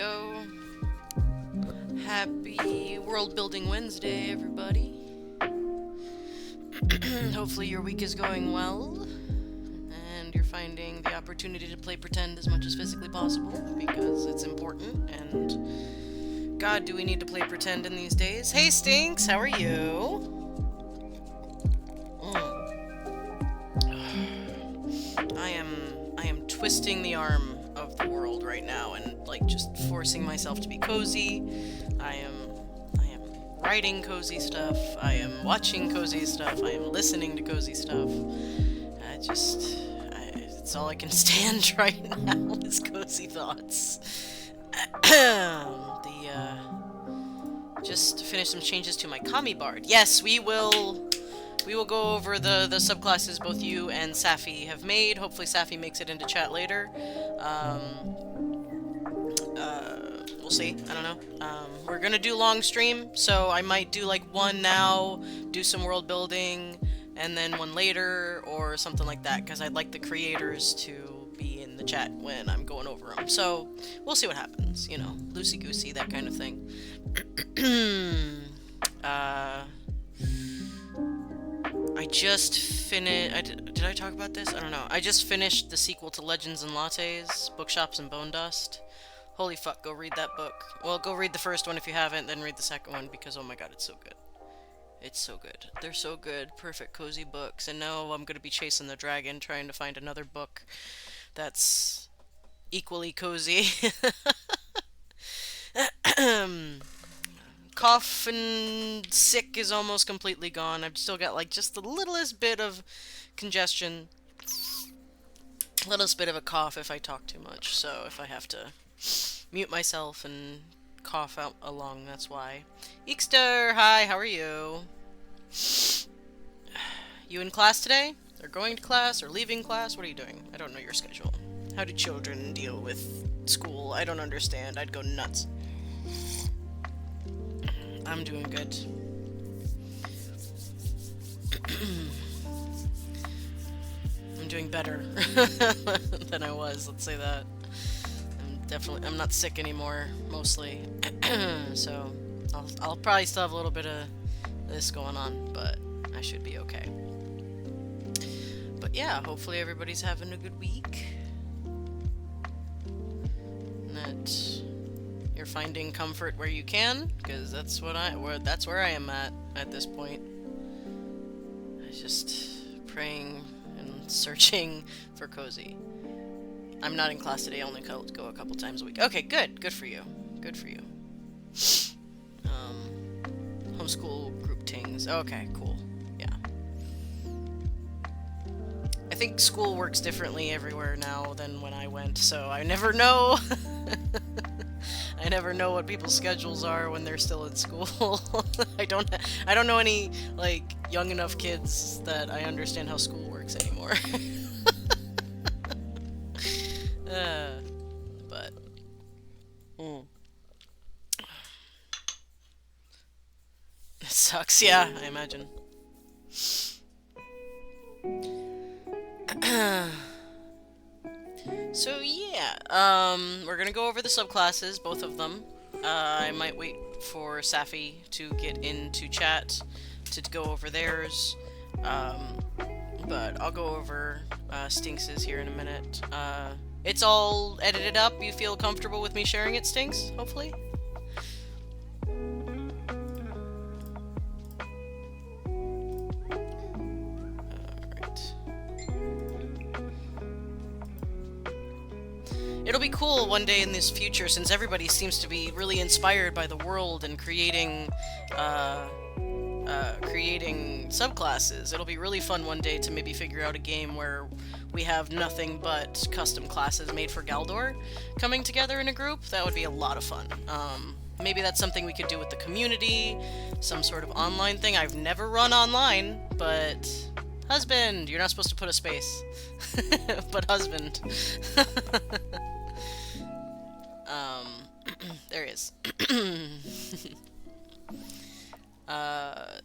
go. Happy World Building Wednesday, everybody. Hopefully your week is going well, and you're finding the opportunity to play pretend as much as physically possible, because it's important, and God, do we need to play pretend in these days. Hey Stinks, how are you? I am twisting the arm of the world right now and like just forcing myself to be cozy. I am writing cozy stuff. I am watching cozy stuff. I am listening to cozy stuff. It's all I can stand right now is cozy thoughts. Just finished some changes to my Kami Bard. Yes, we will go over the subclasses both you and Safi have made. Hopefully Safi makes it into chat later. We'll see. I don't know. We're gonna do long stream, so I might do like one now, do some world building, and then one later, or something like that, because I'd like the creators to be in the chat when I'm going over them. So, we'll see what happens, you know, loosey-goosey, that kind of thing. I just finished... Did I talk about this? I don't know. I just finished the sequel to Legends and Lattes, Bookshops and Bone Dust. Holy fuck, go read that book. Well, go read the first one if you haven't, then read the second one, because oh my god, it's so good. It's so good. They're so good. Perfect cozy books. And now I'm gonna be chasing the dragon, trying to find another book that's equally cozy. Cough and sick is almost completely gone. I've still got like just the littlest bit of congestion. Littlest bit of a cough if I talk too much. So if I have to mute myself and cough out along, that's why. Eekster, hi, how are you? You in class today? Or going to class? Or leaving class? What are you doing? I don't know your schedule. How do children deal with school? I don't understand. I'd go nuts. I'm doing good. I'm doing better than I was, let's say that. I'm not sick anymore, mostly. So, I'll probably still have a little bit of this going on, but I should be okay. But yeah, hopefully everybody's having a good week. And that you're finding comfort where you can, because that's where I am at this point. I'm just praying and searching for cozy. I'm not in class today, I only go a couple times a week. Okay, good. Good for you. Good for you. Homeschool group tings. Okay, cool. Yeah. I think school works differently everywhere now than when I went, so I never know. I never know what people's schedules are when they're still in school. I don't know any, like, young enough kids that I understand how school works anymore. But it sucks, yeah, I imagine. So yeah, we're gonna go over the subclasses, both of them. I might wait for Safi to get into chat to go over theirs. But I'll go over Stinks's here in a minute. It's all edited up. You feel comfortable with me sharing it, Stinks? Hopefully? Alright. It'll be cool one day in this future, since everybody seems to be really inspired by the world and creating subclasses. It'll be really fun one day to maybe figure out a game where we have nothing but custom classes made for Galdor coming together in a group. That would be a lot of fun. Maybe that's something we could do with the community, some sort of online thing. I've never run online, but... Husband! You're not supposed to put a space. But husband. There he is.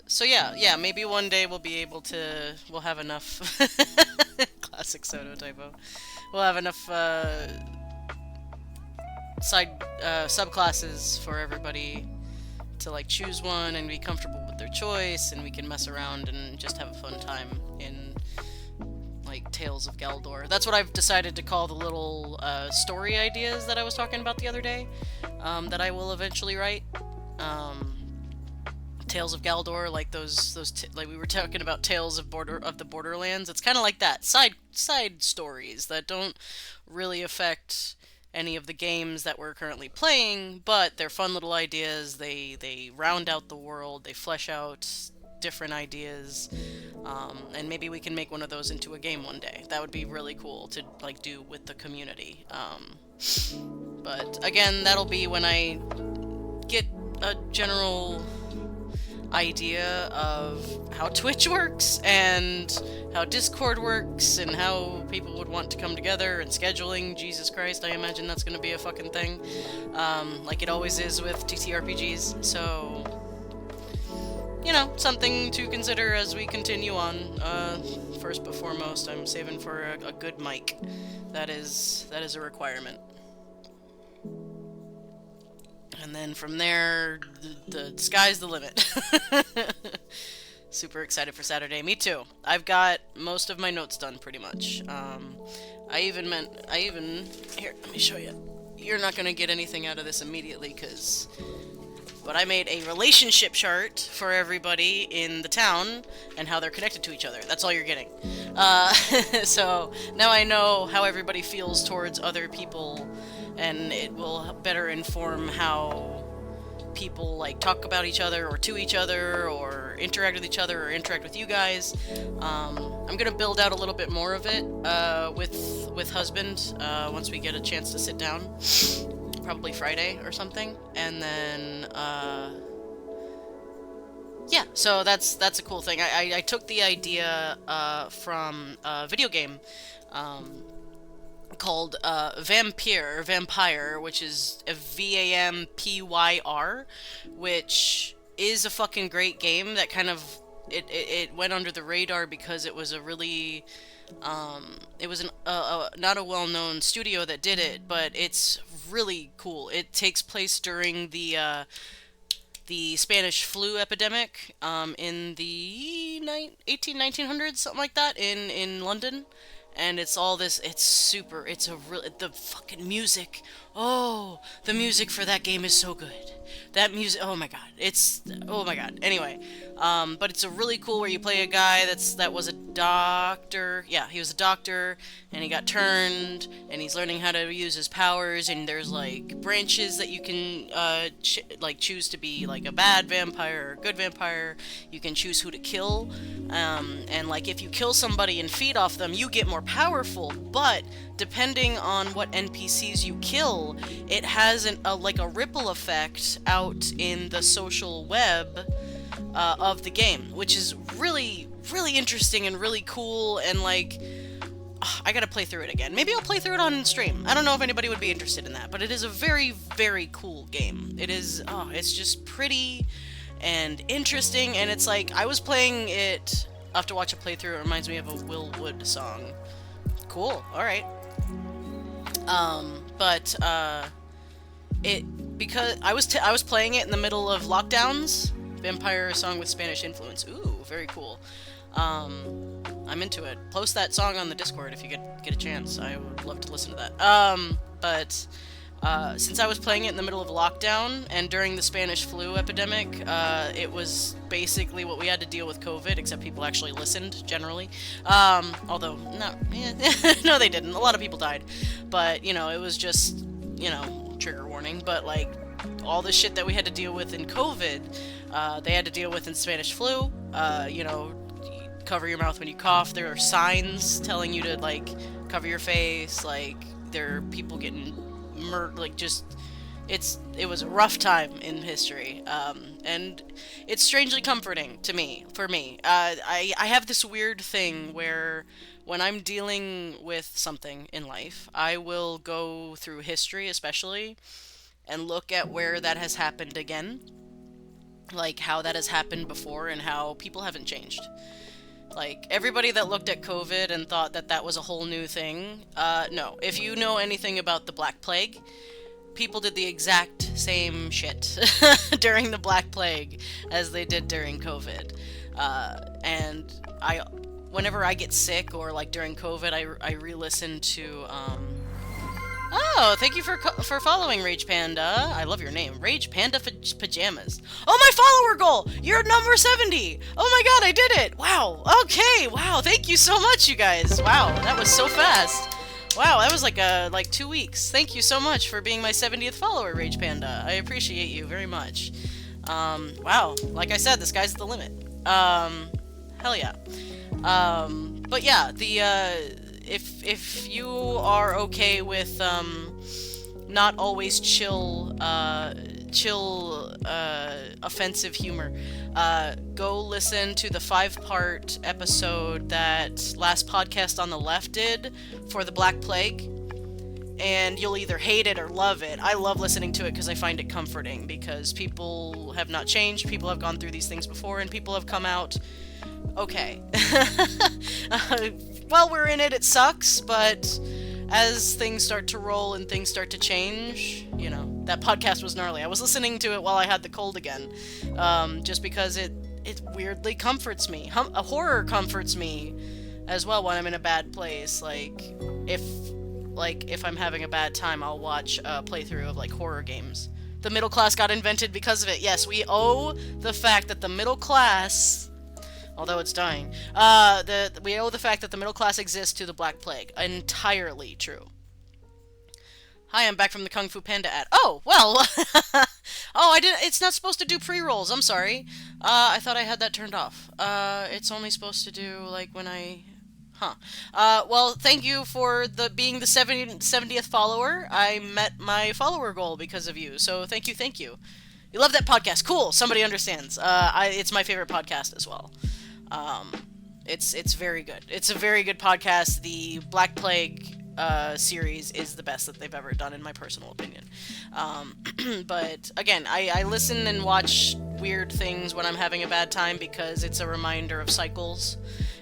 So yeah, maybe one day we'll have enough, classic. Classic Soto typo. We'll have enough subclasses for everybody to like choose one and be comfortable with their choice, and we can mess around and just have a fun time in like Tales of Galdor. That's what I've decided to call the little story ideas that I was talking about the other day, that I will eventually write. Um, Tales of Galdor, like like we were talking about Tales of the Borderlands. It's kind of like that, side stories that don't really affect any of the games that we're currently playing, but they're fun little ideas. They round out the world. They flesh out different ideas, and maybe we can make one of those into a game one day. That would be really cool to like do with the community. But again, that'll be when I get a general idea of how Twitch works and how Discord works and how people would want to come together and scheduling. Jesus Christ, I imagine that's going to be a fucking thing, like it always is with TTRPGs. So, you know, something to consider as we continue on. First but foremost, I'm saving for a good mic. That is a requirement. And then from there, the sky's the limit. Super excited for Saturday. Me too. I've got most of my notes done pretty much. I even, here, let me show you. You're not gonna get anything out of this immediately, but I made a relationship chart for everybody in the town and how they're connected to each other. That's all you're getting. So now I know how everybody feels towards other people, and it will better inform how people like talk about each other or to each other or interact with each other or interact with you guys. I'm gonna build out a little bit more of it with husband once we get a chance to sit down, probably Friday or something, and then yeah. So that's a cool thing. I took the idea from a video game. Called Vampire, which is a Vampyr, which is a fucking great game that kind of it went under the radar because it was a really it was not a well-known studio that did it, but it's really cool. It takes place during the Spanish flu epidemic in the 1900s, something like that, in London. And it's all this, the fucking music. Oh, the music for that game is so good. That music, oh my god. Oh my god. Anyway, but it's a really cool where you play a guy that was a doctor. Yeah, he was a doctor, and he got turned, and he's learning how to use his powers, and there's like branches that you can choose to be like a bad vampire or a good vampire. You can choose who to kill, and like if you kill somebody and feed off them, you get more powerful, but depending on what NPCs you kill, it has a ripple effect out in the social web of the game, which is really, really interesting and really cool, and like, I gotta play through it again. Maybe I'll play through it on stream. I don't know if anybody would be interested in that, but it is a very, very cool game. It is, it's just pretty and interesting, and it's like, I was playing it, I'll have to watch a playthrough. It reminds me of a Will Wood song. Cool, alright. Because I was playing it in the middle of lockdowns. Vampire song with Spanish influence. Ooh, very cool. I'm into it. Post that song on the Discord if you get a chance. I would love to listen to that. Since I was playing it in the middle of lockdown and during the Spanish flu epidemic, it was basically what we had to deal with COVID, except people actually listened, generally. Although, no, no they didn't. A lot of people died. But, you know, it was just, you know, trigger warning. But, like, all the shit that we had to deal with in COVID, they had to deal with in Spanish flu. You know, cover your mouth when you cough. There are signs telling you to, like, cover your face. Like, there are people getting it was a rough time in history, and it's strangely comforting for me. I have this weird thing where when I'm dealing with something in life, I will go through history especially and look at where that has happened again, like how that has happened before and how people haven't changed. Like, everybody that looked at COVID and thought that that was a whole new thing, no. If you know anything about the Black Plague, people did the exact same shit during the Black Plague as they did during COVID. And whenever I get sick or like during COVID, I re-listen to, Oh, thank you for following, Rage Panda. I love your name. Rage Panda Pajamas. Oh, my follower goal! You're number 70! Oh my god, I did it! Wow, okay, wow, thank you so much, you guys. Wow, that was so fast. Wow, that was like 2 weeks. Thank you so much for being my 70th follower, Rage Panda. I appreciate you very much. Wow, like I said, the sky's the limit. Hell yeah. But yeah, if you are okay with not always chill offensive humor, go listen to the 5-part episode that Last Podcast on the Left did for the Black Plague, and you'll either hate it or love it. I love listening to it because I find it comforting, because people have not changed, people have gone through these things before, and people have come out okay. While we're in it, it sucks, but as things start to roll and things start to change, you know, that podcast was gnarly. I was listening to it while I had the cold again, just because it weirdly comforts me. Horror comforts me as well when I'm in a bad place. Like, if I'm having a bad time, I'll watch a playthrough of, like, horror games. The middle class got invented because of it. Yes, we owe the fact that the middle class... although it's dying. We owe the fact that the middle class exists to the Black Plague. Entirely true. Hi, I'm back from the Kung Fu Panda ad. Oh, well. Oh, I didn't. It's not supposed to do pre-rolls. I'm sorry. I thought I had that turned off. It's only supposed to do, like, when I... Huh. Well, thank you for being the 70th follower. I met my follower goal because of you, so thank you, thank you. You love that podcast. Cool. Somebody understands. It's my favorite podcast as well. It's very good. It's a very good podcast. The Black Plague series is the best that they've ever done, in my personal opinion. But again, I listen and watch weird things when I'm having a bad time because it's a reminder of cycles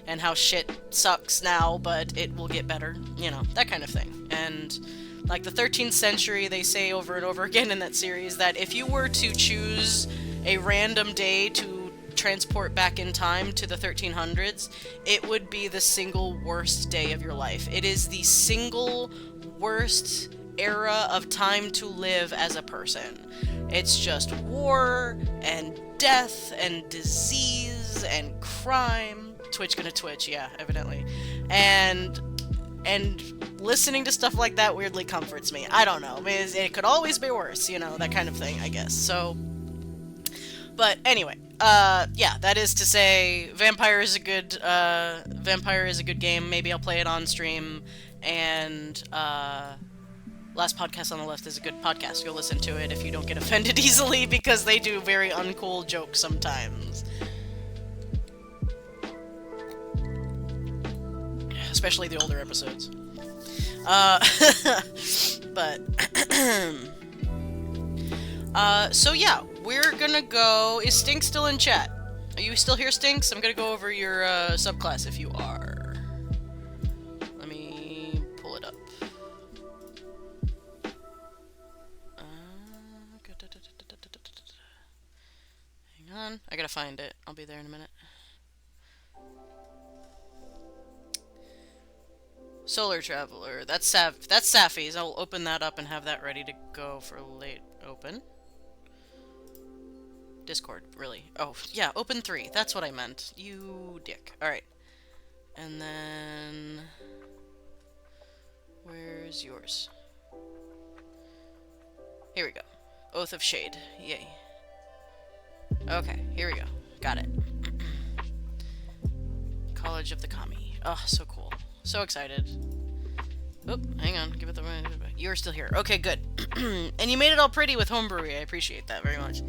and how shit sucks now, but it will get better. You know, that kind of thing. And like the 13th century, they say over and over again in that series that if you were to choose a random day to transport back in time to the 1300s, it would be the single worst day of your life. It is the single worst era of time to live as a person. It's just war and death and disease and crime. Twitch gonna twitch, yeah, evidently. And listening to stuff like that weirdly comforts me. I don't know. I mean, it could always be worse, you know, that kind of thing, I guess. So, but anyway, yeah, that is to say, Vampire is a good game. Maybe I'll play it on stream, and, Last Podcast on the Left is a good podcast. Go listen to it if you don't get offended easily, because they do very uncool jokes sometimes. Especially the older episodes. But, so yeah, we're gonna go... Is Stink still in chat? Are you still here, Stinks? I'm gonna go over your, subclass if you are. Let me pull it up. Hang on, I gotta find it. I'll be there in a minute. Solar Traveler. That's Safi's. I'll open that up and have that ready to go for late open. Discord, really. Oh, yeah, open 3. That's what I meant. You dick. Alright. And then... Where's yours? Here we go. Oath of Shade. Yay. Okay, here we go. Got it. College of the Kami. Oh, so cool. So excited. Oop, hang on. Give it the... You're still here. Okay, good. And you made it all pretty with Homebrewery. I appreciate that very much.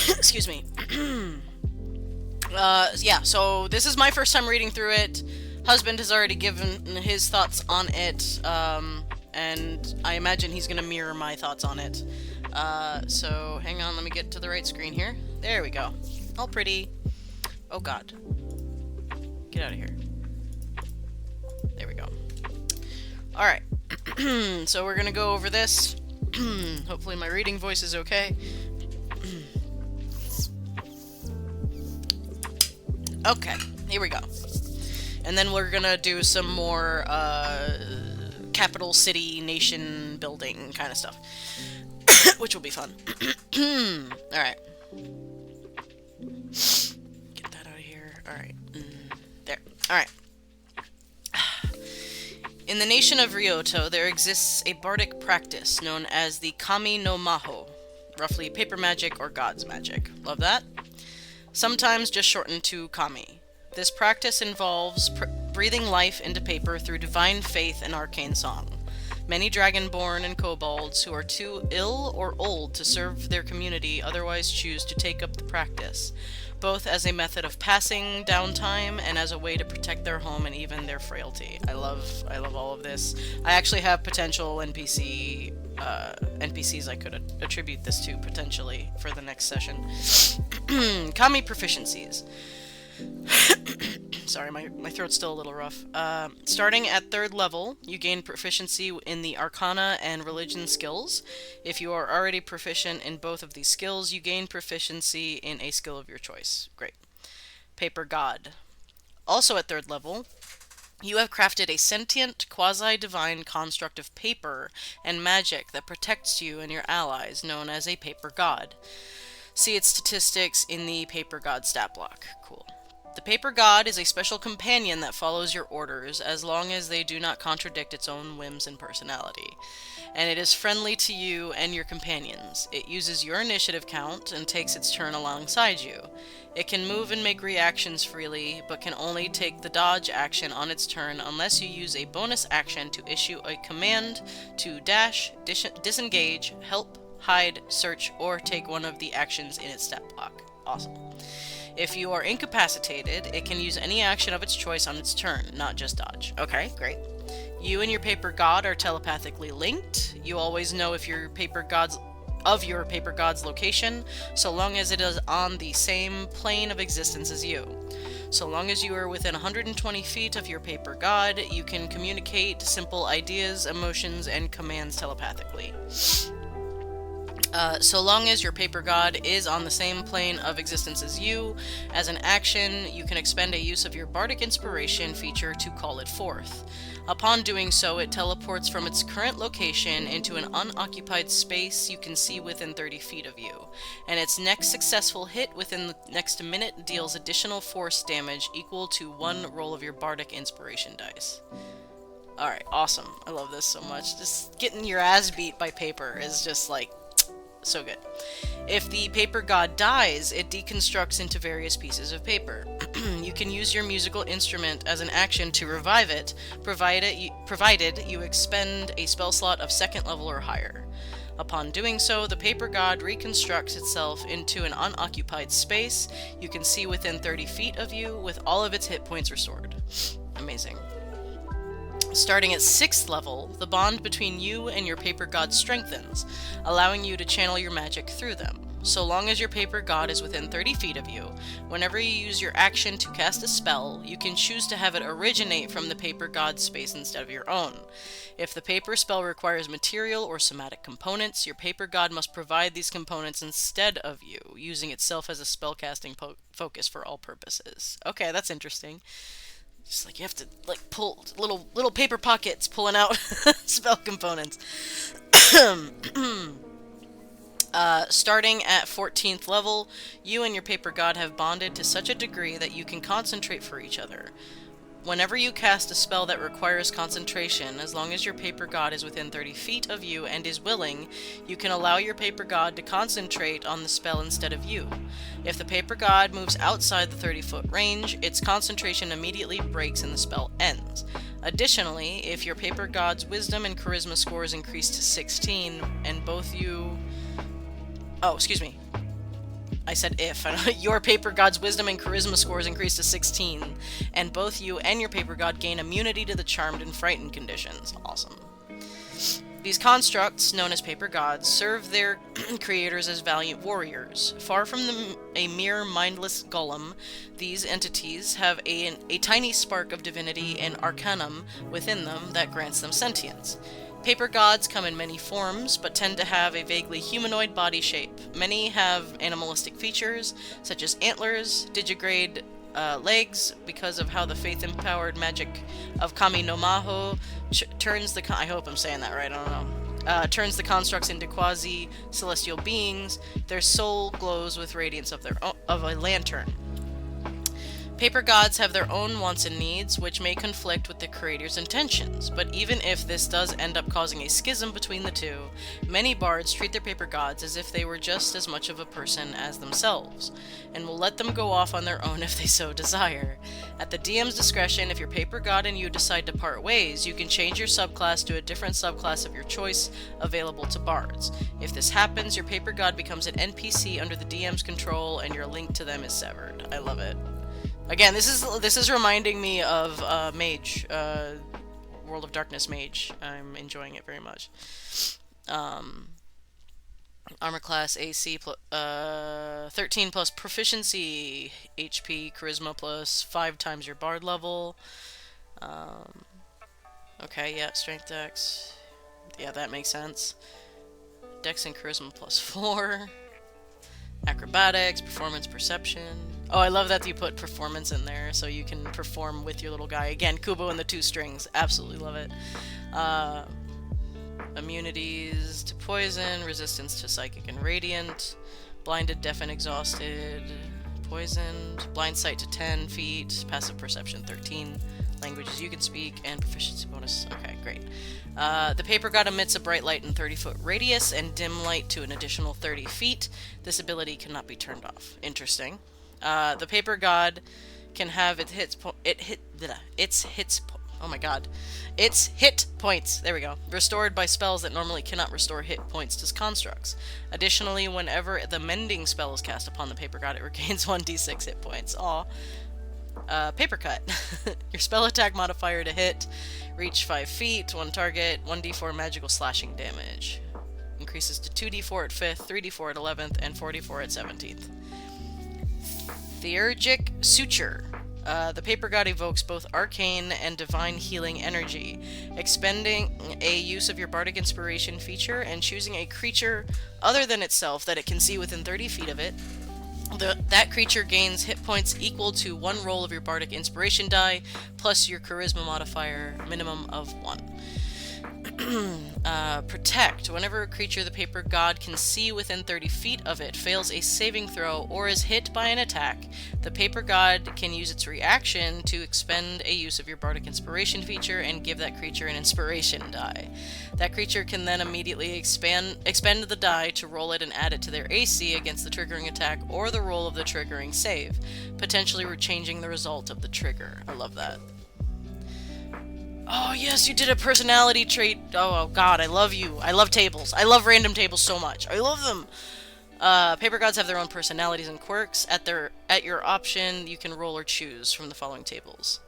Excuse me. Yeah, so this is my first time reading through it. Husband has already given his thoughts on it, and I imagine he's gonna mirror my thoughts on it. So hang on, let me get to the right screen here. There we go. All pretty. Oh god. Get out of here. There we go. Alright. So we're gonna go over this. Hopefully my reading voice is okay. Okay, here we go. And then we're gonna do some more, capital city nation building kind of stuff. Which will be fun. Alright. Get that out of here. Alright. There. Alright. In the nation of Ryoto, there exists a bardic practice known as the Kami no Maho, roughly paper magic or god's magic. Love that? Sometimes just shortened to Kami. This practice involves breathing life into paper through divine faith and arcane song. Many dragonborn and kobolds who are too ill or old to serve their community otherwise choose to take up the practice, both as a method of passing down time and as a way to protect their home and even their frailty. I love all of this. I actually have potential NPCs I could attribute this to, potentially, for the next session. Kami proficiencies. Sorry, my throat's still a little rough. Starting at 3rd level, you gain proficiency in the Arcana and Religion skills. If you are already proficient in both of these skills, you gain proficiency in a skill of your choice. Great. Paper God. Also at 3rd level, you have crafted a sentient, quasi-divine construct of paper and magic that protects you and your allies, known as a Paper God. See its statistics in the Paper God stat block. Cool. The Paper God is a special companion that follows your orders as long as they do not contradict its own whims and personality. And it is friendly to you and your companions. It uses your initiative count and takes its turn alongside you. It can move and make reactions freely, but can only take the dodge action on its turn unless you use a bonus action to issue a command to dash, disengage, help, hide, search, or take one of the actions in its stat block. Awesome. If you are incapacitated, it can use any action of its choice on its turn, not just dodge. Okay, great. You and your Paper God are telepathically linked. You always know if your Paper God's location, so long as it is on the same plane of existence as you. So long as you are within 120 feet of your Paper God, you can communicate simple ideas, emotions, and commands telepathically. So long as your Paper God is on the same plane of existence as you, as an action, you can expend a use of your Bardic Inspiration feature to call it forth. Upon doing so, it teleports from its current location into an unoccupied space you can see within 30 feet of you, and its next successful hit within the next minute deals additional force damage equal to 1 roll of your Bardic Inspiration dice. Alright, awesome. I love this so much. Just getting your ass beat by paper is just like so good. If the Paper God dies, it deconstructs into various pieces of paper. You can use your musical instrument as an action to revive it, provided you expend a spell slot of 2nd level or higher. Upon doing so, the Paper God reconstructs itself into an unoccupied space you can see within 30 feet of you, with all of its hit points restored. Amazing. Starting at 6th level, the bond between you and your Paper God strengthens, allowing you to channel your magic through them. So long as your Paper God is within 30 feet of you, whenever you use your action to cast a spell, you can choose to have it originate from the Paper God's space instead of your own. If the paper spell requires material or somatic components, your Paper God must provide these components instead of you, using itself as a spellcasting focus for all purposes. Okay, that's interesting. Just like you have to like pull little paper pockets pulling out spell components. Starting at 14th level, you and your Paper God have bonded to such a degree that you can concentrate for each other. Whenever you cast a spell that requires concentration, as long as your Paper God is within 30 feet of you and is willing, you can allow your Paper God to concentrate on the spell instead of you. If the Paper God moves outside the 30-foot range, its concentration immediately breaks and the spell ends. Additionally, if your Paper God's Wisdom and Charisma scores increase to 16, and both you... Oh, excuse me. I said if. Your Paper God's Wisdom and Charisma scores increase to 16, and both you and your Paper God gain immunity to the Charmed and Frightened conditions. Awesome. These constructs, known as Paper Gods, serve their creators as valiant warriors. Far from a mere mindless golem, these entities have a tiny spark of divinity and arcanum within them that grants them sentience. Paper gods come in many forms, but tend to have a vaguely humanoid body shape. Many have animalistic features, such as antlers, digigrade legs, because of how the faith-empowered magic of Kami no Maho turns the... I hope I'm saying that right, I don't know. Turns the constructs into quasi-celestial beings. Their soul glows with radiance of a lantern. Paper gods have their own wants and needs, which may conflict with the creator's intentions, but even if this does end up causing a schism between the two, many bards treat their paper gods as if they were just as much of a person as themselves, and will let them go off on their own if they so desire. At the DM's discretion, if your paper god and you decide to part ways, you can change your subclass to a different subclass of your choice available to bards. If this happens, your paper god becomes an NPC under the DM's control, and your link to them is severed. I love it. Again, this is reminding me of Mage, World of Darkness Mage. I'm enjoying it very much. Armor class AC 13 plus proficiency, HP, charisma plus 5 times your bard level. Okay, yeah, strength dex. Yeah, that makes sense. Dex and charisma plus 4. Acrobatics, performance, perception. Oh, I love that you put performance in there so you can perform with your little guy. Again, Kubo and the 2 strings. Absolutely love it. Immunities to poison, resistance to psychic and radiant, blinded, deaf, and exhausted, poisoned, blind sight to 10 feet, passive perception 13, languages you can speak, and proficiency bonus. Okay, great. The paper god emits a bright light in 30-foot radius and dim light to an additional 30 feet. This ability cannot be turned off. Interesting. The paper god can have its hit points, there we go, restored by spells that normally cannot restore hit points to constructs. Additionally, whenever the mending spell is cast upon the paper god, it regains 1d6 hit points. Aw. Paper cut. Your spell attack modifier to hit, reach 5 feet, 1 target, 1d4 magical slashing damage. Increases to 2d4 at 5th, 3d4 at 11th, and 4d4 at 17th. Theurgic Suture. The paper god evokes both arcane and divine healing energy, expending a use of your bardic inspiration feature and choosing a creature other than itself that it can see within 30 feet of it. That creature gains hit points equal to 1 roll of your bardic inspiration die, plus your charisma modifier, minimum of 1. Protect. Whenever a creature the paper god can see within 30 feet of it fails a saving throw or is hit by an attack, the paper god can use its reaction to expend a use of your bardic inspiration feature and give that creature an inspiration die. That creature can then immediately expend the die to roll it and add it to their AC against the triggering attack or the roll of the triggering save, potentially changing the result of the trigger. I love that. Oh yes, you did a personality trait. Oh god, I love you. I love tables. I love random tables so much. I love them. Paper gods have their own personalities and quirks. At your option, you can roll or choose from the following tables.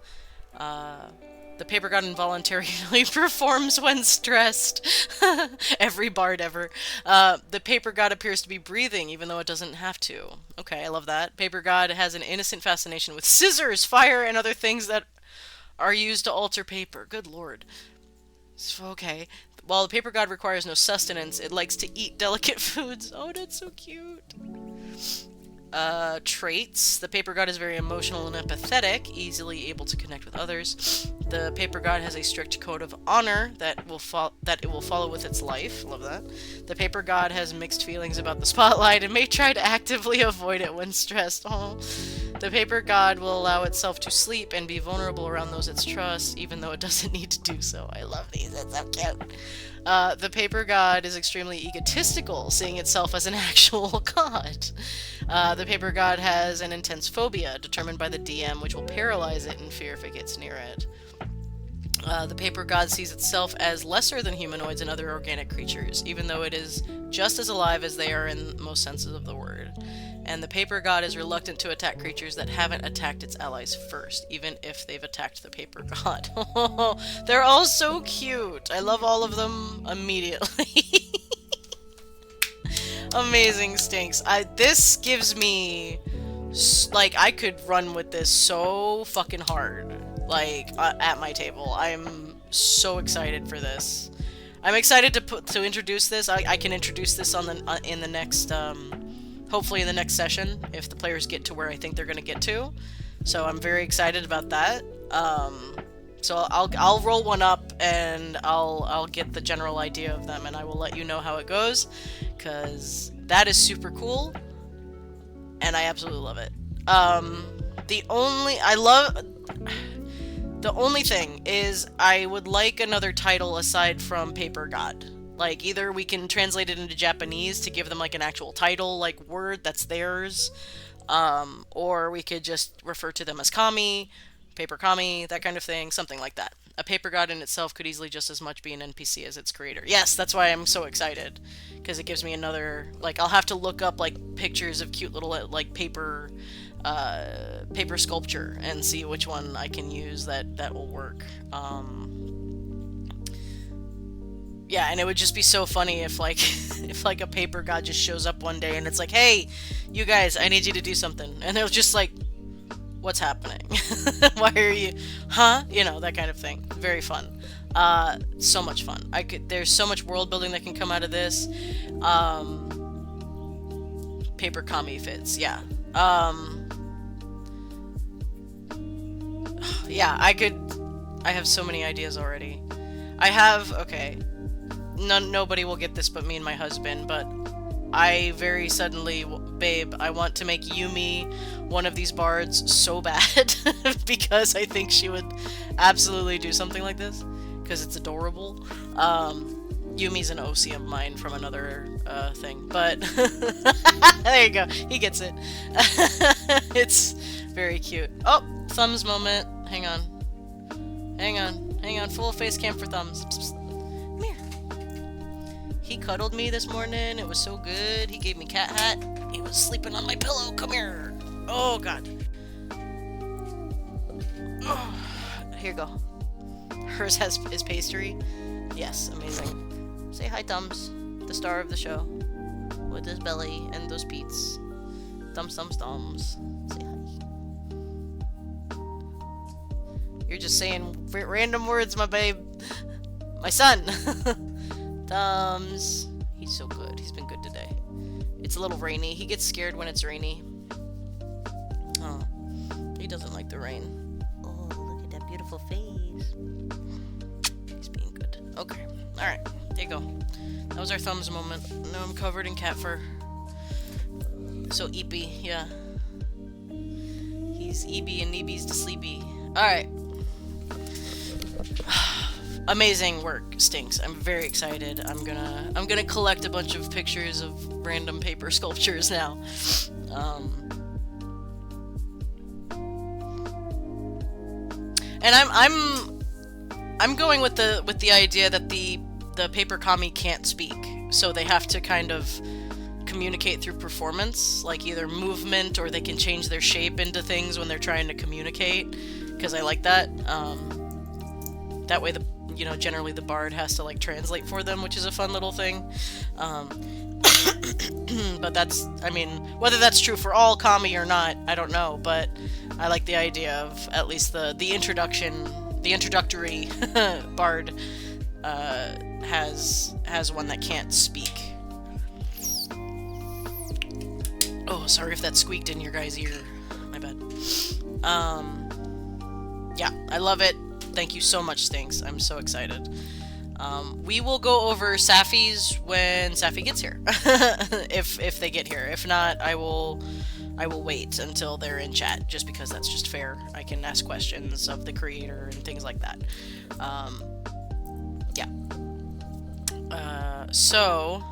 The paper god involuntarily performs when stressed. Every bard ever. The paper god appears to be breathing, even though it doesn't have to. Okay, I love that. Paper god has an innocent fascination with scissors, fire, and other things that are used to alter paper. Good lord. Okay. While the paper god requires no sustenance, it likes to eat delicate foods. Oh, that's so cute. Traits. The paper god is very emotional and empathetic, easily able to connect with others. The paper god has a strict code of honor that it will follow with its life. Love that. The paper god has mixed feelings about the spotlight and may try to actively avoid it when stressed. Oh. The paper god will allow itself to sleep and be vulnerable around those it trusts, even though it doesn't need to do so. I love these, that's so cute. The paper god is extremely egotistical, seeing itself as an actual god. The paper god has an intense phobia, determined by the DM, which will paralyze it in fear if it gets near it. The paper god sees itself as lesser than humanoids and other organic creatures, even though it is just as alive as they are in most senses of the word. And the paper god is reluctant to attack creatures that haven't attacked its allies first, even if they've attacked the paper god. They're all so cute! I love all of them immediately. Amazing stinks. This gives me... like, I could run with this so fucking hard. Like, at my table. I'm so excited for this. I'm excited to introduce this. I can introduce this on the in the next hopefully in the next session if the players get to where I think they're going to get to. So I'm very excited about that. So I'll roll one up and I'll get the general idea of them and I will let you know how it goes, because that is super cool and I absolutely love it. The only thing is I would like another title aside from Paper God. Like, either we can translate it into Japanese to give them like an actual title, like word that's theirs, or we could just refer to them as Kami, Paper Kami, that kind of thing, something like that. A Paper God in itself could easily just as much be an NPC as its creator. Yes, that's why I'm so excited, because it gives me another, like, I'll have to look up, like, pictures of cute little, like, paper sculpture and see which one I can use that will work. Yeah, and it would just be so funny if, like, if, like, a Paper God just shows up one day and it's like, hey, you guys, I need you to do something. And they're just like, what's happening? Why are you, huh? You know, that kind of thing. Very fun. So much fun. There's so much world building that can come out of this. Paper Kami fits, yeah. Yeah, I have so many ideas already. Okay, nobody will get this but me and my husband, but I very suddenly, babe, I want to make Yumi one of these bards so bad because I think she would absolutely do something like this because it's adorable. Yumi's an OC of mine from another thing, but there you go, he gets it. It's very cute. Oh, thumbs moment. Hang on, full face cam for thumbs. Come here. He cuddled me this morning. It was so good. He gave me cat hat. He was sleeping on my pillow. Come here. Oh, God. Oh, here you go. Hers is pastry. Yes, amazing. Say hi, Thumbs, the star of the show, with his belly and those peats. Thumbs. Say hi. You're just saying random words, my babe. My son. Thumbs. He's so good. He's been good today. It's a little rainy. He gets scared when it's rainy. Oh, he doesn't like the rain. Oh, look at that beautiful face. He's being good. Okay. Alright. There you go. That was our Thumbs moment. Now I'm covered in cat fur. So eepy. Yeah. He's EB and Neeby's to sleepy. Alright. Amazing work, Stinks. I'm very excited. I'm gonna collect a bunch of pictures of random paper sculptures now. And I'm going with the idea that the Paper Kami can't speak, so they have to kind of communicate through performance, like either movement or they can change their shape into things when they're trying to communicate, because I like that. That way generally the bard has to like translate for them, which is a fun little thing. But whether that's true for all Kami or not, I don't know, but I like the idea of at least the introductory bard has one that can't speak. Oh, sorry if that squeaked in your guys' ear. My bad. Yeah, I love it. Thank you so much, Stinks. I'm so excited. We will go over Safi's when Safi gets here. if they get here. If not, I will wait until they're in chat, just because that's just fair. I can ask questions of the creator and things like that. Yeah. So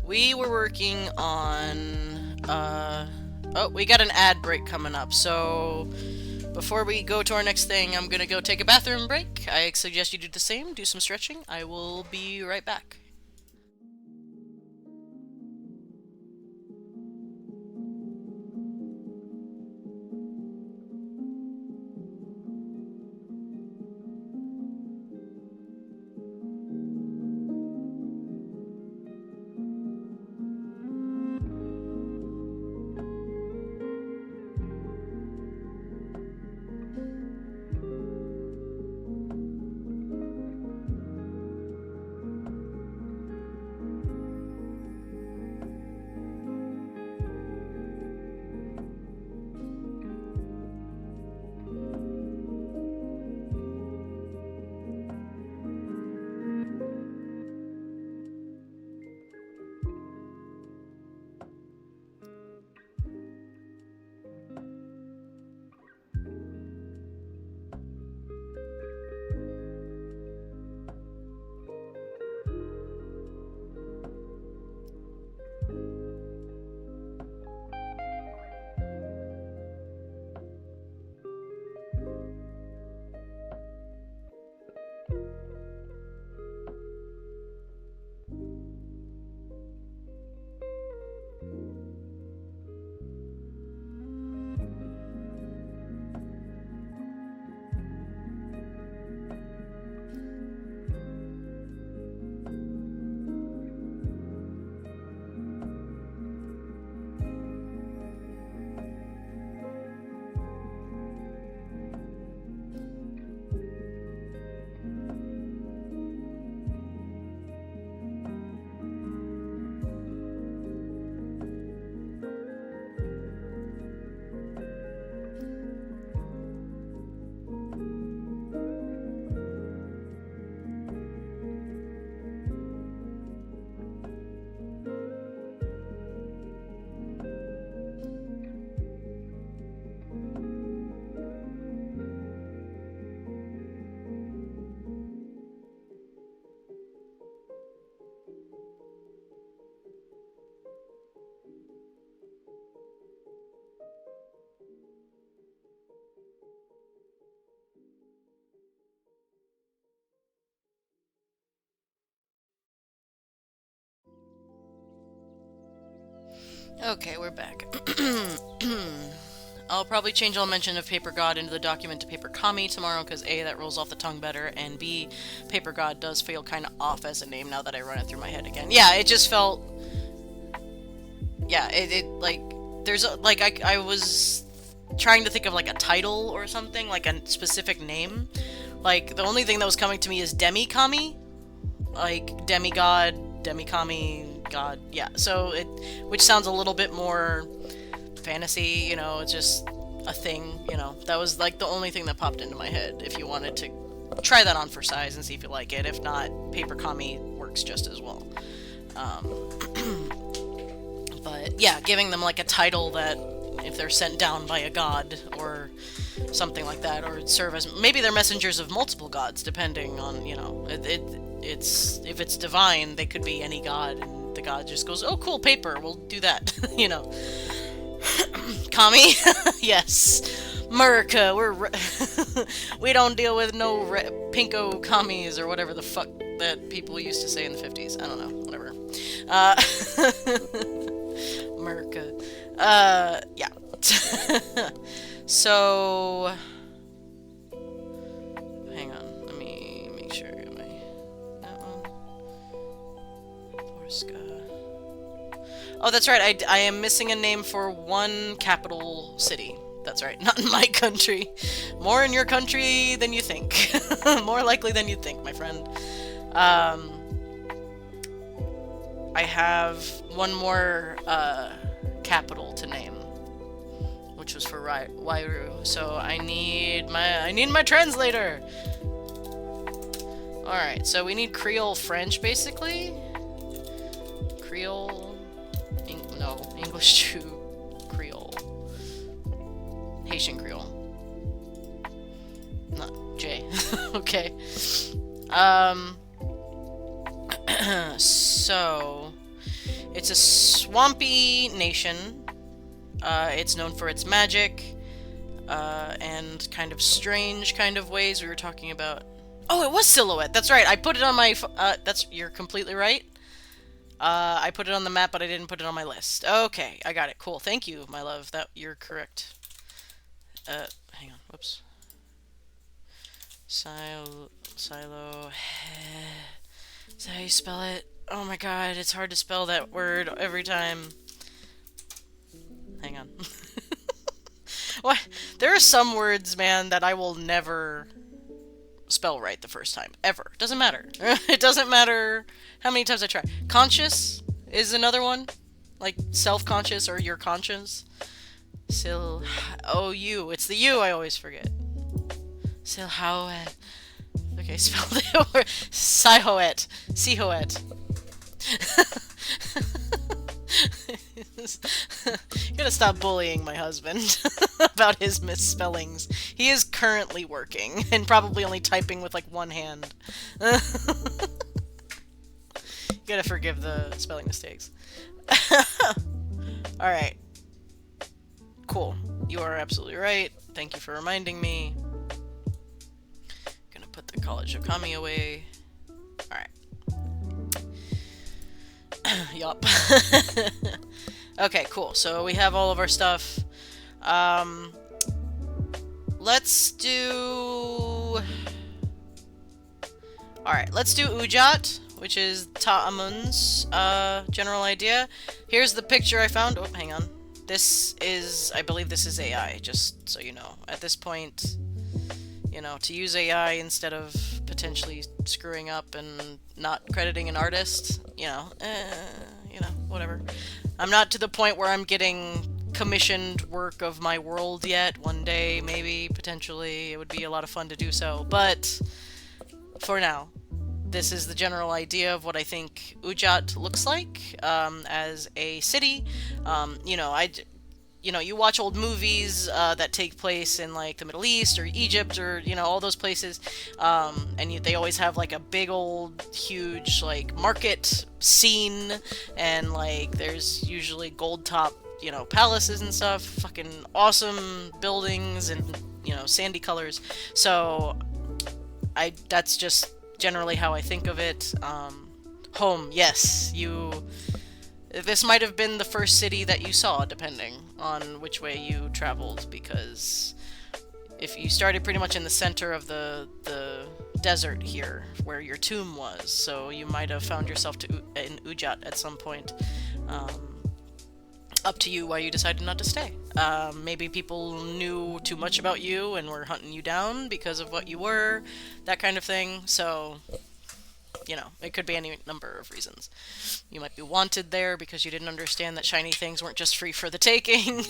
we were working on oh, we got an ad break coming up, so before we go to our next thing, I'm gonna go take a bathroom break. I suggest you do the same, do some stretching. I will be right back. Okay, we're back. I'll probably change all mention of Paper God into the document to Paper Kami tomorrow, because A, that rolls off the tongue better, and B, Paper God does feel kind of off as a name now that I run it through my head again. Yeah, it just felt... Yeah, like, there's, like, I was trying to think of, like, a title or something, like a specific name. Like, the only thing that was coming to me is Demi-Kami. Like, demigod, Demi-Kami, god, yeah. So, which sounds a little bit more fantasy, you know, it's just a thing, you know. That was like the only thing that popped into my head. If you wanted to try that on for size and see if you like it. If not, Paper Kami works just as well. But yeah, giving them like a title that if they're sent down by a god or something like that, or serve as maybe they're messengers of multiple gods, depending on, you know, it's if it's divine, they could be any god, and the god just goes, "Oh, cool, paper, we'll do that," you know. Kami? Yes. America, we don't deal with no pinko commies or whatever the fuck that people used to say in the 50s. I don't know, whatever. America. Yeah. So, hang on, let me make sure I got that one. Forska. Oh, that's right. I am missing a name for one capital city. That's right. Not in my country. More in your country than you think. More likely than you think, my friend. I have one more capital to name, which was for Wairu. So I need my translator. All right. So we need Creole French, basically. Creole. No, English to Creole. Haitian Creole. Not J. Okay. So, it's a swampy nation. It's known for its magic, and kind of strange kind of ways we were talking about. Oh, it was Silhouette. That's right. I put it on my. You're completely right. I put it on the map, but I didn't put it on my list. Okay, I got it. Cool. Thank you, my love. That you're correct. Hang on. Whoops. Silo. Is that how you spell it? Oh my god, it's hard to spell that word every time. Hang on. What? There are some words, man, that I will never spell right the first time. Ever. Doesn't matter. It doesn't matter how many times I try. Conscious is another one. Like, self-conscious or your conscience. Oh, you. It's the U I always forget. Silhouette. Okay, spell the word. Sihoet. Sihoet. You gotta stop bullying my husband about his misspellings. He is currently working and probably only typing with like one hand. You gotta forgive the spelling mistakes. Alright. Cool. You are absolutely right. Thank you for reminding me. Gonna put the College of Kami away. Alright. Yup. Okay, cool. So we have all of our stuff. Let's do... Alright, let's do Ujat, which is Ta'amun's general idea. Here's the picture I found. Oh, hang on. This is... I believe this is AI, just so you know. At this point, you know, to use AI instead of potentially screwing up and not crediting an artist, you know, whatever. I'm not to the point where I'm getting commissioned work of my world yet. One day, maybe, potentially, it would be a lot of fun to do so. But for now, this is the general idea of what I think Ujat looks like as a city. You watch old movies that take place in like the Middle East or Egypt or all those places, and they always have like a big old huge like market scene, and like there's usually gold top palaces and stuff, fucking awesome buildings and sandy colors. So that's just generally how I think of it. Home, yes, This might have been the first city that you saw, depending on which way you traveled, because if you started pretty much in the center of the desert here, where your tomb was, so you might have found yourself in Ujat at some point. Up to you why you decided not to stay. Maybe people knew too much about you and were hunting you down because of what you were, that kind of thing. So, you know, it could be any number of reasons. You might be wanted there because you didn't understand that shiny things weren't just free for the taking.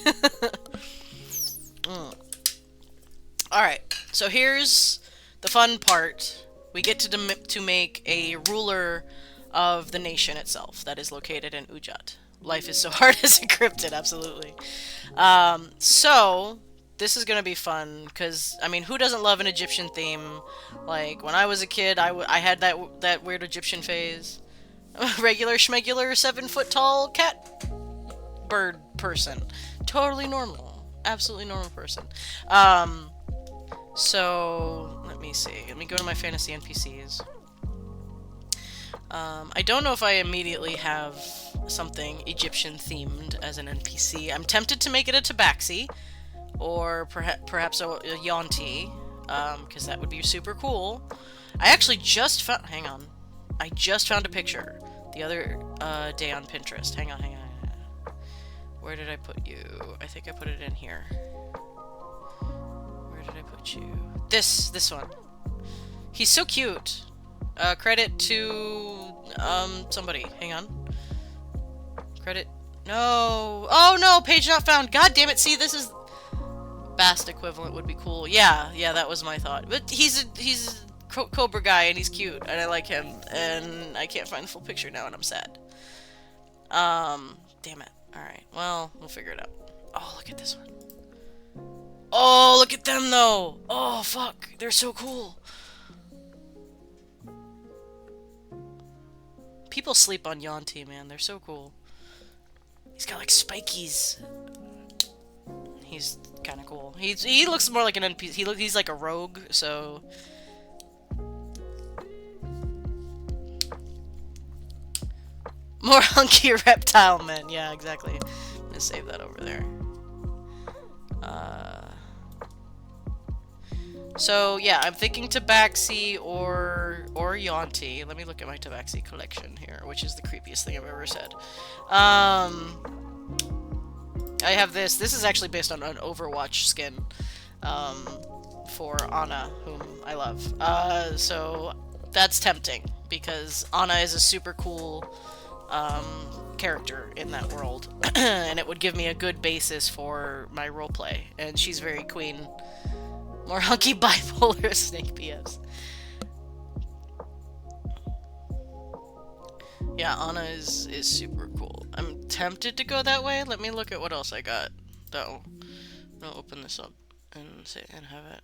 Alright, so here's the fun part. We get to make a ruler of the nation itself that is located in Ujat. Life is so hard as encrypted, absolutely. So, this is gonna be fun, because, I mean, who doesn't love an Egyptian theme? Like, when I was a kid, I had that weird Egyptian phase. Regular schmegular 7-foot-tall cat bird person. Totally normal. Absolutely normal person. So, let me see. Let me go to my fantasy NPCs. I don't know if I immediately have something Egyptian-themed as an NPC. I'm tempted to make it a Tabaxi, or perhaps a Yonti, because that would be super cool. I actually just found... Hang on. I just found a picture the other day on Pinterest. Hang on. Where did I put you? I think I put it in here. Where did I put you? This one. He's so cute. Credit to, somebody. Hang on. Credit. No. Oh, no! Page not found. God damn it. See, this is... Bast equivalent would be cool. Yeah, that was my thought. But he's a Cobra guy, and he's cute, and I like him. And I can't find the full picture now, and I'm sad. Damn it. Alright, well, we'll figure it out. Oh, look at this one. Oh, look at them, though! Oh, fuck. They're so cool. People sleep on Yonti, man. They're so cool. He's got, like, spikies. He's kind of cool. He looks more like an NPC. He's like a rogue, so... More hunky reptile men. Yeah, exactly. I'm gonna save that over there. So, yeah, I'm thinking Tabaxi or Yonti. Let me look at my Tabaxi collection here, which is the creepiest thing I've ever said. I have this. This is actually based on an Overwatch skin for Ana, whom I love. So that's tempting, because Ana is a super cool character in that world, and it would give me a good basis for my roleplay. And she's very queen. More hunky bipolar snake PFs. Yeah, Ana is super cool. I'm tempted to go that way. Let me look at what else I got, though. I'll open this up and have it.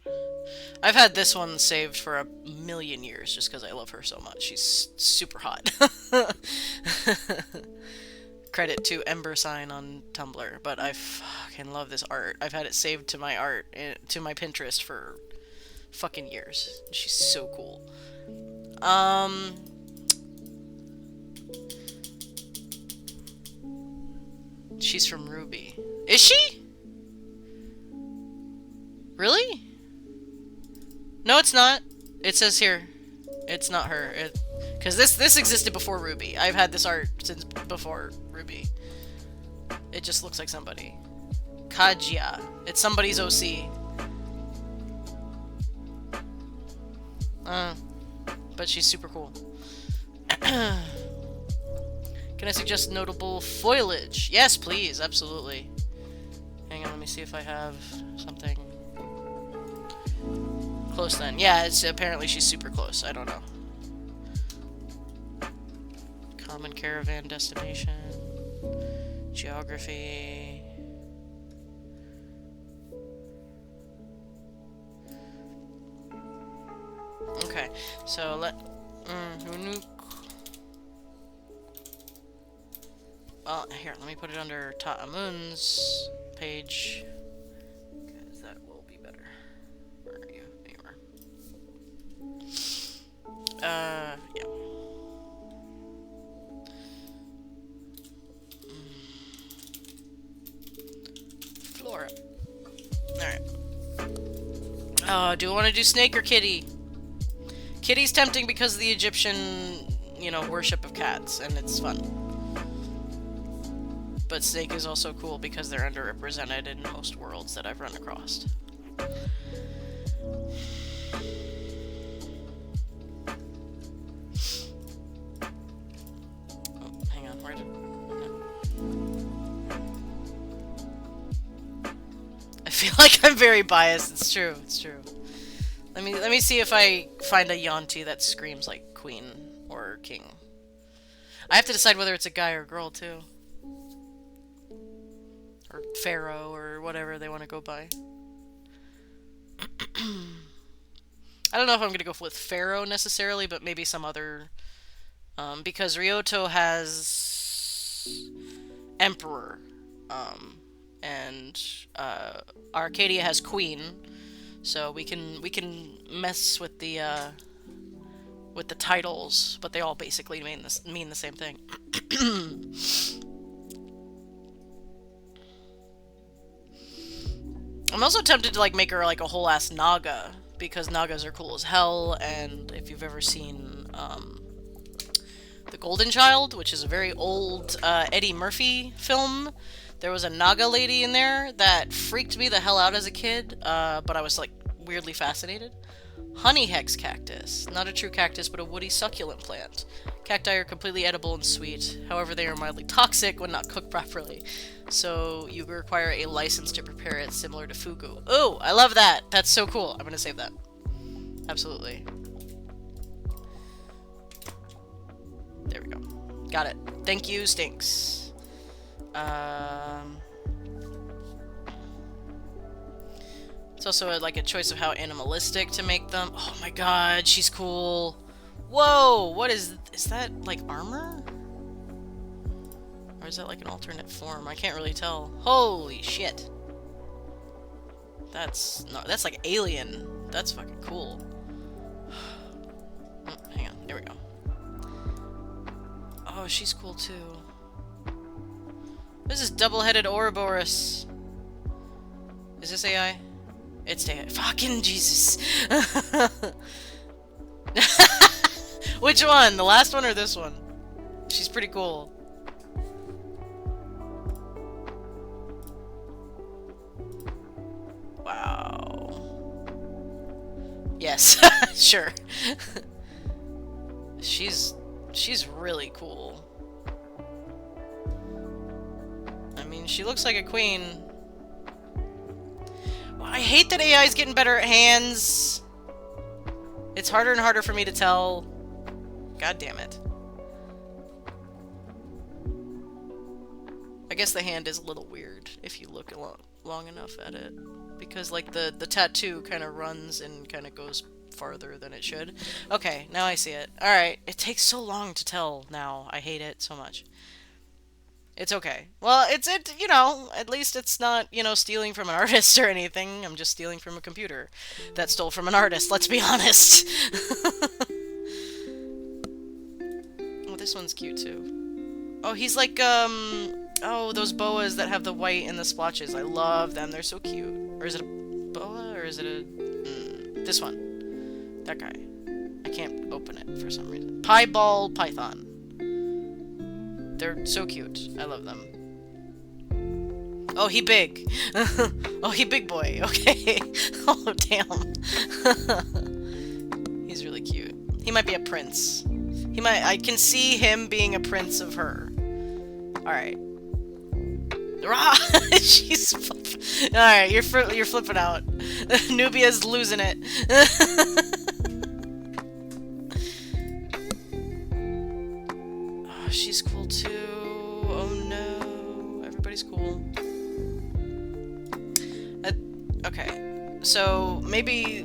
I've had this one saved for a million years just because I love her so much. She's super hot. Credit to Ember Sign on Tumblr, but I fucking love this art. I've had it saved to my to my Pinterest for fucking years. She's so cool. She's from Ruby. Is she? Really? No, it's not. It says here. It's not her. Because this existed before Ruby. I've had this art since before Ruby. It just looks like somebody. Kajia. It's somebody's OC. But she's super cool. Can I suggest notable foliage? Yes, please. Absolutely. Hang on, let me see if I have something close then. Yeah, apparently she's super close. I don't know. Common caravan destination. Geography. Okay, so well, here, let me put it under Ta'amun's page, because that will be better. Where are you? There you are. Yeah. Do I want to do snake or kitty? Kitty's tempting because of the Egyptian, you know, worship of cats, and it's fun. But snake is also cool because they're underrepresented in most worlds that I've run across. I feel like I'm very biased. It's true. It's true. Let me see if I find a Yonti that screams like queen or king. I have to decide whether it's a guy or girl too, or pharaoh or whatever they want to go by. I don't know if I'm gonna go with pharaoh necessarily, but maybe some other. Because Ryoto has emperor. And Arcadia has queen, so we can mess with the titles, but they all basically mean the same thing. I'm also tempted to like make her like a whole ass Naga, because Nagas are cool as hell, and if you've ever seen The Golden Child, which is a very old Eddie Murphy film, there was a Naga lady in there that freaked me the hell out as a kid, but I was like weirdly fascinated. Honey hex cactus. Not a true cactus, but a woody succulent plant. Cacti are completely edible and sweet. However, they are mildly toxic when not cooked properly. So you require a license to prepare it, similar to fugu. Oh, I love that! That's so cool. I'm gonna save that. Absolutely. There we go. Got it. Thank you, Stinks. It's also like a choice of how animalistic to make them. Oh my god, she's cool. Whoa, what is that like armor? Or is that like an alternate form? I can't really tell. Holy shit. That's like alien. That's fucking cool. Oh, hang on, there we go. Oh, she's cool too. This is double-headed Ouroboros. Is this AI? It's AI. Fucking Jesus. Which one? The last one or this one? She's pretty cool. Wow. Yes, sure. She's really cool. I mean, she looks like a queen. Well, I hate that AI is getting better at hands. It's harder and harder for me to tell. God damn it. I guess the hand is a little weird if you look long enough at it. Because, like, the tattoo kind of runs and kind of goes farther than it should. Okay, now I see it. Alright, it takes so long to tell now. I hate it so much. It's okay. Well, you know, at least it's not, you know, stealing from an artist or anything. I'm just stealing from a computer that stole from an artist, let's be honest. Oh, this one's cute too. Oh, he's like, oh, those boas that have the white and the splotches. I love them. They're so cute. Or is it a boa, or is it a... this one. That guy. I can't open it for some reason. Piebald python. They're so cute. I love them. Oh, he big. Oh, he big boy. Okay. Oh, damn. He's really cute. He might be a prince. I can see him being a prince of her. Alright. She's alright, you're flipping out. Nubia's losing it. Oh, she's cool too. Oh no. Everybody's cool. Okay. So maybe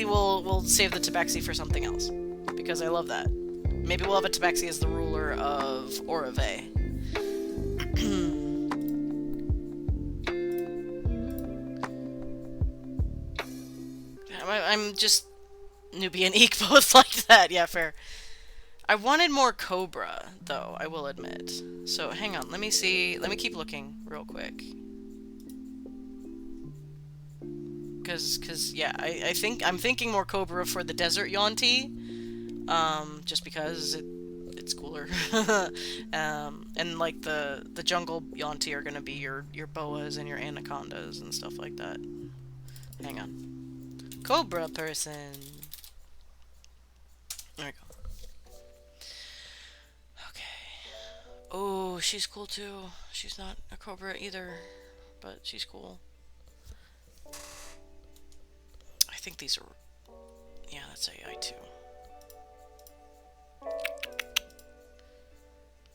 we'll save the tabaxi for something else. Because I love that. Maybe we'll have a tabaxi as the ruler of Orave. I'm just Nubian Eek both like that. Yeah, fair. I wanted more Cobra, though, I will admit. So, hang on, let me see. Let me keep looking real quick. yeah, I think I'm thinking more Cobra for the desert Yuan-Ti, just because it's cooler. And like the jungle Yuan-Ti are gonna be your boas and your anacondas and stuff like that. Hang on, Cobra person. There we go. Okay. Oh, she's cool too. She's not a Cobra either, but she's cool. I think these are... Yeah, that's AI too.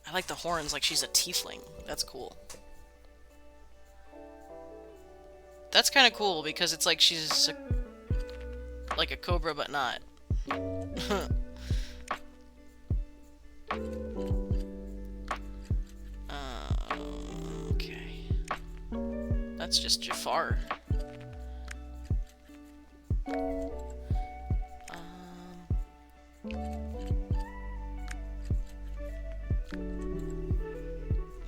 I like the horns, like she's a tiefling. That's cool. That's kind of cool because it's like she's like a Cobra, but not. Okay. That's just Jafar.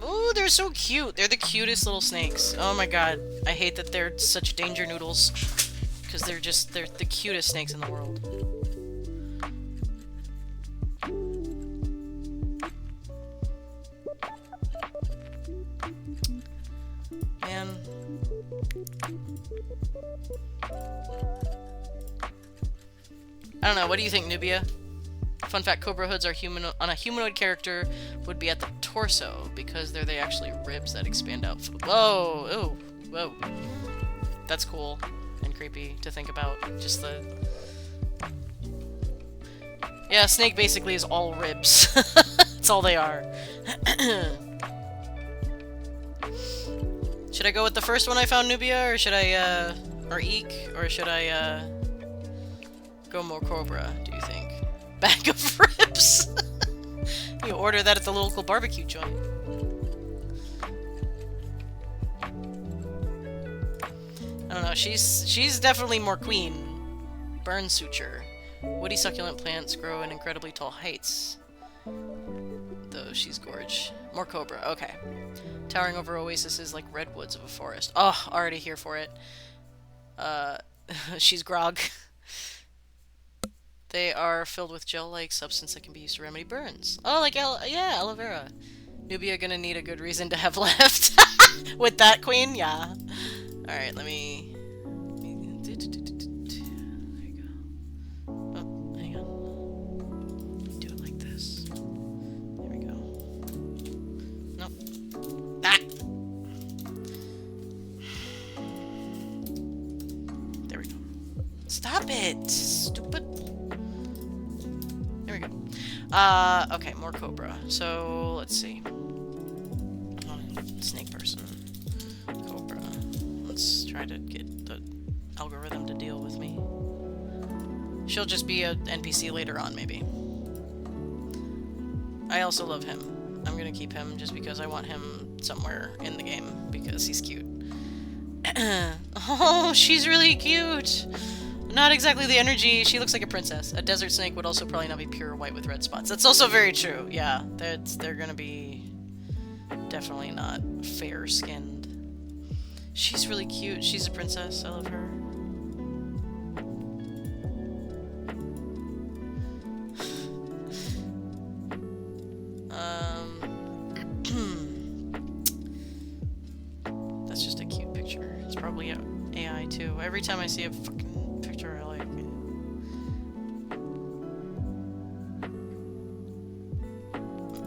Oh, they're so cute. They're the cutest little snakes. Oh my god. I hate that they're such danger noodles. Because they're the cutest snakes in the world. Man. I don't know, what do you think, Nubia? Fun fact, Cobra hoods are on a humanoid character would be at the torso, because they're actually ribs that expand out. Whoa! Ooh! Whoa. That's cool and creepy to think about. Just the... Yeah, snake basically is all ribs. That's all they are. Should I go with the first one I found, Nubia, or should I, or Eek, or should I, go more Cobra, do you think? Bag of ribs! You order that at the local barbecue joint. I don't know, she's definitely more queen. Burn suture. Woody succulent plants grow in incredibly tall heights. Though she's gorge. More Cobra, okay. Towering over oases like redwoods of a forest. Oh, already here for it. She's Grog. They are filled with gel-like substance that can be used to remedy burns. Oh, like yeah, aloe vera. Nubia gonna need a good reason to have left. With that queen, yeah. Alright, let me... There you go. Oh, hang on. Do it like this. There we go. Nope. Ah! There we go. Stop it! Stupid... There we go. Okay, more Cobra. So, let's see. Snake person. Cobra. Let's try to get the algorithm to deal with me. She'll just be a NPC later on, maybe. I also love him. I'm gonna keep him just because I want him somewhere in the game, because he's cute. Oh, she's really cute! Not exactly the energy. She looks like a princess. A desert snake would also probably not be pure white with red spots. That's also very true. Yeah, they're gonna be definitely not fair-skinned. She's really cute. She's a princess. I love her. That's just a cute picture. It's probably AI too. Every time I see a fucking picture I like it.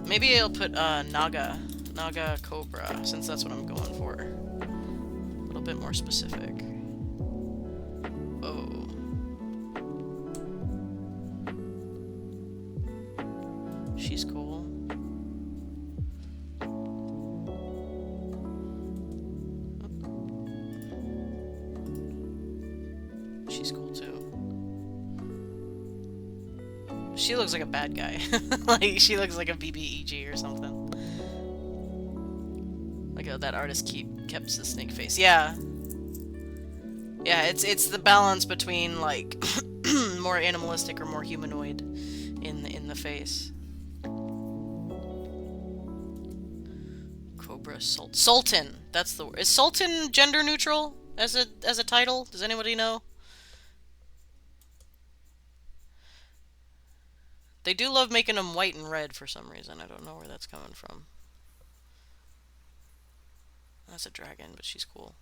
Maybe I'll put Naga Cobra, since that's what I'm going for. A little bit more specific. Oh. She's cool. She's cool too. She looks like a bad guy. Like, she looks like a BBEG or something. Like, that artist kept the snake face. Yeah. Yeah, it's the balance between, like, more animalistic or more humanoid in the face. Cobra Sultan. That's the word. Is Sultan gender neutral? as a title? Does anybody know? They do love making them white and red for some reason. I don't know where that's coming from. That's a dragon, but she's cool.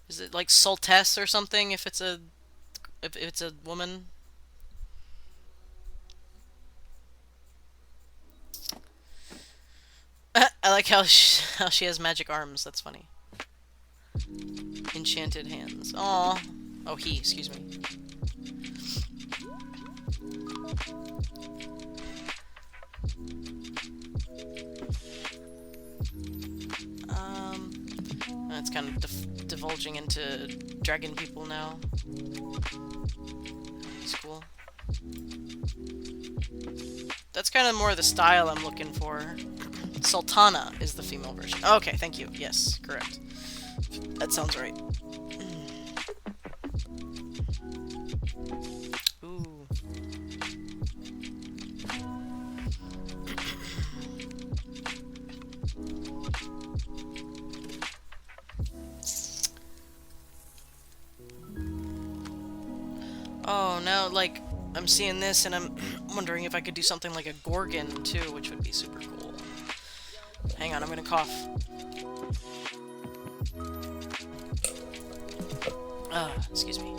Is it like Sultess or something if it's a woman? I like how she has magic arms. That's funny. Enchanted hands. Aw. Oh, he. Excuse me. That's kind of divulging into dragon people now. He's cool. That's kind of more the style I'm looking for. Sultana is the female version. Okay, thank you. Yes, correct. That sounds right. Ooh. Oh, now, like, I'm seeing this and I'm wondering if I could do something like a Gorgon, too, which would be super cool. Hang on, I'm gonna cough. Excuse me.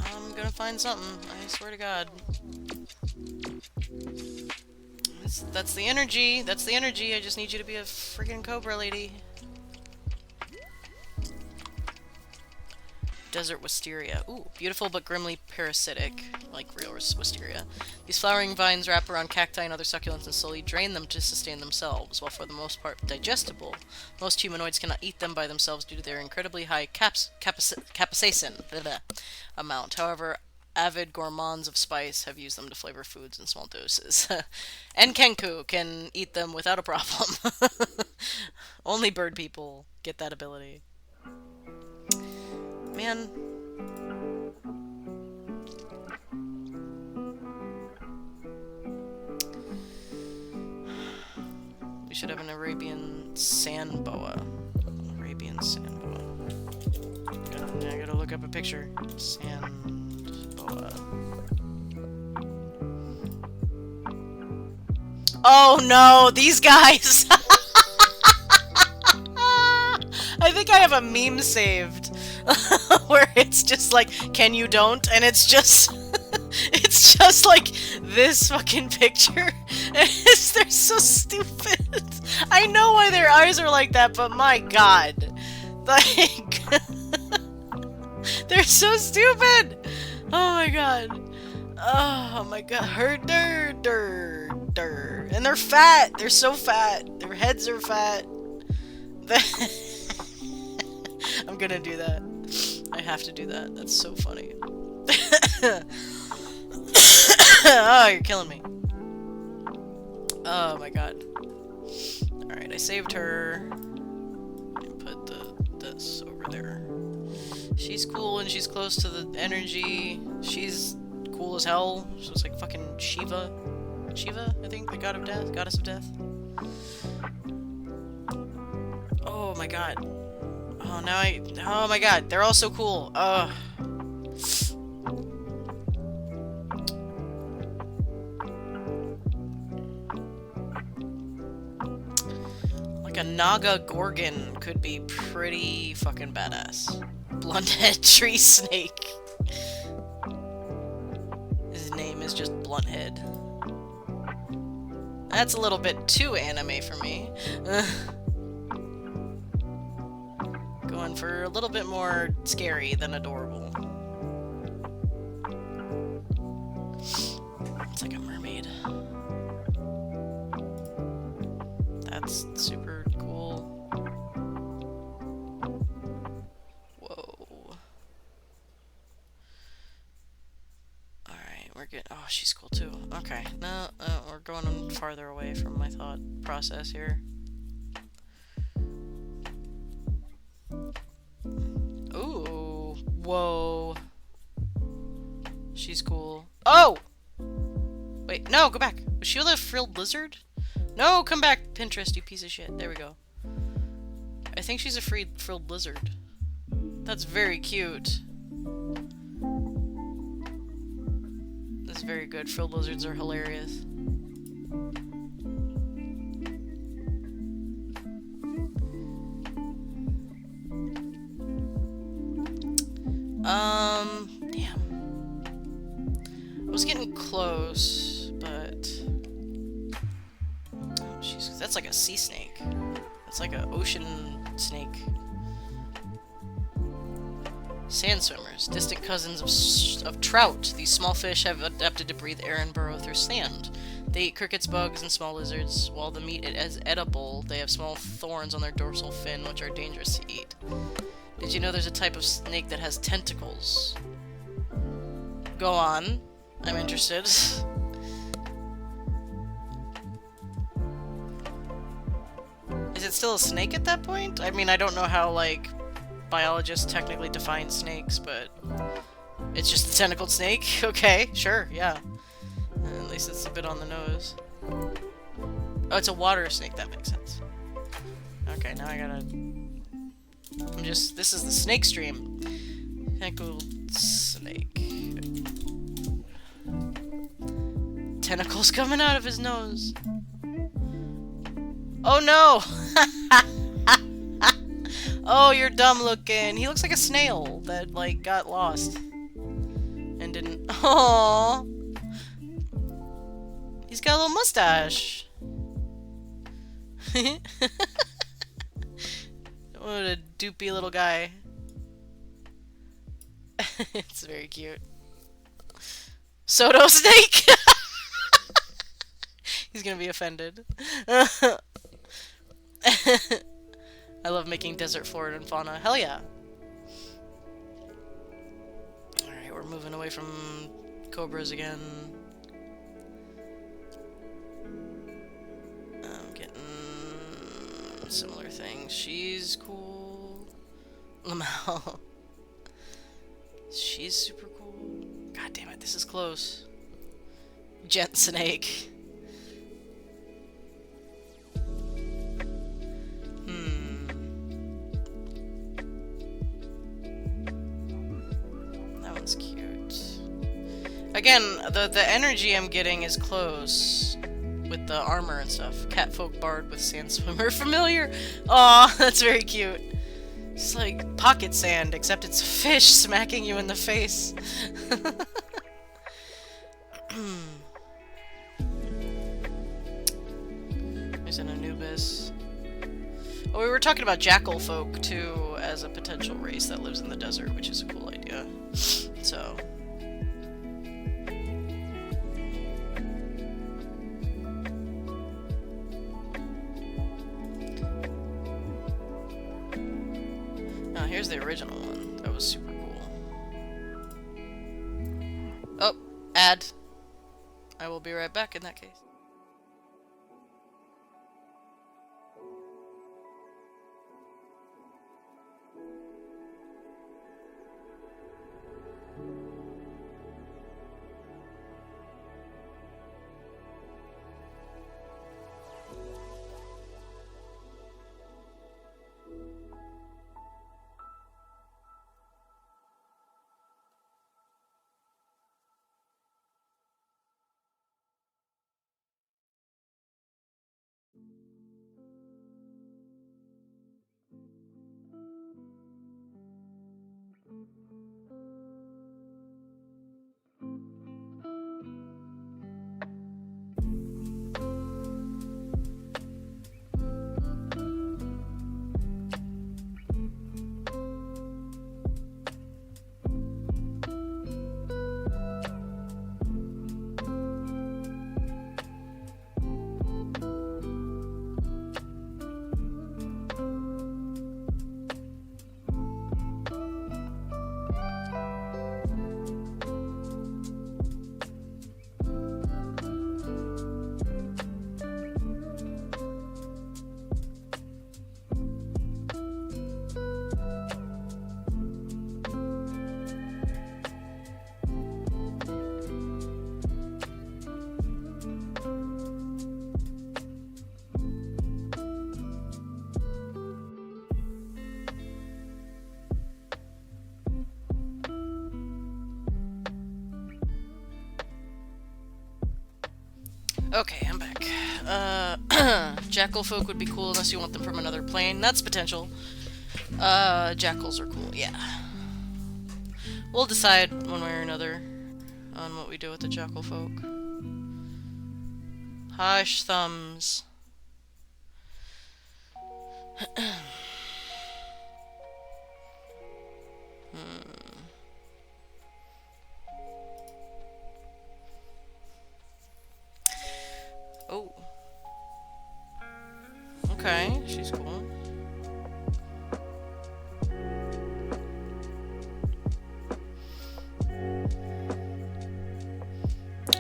I'm gonna find something, I swear to God. That's the energy, that's the energy, I just need you to be a freaking cobra lady. Desert wisteria. Ooh, beautiful but grimly parasitic, like real wisteria. These flowering vines wrap around cacti and other succulents and slowly drain them to sustain themselves. While for the most part digestible, most humanoids cannot eat them by themselves due to their incredibly high capsaicin amount. However, avid gourmands of spice have used them to flavor foods in small doses. And Kenku can eat them without a problem. Only bird people get that ability. Man. We should have an Arabian sand boa. Arabian sand boa. I gotta look up a picture. Sand boa. Oh no, these guys! I think I have a meme saved. Where it's just like, can you don't? And it's just it's just like this fucking picture. They're so stupid. I know why their eyes are like that, but my god. Like they're so stupid. Oh my god. Oh my god. And they're fat. They're so fat. Their heads are fat. I'm gonna do that. I have to do that. That's so funny. Oh, you're killing me. Oh my god. Alright, I saved her. And put this over there. She's cool and she's close to the energy. She's cool as hell. So it's like fucking Shiva. Shiva, I think, the god of death, goddess of death. Oh my god. Oh, oh my god, they're all so cool. Ugh. Like a Naga Gorgon could be pretty fucking badass. Blunthead tree snake. His name is just Blunthead. That's a little bit too anime for me. Going for a little bit more scary than adorable. It's like a mermaid. That's super cool. Whoa. Alright, we're good. Oh, she's cool too. Okay, no, we're going farther away from my thought process here. Ooh, whoa. She's cool. Oh! Wait, no, go back. Was she the frilled lizard? No, come back, Pinterest, you piece of shit. There we go. I think she's a frilled lizard. That's very cute. That's very good. Frilled lizards are hilarious. Damn. I was getting close, but... Oh, jeez, that's like a sea snake. That's like an ocean snake. Sand swimmers, distant cousins of trout. These small fish have adapted to breathe air and burrow through sand. They eat crickets, bugs, and small lizards. While the meat is edible, they have small thorns on their dorsal fin, which are dangerous to eat. Did you know there's a type of snake that has tentacles? Go on. I'm interested. Is it still a snake at that point? I mean, I don't know how, like, biologists technically define snakes, but it's just a tentacled snake? Okay, sure, yeah. At least it's a bit on the nose. Oh, it's a water snake, that makes sense. Okay, now I gotta... this is the snake stream. Tentacled snake. Tentacles coming out of his nose. Oh no! Oh, you're dumb looking. He looks like a snail that, like, got lost. And didn't... Aww! He's got a little mustache. What a doopy little guy. It's very cute. Soto snake! He's gonna be offended. I love making desert flora and fauna. Hell yeah! Alright, we're moving away from cobras again. I'm getting similar things. She's cool. Lamau. She's super cool. God damn it, this is close. Jet snake. That one's cute. Again, the energy I'm getting is close with the armor and stuff. Catfolk bard with sand swimmer familiar. Aw, that's very cute. It's like pocket sand, except it's a fish smacking you in the face. There's an Anubis. Oh, we were talking about jackal folk, too, as a potential race that lives in the desert, which is a cool idea. So... Oh, here's the original one. That was super cool. Oh, ad. I will be right back in that case. Okay, I'm back. Jackal folk would be cool unless you want them from another plane. That's potential. Jackals are cool, yeah. We'll decide one way or another on what we do with the jackal folk. Hush, thumbs. Oh. Okay, she's cool.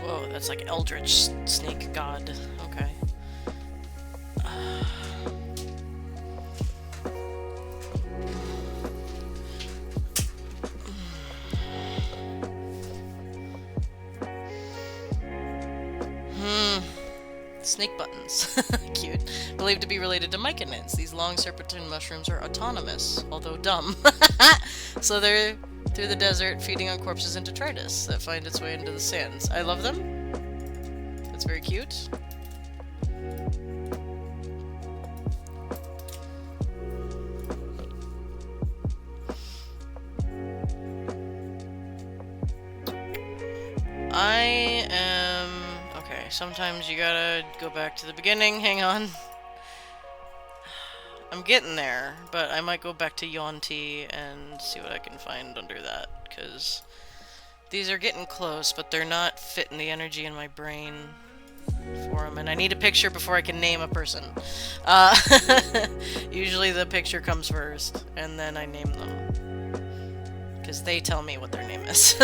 Whoa, that's like Eldritch Snake God. Okay. Snake buttons. Cute. Believed to be related to myconids. These long serpentine mushrooms are autonomous, although dumb. So they're through the desert feeding on corpses and detritus that find its way into the sands. I love them. That's very cute. I am... Okay, sometimes you gotta go back to the beginning. Hang on. I'm getting there, but I might go back to Yonti and see what I can find under that, because these are getting close, but they're not fitting the energy in my brain for them, and I need a picture before I can name a person. Usually the picture comes first, and then I name them, because they tell me what their name is.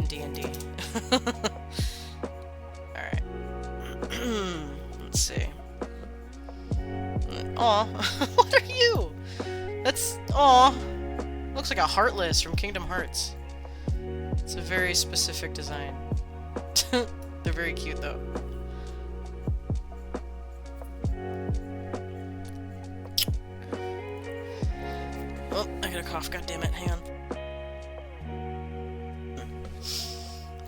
D&D. Alright. Let's see. Aw. What are you? That's... Aw. Looks like a Heartless from Kingdom Hearts. It's a very specific design. They're very cute, though. Oh, I got a cough. God damn it. Hang on.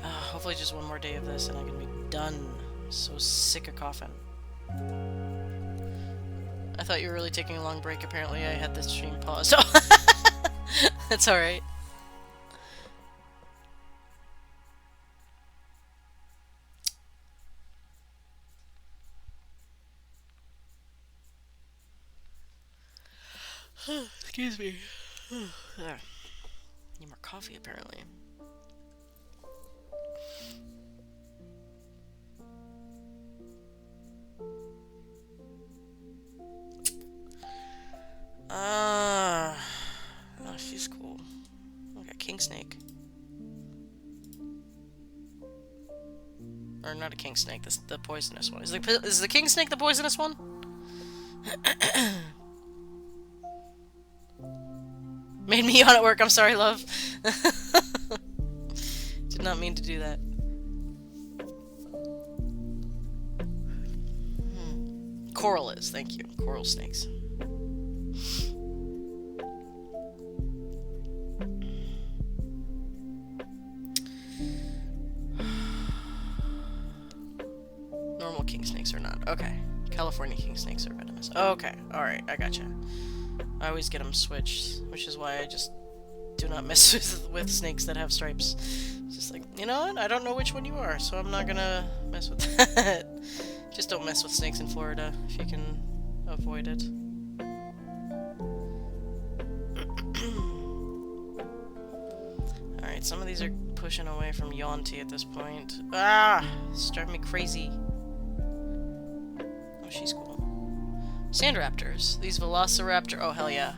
Hopefully just one more day of this and I can be done. I'm so sick of coughing. I thought you were really taking a long break. Apparently I had this stream paused. Oh. That's alright. Excuse me. Need more coffee, apparently. Oh, she's cool. Okay, king snake. Or not a king snake, the poisonous one. Is the king snake the poisonous one? Made me yawn at work, I'm sorry, love. Did not mean to do that. Coral is, thank you. Coral snakes. Normal king snakes are not. Okay. California king snakes are venomous. Okay, alright, I gotcha. I always get them switched, which is why I just do not mess with snakes that have stripes. It's just like, you know what? I don't know which one you are, so I'm not gonna mess with that. Just don't mess with snakes in Florida if you can avoid it. Alright, some of these are pushing away from Yonti at this point. Ah! It's driving me crazy. Oh, she's cool. Sand raptors. These velociraptor... Oh, hell yeah.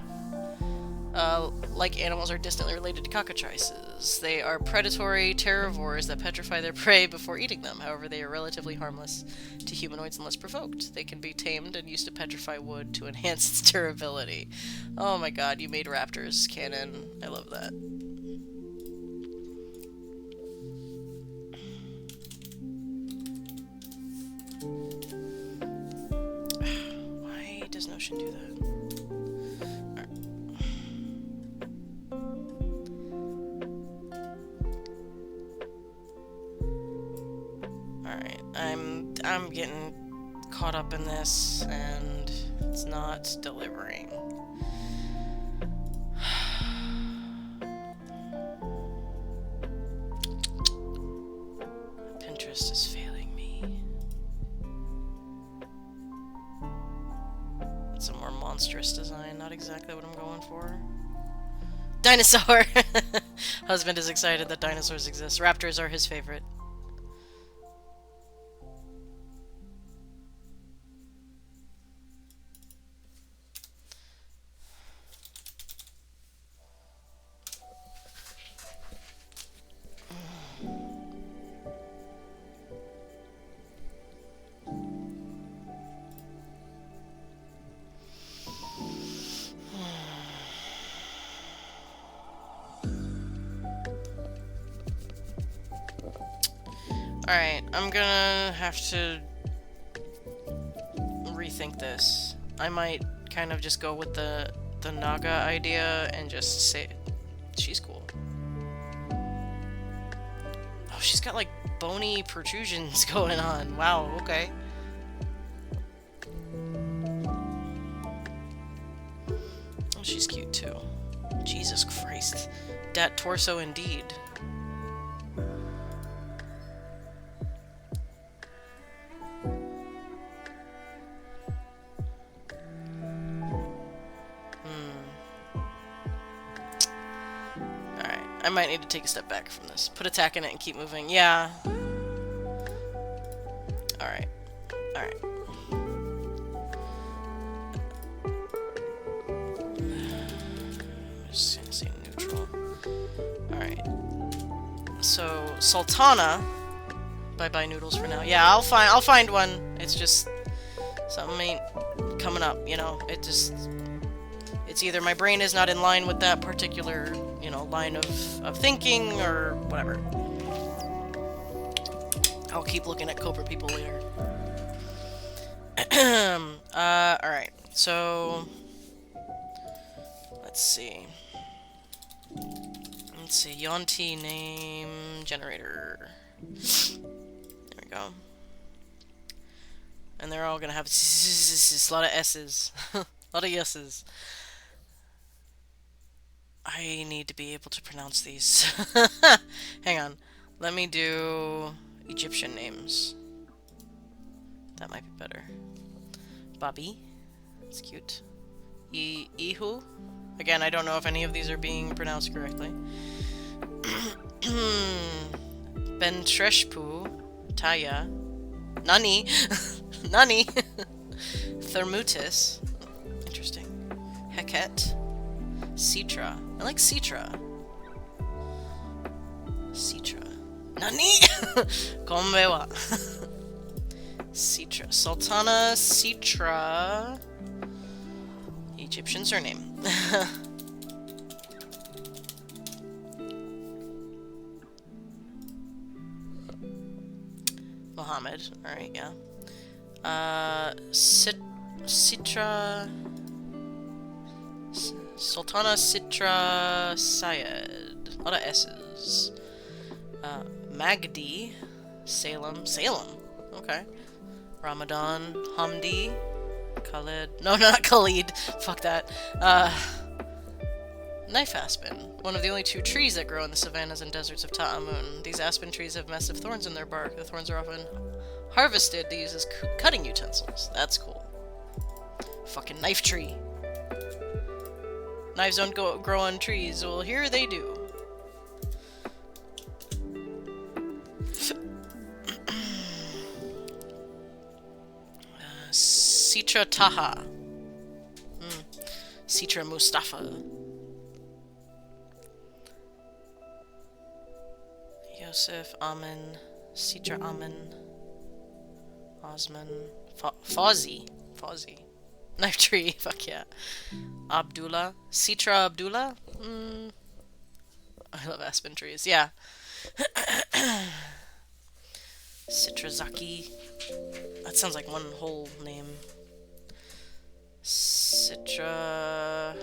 Like animals are distantly related to cockatrices. They are predatory terrivores that petrify their prey before eating them. However, they are relatively harmless to humanoids unless provoked. They can be tamed and used to petrify wood to enhance its durability. Oh my god, you made raptors canon. I love that. should do that. Alright, I'm getting caught up in this, and it's not delivering. Pinterest is failing me. It's a more monstrous design, not exactly what I'm going for. Dinosaur! Husband is excited that dinosaurs exist. Raptors are his favorite. Alright, I'm gonna have to rethink this. I might kind of just go with the Naga idea and just say she's cool. Oh, she's got like bony protrusions going on. Wow, okay. Oh, she's cute too. Jesus Christ. Dat torso indeed. I might need to take a step back from this. Put attack in it and keep moving. Yeah. Alright. Alright. I'm just gonna say neutral. Alright. So, Sultana. Bye-bye noodles for now. Yeah, I'll find one. It's just something ain't coming up, you know. It's either my brain is not in line with that particular, you know, line of thinking, or whatever. I'll keep looking at Cobra people later. Alright, so... Let's see. Yonti name generator. There we go. And they're all gonna have a lot of S's. A lot of yeses. I need to be able to pronounce these. Hang on. Let me do Egyptian names. That might be better. Bobby. That's cute. Ihu. Again, I don't know if any of these are being pronounced correctly. Bentreshpu. Taya. Nani. Nani. Thermutis. Interesting. Heket. Citra. I like Citra. Citra. Nani? Konbewa. Citra. Sultana Citra. Egyptian surname. Mohammed. Alright, yeah. Citra... Sultana Citra Syed. A lot of S's. Magdi. Salem. Salem. Okay. Ramadan. Hamdi. Khalid. No, not Khalid. Fuck that. Knife aspen. One of the only 2 trees that grow in the savannas and deserts of Ta'amun. These aspen trees have massive thorns in their bark. The thorns are often harvested to use as cutting utensils. That's cool. Fucking knife tree. Knives don't grow on trees. Well, here they do. Citra Taha. Citra Mustafa. Yosef Amin. Citra Amin. Osman. Fawzi. Fawzi. Knife tree. Fuck yeah. Abdullah. Citra Abdullah? I love aspen trees. Yeah. Citrazaki. That sounds like one whole name. Citra...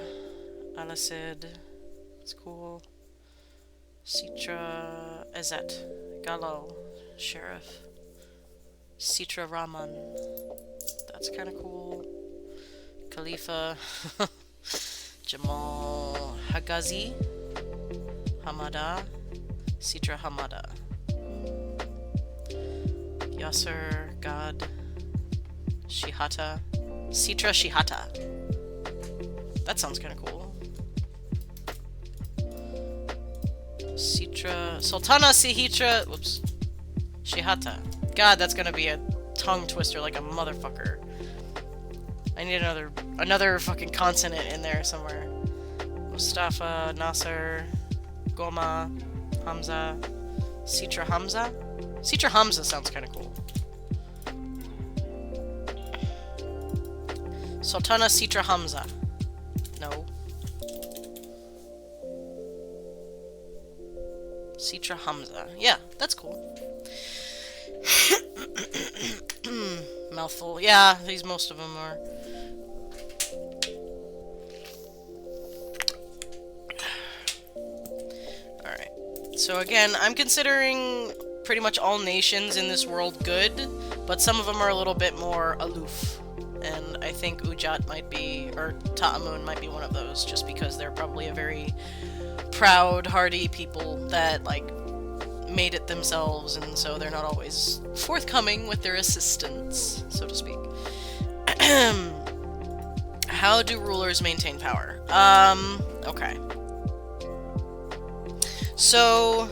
Alacid. It's cool. Citra... Ezet. Gallo. Sheriff. Citra Rahman. That's kind of cool. Khalifa. Jamal Hagazi. Hamada. Citra Hamada. Yasser God. Shihata. Citra Shihata. That sounds kind of cool. Citra... Sultana Sihitra... Whoops. Shihata. God, that's gonna be a tongue twister like a motherfucker. I need another fucking consonant in there somewhere. Mustafa, Nasser, Goma, Hamza, Citra Hamza? Citra Hamza sounds kind of cool. Sultana Citra Hamza. No. Citra Hamza. Yeah, that's cool. Mouthful. Yeah, most of them are. Alright. So again, I'm considering pretty much all nations in this world good, but some of them are a little bit more aloof. And I think Ujat might be, or Ta'amun might be one of those, just because they're probably a very proud, hardy people that, like, made it themselves, and so they're not always forthcoming with their assistance, so to speak. How do rulers maintain power? Okay. So,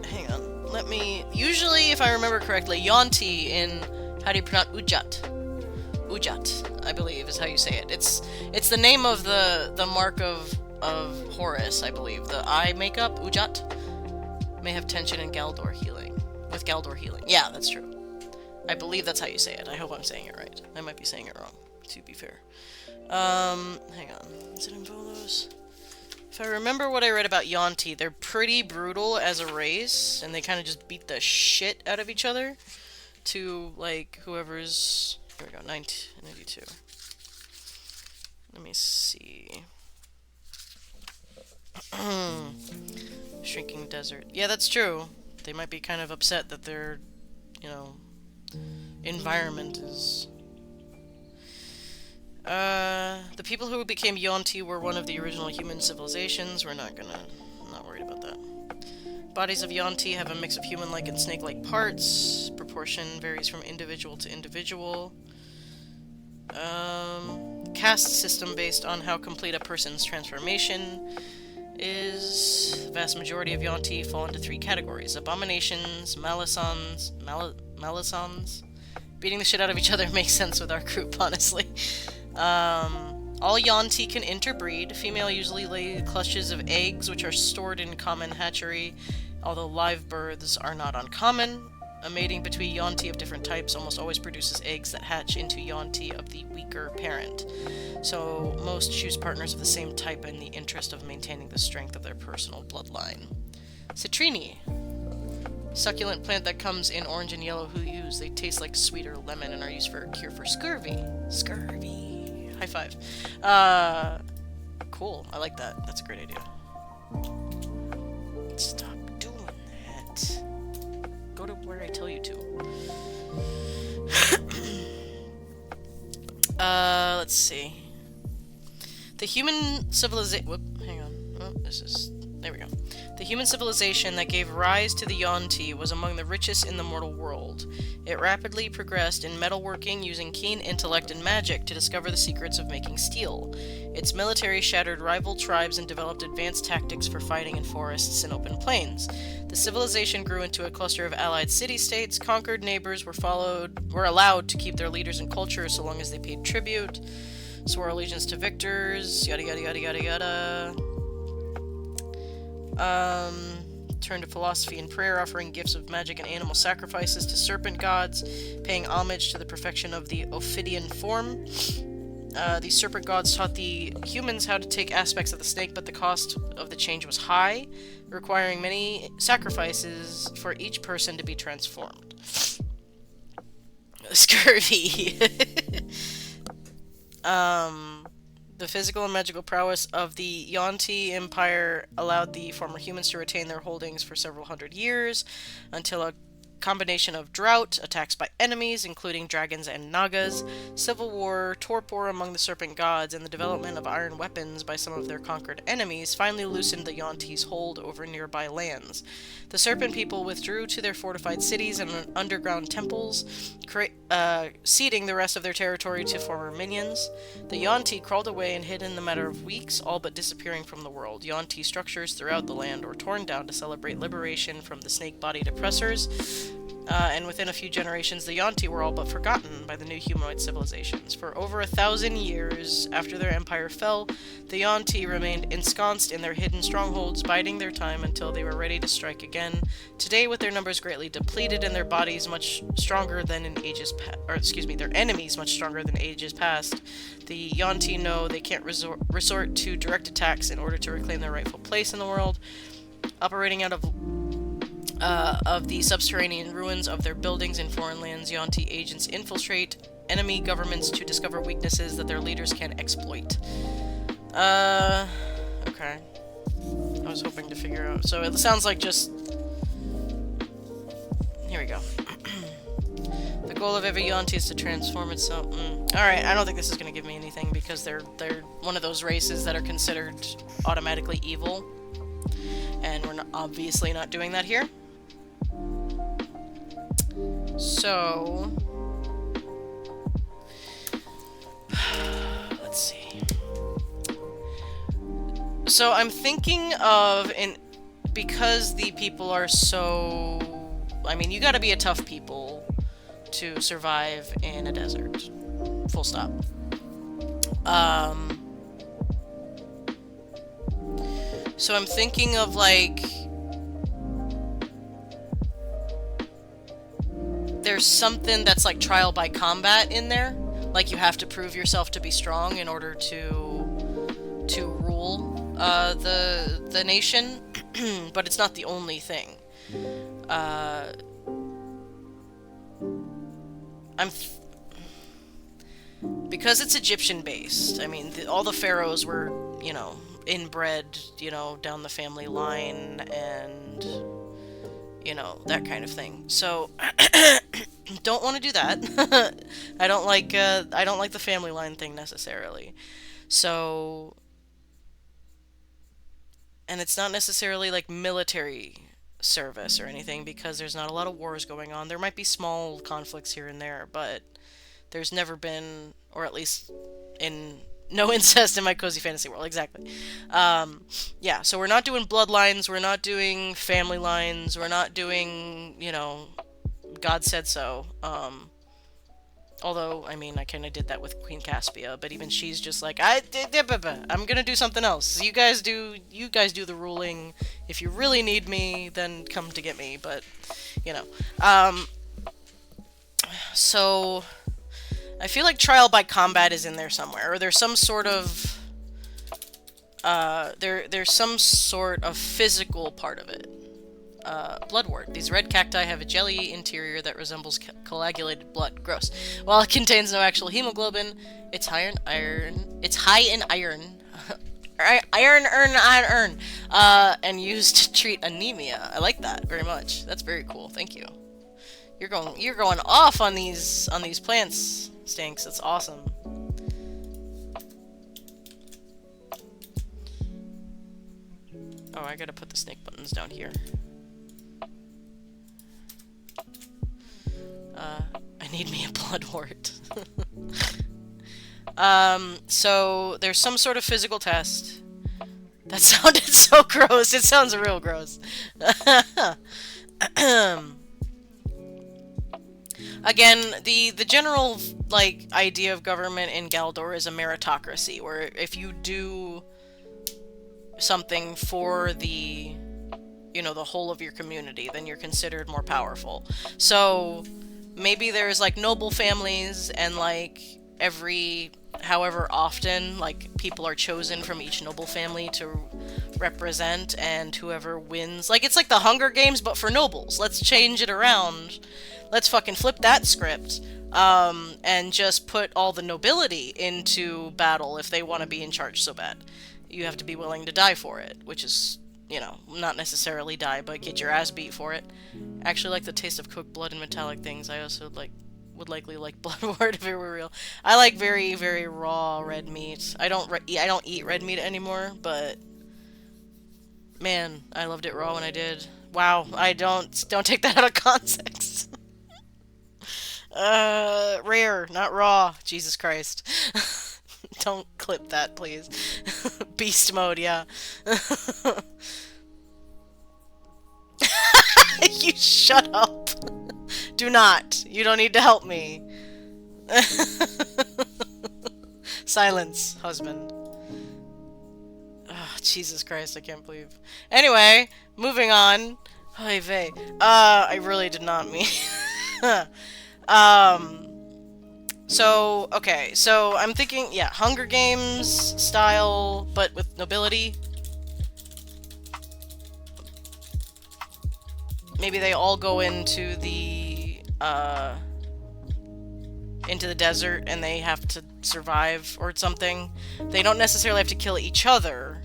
hang on. Let me... Usually, if I remember correctly, Yonti in... How do you pronounce Ujat? Ujat, I believe, is how you say it. It's the name of the mark of Horus, I believe. The eye makeup, Ujat, may have tension and Galdor healing. With Galdor healing. Yeah, that's true. I believe that's how you say it. I hope I'm saying it right. I might be saying it wrong, to be fair. Hang on. Is it in Volos? If I remember what I read about Yonti, they're pretty brutal as a race, and they kind of just beat the shit out of each other to, like, whoever's... Here we go, 1992. Let me see. Shrinking desert. Yeah, that's true. They might be kind of upset that their, you know, environment is... the people who became Yonti were one of the original human civilizations. I'm not worried about that. Bodies of Yonti have a mix of human-like and snake-like parts. Proportion varies from individual to individual. Caste system based on how complete a person's transformation is. The vast majority of Yonti fall into 3 categories. Abominations, Malisons... Malisons? Beating the shit out of each other makes sense with our group, honestly. All Yonti can interbreed. Female usually lay clutches of eggs, which are stored in common hatchery, although live births are not uncommon. A mating between Yonti of different types almost always produces eggs that hatch into Yonti of the weaker parent. So most choose partners of the same type in the interest of maintaining the strength of their personal bloodline. Citrini. Succulent plant that comes in orange and yellow hues. They taste like sweeter lemon and are used for a cure for scurvy. Scurvy. High five. Cool. I like that. That's a great idea. Stop doing that. Go to where I tell you to. Let's see. The human civilization... Whoop, hang on. Oh, there we go. The human civilization that gave rise to the Yonti was among the richest in the mortal world. It rapidly progressed in metalworking using keen intellect and magic to discover the secrets of making steel. Its military shattered rival tribes and developed advanced tactics for fighting in forests and open plains. The civilization grew into a cluster of allied city-states. Conquered neighbors were allowed to keep their leaders and culture so long as they paid tribute. Swore allegiance to victors, yada yada yada yada yada. Turned to philosophy and prayer, offering gifts of magic and animal sacrifices to serpent gods, paying homage to the perfection of the Ophidian form. These serpent gods taught the humans how to take aspects of the snake, but the cost of the change was high, requiring many sacrifices for each person to be transformed. Scurvy. The physical and magical prowess of the Yuan-Ti Empire allowed the former humans to retain their holdings for several hundred years, until a combination of drought, attacks by enemies, including dragons and nagas, civil war, torpor among the serpent gods, and the development of iron weapons by some of their conquered enemies finally loosened the Yuan-Ti's hold over nearby lands. The serpent people withdrew to their fortified cities and underground temples, ceding the rest of their territory to former minions. The Yuan-Ti crawled away and hid in a matter of weeks, all but disappearing from the world. Yuan-Ti structures throughout the land were torn down to celebrate liberation from the snake-bodied oppressors, and within a few generations, the Yuan-Ti were all but forgotten by the new humanoid civilizations. For over 1,000 years after their empire fell, the Yuan-Ti remained ensconced in their hidden strongholds, biding their time until they were ready to strike again. Today, with their numbers greatly depleted and their bodies much stronger than in ages their enemies much stronger than ages past, the Yuan-Ti know they can't resort to direct attacks in order to reclaim their rightful place in the world. Operating out of the subterranean ruins of their buildings in foreign lands, Yuan-Ti agents infiltrate enemy governments to discover weaknesses that their leaders can exploit. Okay. I was hoping to figure out. So it sounds like just... Here we go. The goal of every Yuan-Ti is to transform itself. Alright, I don't think this is going to give me anything because they're one of those races that are considered automatically evil. And we're obviously not doing that here. So... let's see. So I'm thinking of, because the people are so... I mean, you gotta be a tough people to survive in a desert. Full stop. So I'm thinking of, like... there's something that's like trial by combat in there. Like you have to prove yourself to be strong in order to rule the nation. But it's not the only thing. Because it's Egyptian based. I mean, all the pharaohs were, you know, inbred, you know, down the family line and, you know, that kind of thing. So don't want to do that. I don't like the family line thing necessarily. So, and it's not necessarily like military service or anything because there's not a lot of wars going on. There might be small conflicts here and there, but there's never been, or at least in no incest in my cozy fantasy world, exactly. Yeah, so we're not doing bloodlines, we're not doing family lines, we're not doing, you know, God said so. Although, I mean, I kind of did that with Queen Caspia, but even she's just like, I'm gonna do something else. You guys do the ruling. If you really need me, then come to get me, but, you know. So... I feel like trial by combat is in there somewhere, or there's some sort of there's some sort of physical part of it. Bloodwort. These red cacti have a jelly interior that resembles coagulated blood. Gross. While it contains no actual hemoglobin, it's high in iron. It's high in iron. iron, and used to treat anemia. I like that very much. That's very cool. Thank you. You're going off on these plants. Stinks. It's awesome. Oh, I gotta put the snake buttons down here. I need me a bloodwort. So there's some sort of physical test. That sounded so gross. It sounds real gross. Again, the general, like, idea of government in Galdor is a meritocracy, where if you do something for the, you know, the whole of your community, then you're considered more powerful. So, maybe there's, like, noble families, and, like, every however often, like, people are chosen from each noble family to represent, and whoever wins... Like, it's like the Hunger Games, but for nobles. Let's change it around. Let's fucking flip that script. and just put all the nobility into battle if they want to be in charge so bad. You have to be willing to die for it, which is, you know, not necessarily die, but get your ass beat for it. I actually like the taste of cooked blood and metallic things. I also would likely like blood wart if it were real. I like very, very raw red meat. I don't eat red meat anymore, but man, I loved it raw when I did. Wow, I don't take that out of context. Rare, not raw. Jesus Christ. Don't clip that, please. Beast mode, yeah. You shut up. Do not. You don't need to help me. Silence, husband. Oh, Jesus Christ, I can't believe. Anyway, moving on. Oy vey. I really did not mean. So, okay, so I'm thinking, yeah, Hunger Games style, but with nobility. Maybe they all go into the desert and they have to survive or something. They don't necessarily have to kill each other.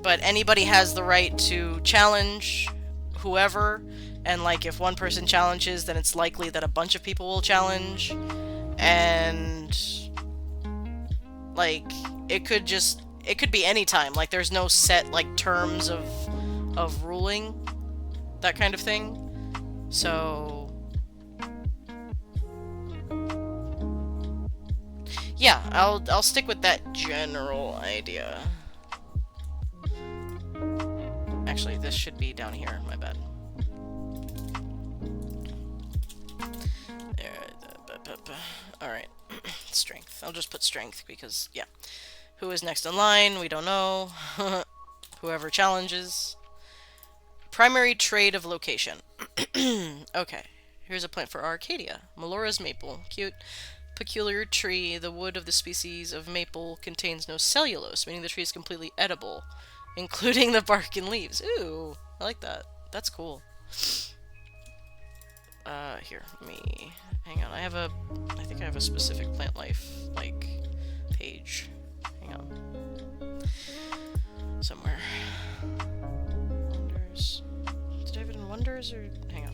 But anybody has the right to challenge whoever, and like if one person challenges, then it's likely that a bunch of people will challenge, and like it could be any time. Like there's no set like terms of ruling, that kind of thing. So yeah, I'll stick with that general idea. Actually, this should be down here. My bad. Alright. Strength. I'll just put strength because, yeah. Who is next in line? We don't know. Whoever challenges. Primary trade of location. Okay. Here's a plant for Arcadia. Melora's maple. Cute. Peculiar tree. The wood of the species of maple contains no cellulose, meaning the tree is completely edible, including the bark and leaves. Ooh, I like that. That's cool. Here, hang on. I think I have a specific plant life, like, page. Hang on. Somewhere. Wonders. Did I have it in Wonders, or... Hang on.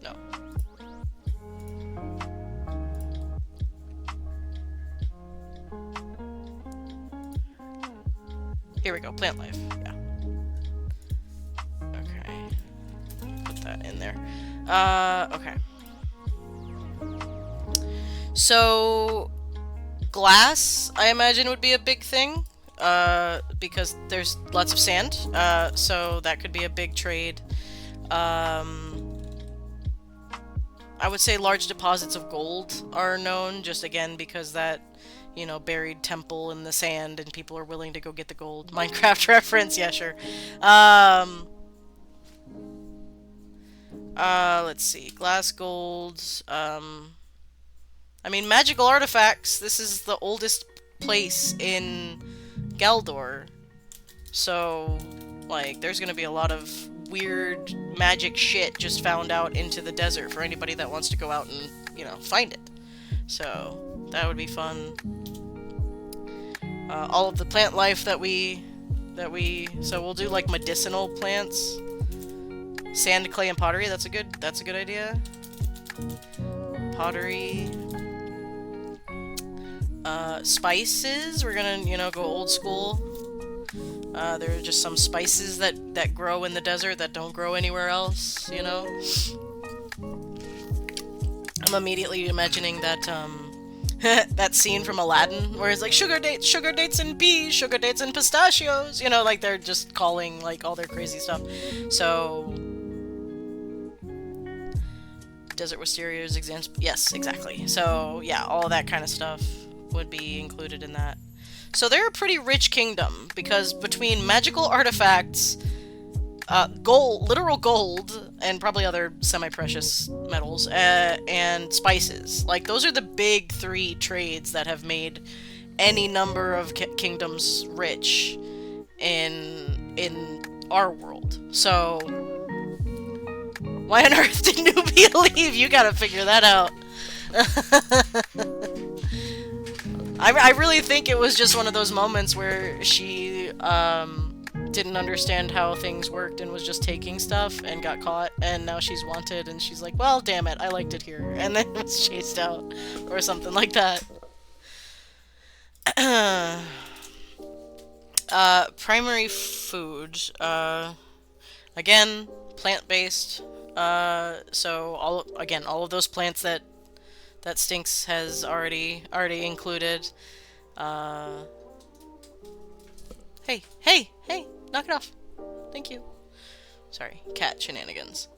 No. Here we go, plant life, yeah. Okay. Put that in there. Okay. So, glass, I imagine, would be a big thing, because there's lots of sand, so that could be a big trade. I would say large deposits of gold are known, just again because that, you know, buried temple in the sand and people are willing to go get the gold. Minecraft reference, yeah, sure. Let's see. Glass, gold, I mean, magical artifacts. This is the oldest place in Galdor. So, like, there's gonna be a lot of weird magic shit just found out into the desert for anybody that wants to go out and, you know, find it. So, that would be fun. All of the plant life so we'll do, like, medicinal plants. Sand, clay, and pottery, that's a good idea. Pottery. Spices, we're gonna, you know, go old school. There are just some spices that grow in the desert that don't grow anywhere else, you know? I'm immediately imagining that, that scene from Aladdin, where it's like, sugar dates and peas, sugar dates and pistachios, you know, like they're just calling, like, all their crazy stuff. So... Desert Wisteria's exams. Yes, exactly. So, yeah, all that kind of stuff would be included in that. So they're a pretty rich kingdom, because between magical artifacts, literal gold, and probably other semi-precious metals, and spices. Like, those are the big three trades that have made any number of kingdoms rich in our world. So, Why on earth did Nubia leave? You gotta figure that out. I really think it was just one of those moments where she didn't understand how things worked and was just taking stuff and got caught, and now she's wanted, and she's like, well, damn it, I liked it here, and then was chased out, or something like that. Primary food. Again, plant-based. So all of those plants that Stinks has already included. Hey, knock it off. Thank you. Sorry, cat shenanigans.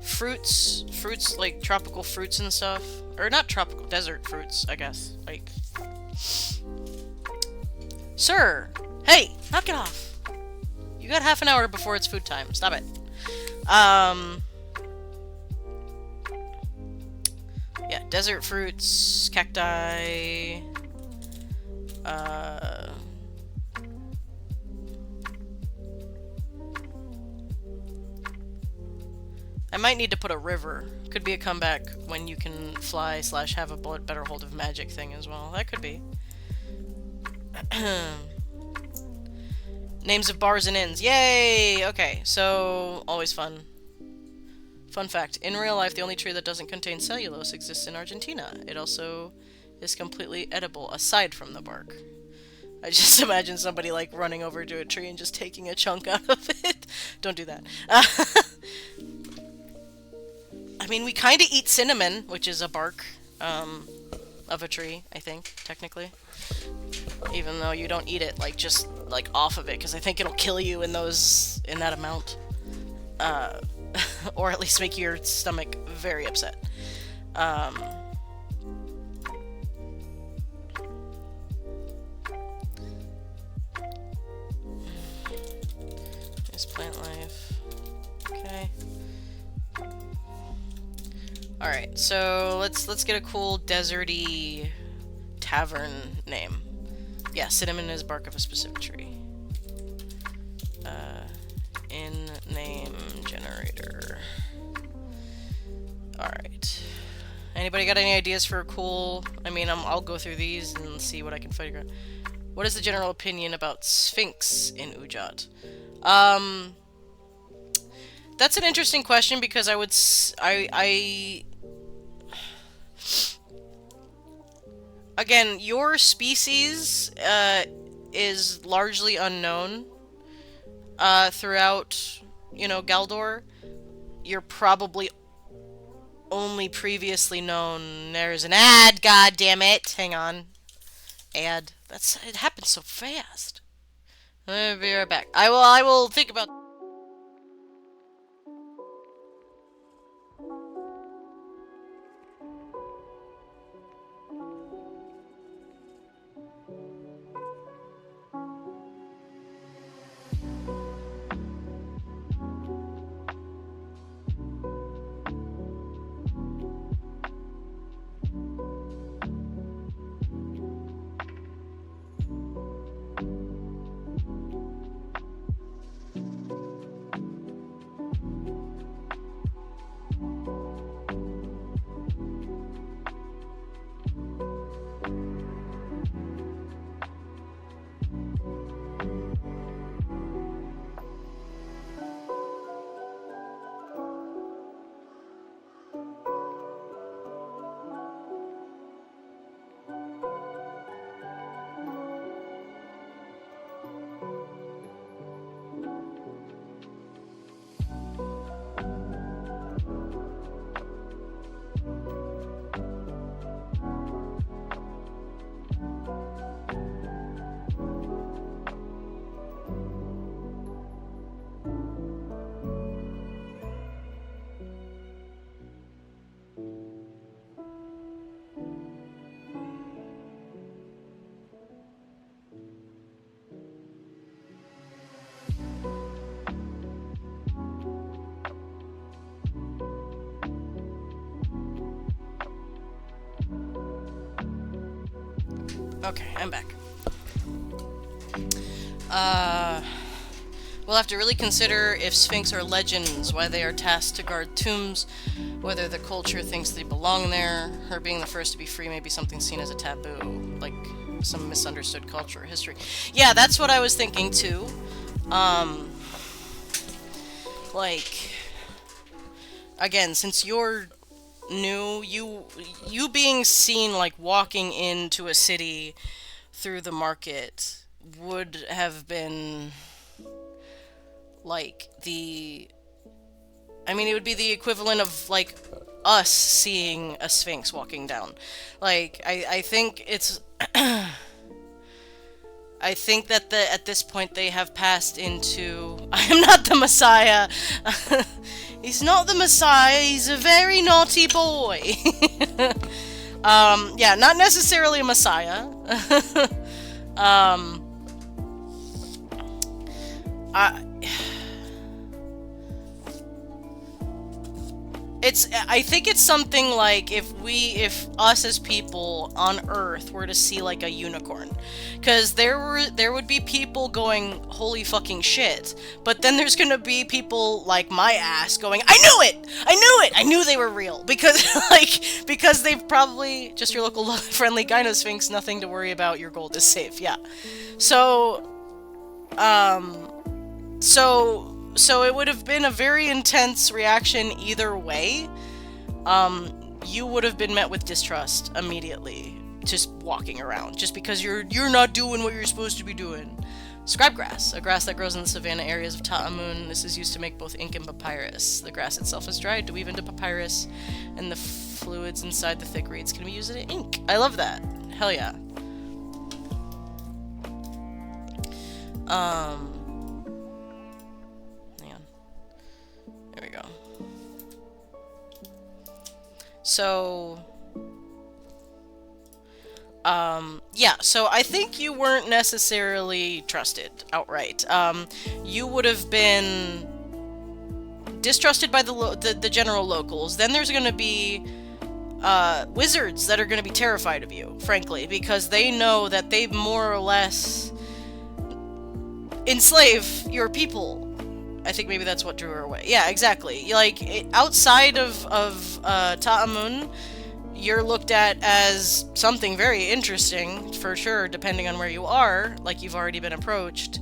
Fruits like tropical fruits and stuff, or not tropical, desert fruits, I guess. Like, sir, hey, knock it off. You got half an hour before it's food time. Stop it. Yeah, desert fruits, cacti, I might need to put a river. Could be a comeback when you can fly / have a better hold of magic thing as well. That could be. Names of bars and inns. Yay! Okay, so always fun. Fun fact, in real life, the only tree that doesn't contain cellulose exists in Argentina. It also is completely edible, aside from the bark. I just imagine somebody, like, running over to a tree and just taking a chunk out of it. Don't do that. I mean, we kind of eat cinnamon, which is a bark, of a tree, I think, technically. Even though you don't eat it, like, just, like, off of it, because I think it'll kill you in that amount. Or at least make your stomach very upset. There's plant life. Okay. Alright, so let's get a cool deserty tavern name. Yeah, cinnamon is bark of a specific tree. In name generator. Alright. Anybody got any ideas for a cool... I mean, I'll go through these and see what I can figure out. What is the general opinion about Sphinx in Ujat? That's an interesting question because I would... Again, your species is largely unknown throughout, you know, Galdor. You're probably only previously known... There's an ad, god damn it! Hang on. Ad. It happens so fast. I'll be right back. I will think about... Okay, I'm back. Uh, we'll have to really consider if Sphinx are legends, why they are tasked to guard tombs, whether the culture thinks they belong there. Her being the first to be free may be something seen as a taboo, like some misunderstood culture or history. Yeah, that's what I was thinking too. Um, like, again, since you're new, you being seen like walking into a city through the market would have been like the I mean, it would be the equivalent of like us seeing a sphinx walking down. Like I think it's I think that at this point they have passed into I am not the Messiah. He's not the Messiah. He's a very naughty boy. Yeah, not necessarily a Messiah. um, I I think it's something like if us as people on Earth were to see like a unicorn, because there would be people going holy fucking shit, but then there's gonna be people like my ass going I knew they were real because because they've probably just your local friendly gyno sphinx, nothing to worry about, your gold is safe. Yeah, so um so it would have been a very intense reaction either way. You would have been met with distrust immediately, just walking around, just because you're not doing what you're supposed to be doing. Scribegrass, a grass that grows in the savanna areas of Ta'amun. This is used to make both ink and papyrus. The grass itself is dried to weave into papyrus, and the fluids inside the thick reeds can be used as ink. I love that. Hell yeah. Um, There we go. So, yeah, so I think you weren't necessarily trusted outright. You would have been distrusted by the general locals. Then there's going to be wizards that are going to be terrified of you, frankly, because they know that they more or less enslave your people. I think maybe that's what drew her away. Yeah, exactly. Like, outside of Ta'amun, you're looked at as something very interesting, for sure, depending on where you are, like you've already been approached.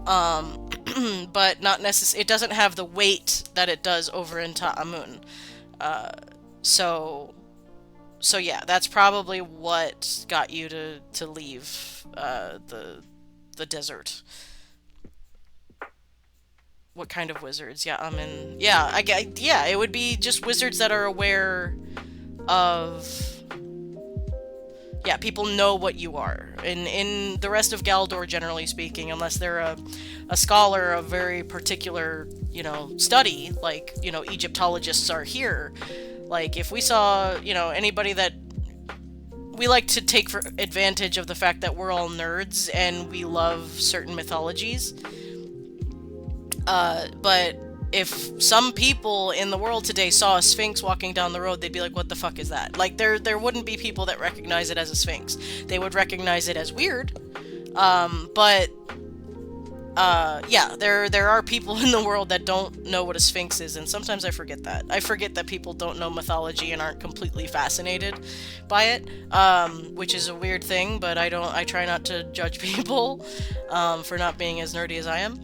But not necessarily, it doesn't have the weight that it does over in Ta'amun. So, so yeah, that's probably what got you to leave the desert. What kind of wizards? Yeah, yeah, yeah, it would be just wizards that are aware of, yeah, people know what you are. In the rest of Galdor, generally speaking, unless they're a scholar of very particular, study, like, Egyptologists are here. Like, if we saw, anybody that we like to take for advantage of the fact that we're all nerds and we love certain mythologies. But if some people in the world today saw a sphinx walking down the road, they'd be like, what the fuck is that? Like, there wouldn't be people that recognize it as a sphinx. They would recognize it as weird. But yeah, there are people in the world that don't know what a sphinx is, and sometimes I forget that. I forget that people don't know mythology and aren't completely fascinated by it, which is a weird thing, but I try not to judge people, for not being as nerdy as I am.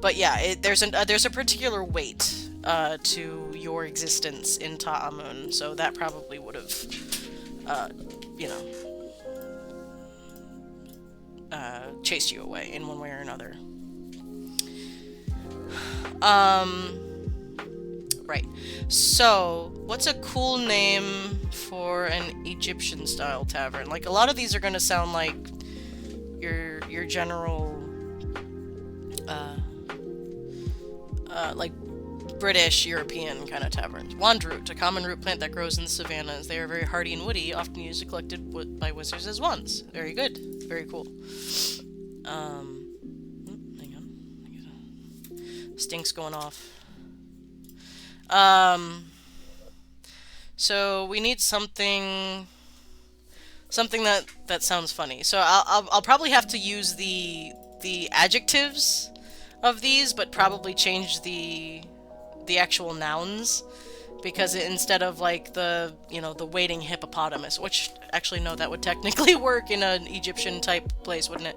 But yeah, there's a particular weight to your existence in Ta'amun, so that probably would have, you know, chased you away in one way or another. Right. So, what's a cool name for an Egyptian-style tavern? Like, a lot of these are gonna sound like your general like British, European kind of taverns. Wandroot, a common root plant that grows in the savannas. They are very hardy and woody, often used and collected by wizards as wands. Very good. Very cool. Hang on. Stink's going off. So we need something that sounds funny. So I'll probably have to use the the adjectives of these, but probably change the actual nouns, because instead of like the, you know, the waiting hippopotamus, which actually no, that would technically work in an Egyptian type place, wouldn't it?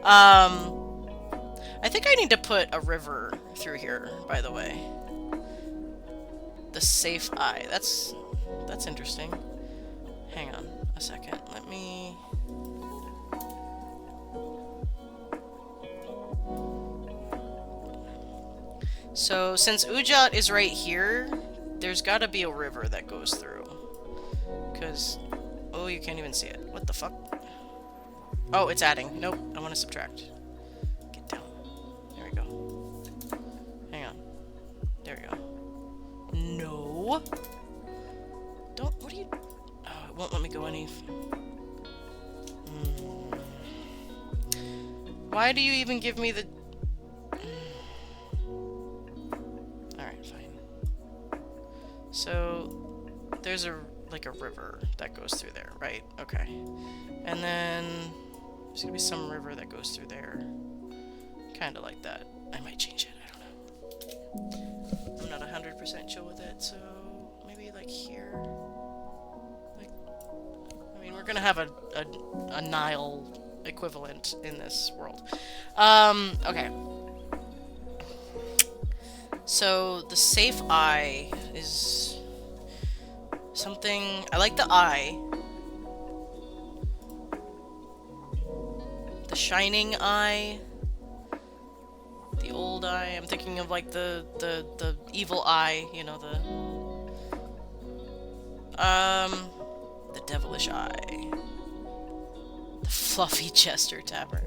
I think I need to put a river through here, by the way. The safe eye. That's interesting. Hang on a second. Let me... So, since Ujat is right here, there's gotta be a river that goes through. Because... Oh, you can't even see it. What the fuck? Oh, it's adding. Nope, I want to subtract. Get down. There we go. Hang on. There we go. No! Don't... What are you... Oh, it won't let me go any... Why do you even give me the... Alright, fine. So, there's a, like a river that goes through there, right? Okay. And then, there's gonna be some river that goes through there. Kinda like that. I might change it, I don't know. I'm not 100% chill with it, so maybe like here. Like, I mean, we're gonna have a Nile equivalent in this world. Okay. So, the safe eye is something... I like the eye. The shining eye. The old eye. I'm thinking of like the evil eye, you know, the devilish eye. The fluffy Chester Tavern.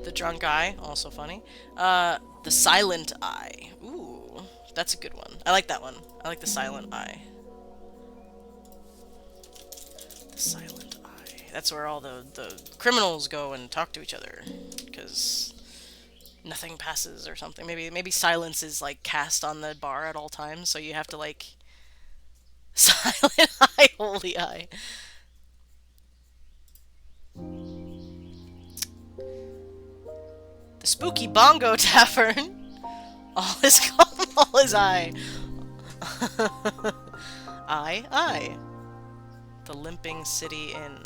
The drunk eye, also funny. The silent eye. Ooh, that's a good one. I like that one. I like the silent eye. The silent eye. That's where all the criminals go and talk to each other, because nothing passes or something. Maybe silence is like cast on the bar at all times, so you have to like silent eye, holy eye. The spooky bongo tavern. All is calm, all is eye. Aye. The limping city inn.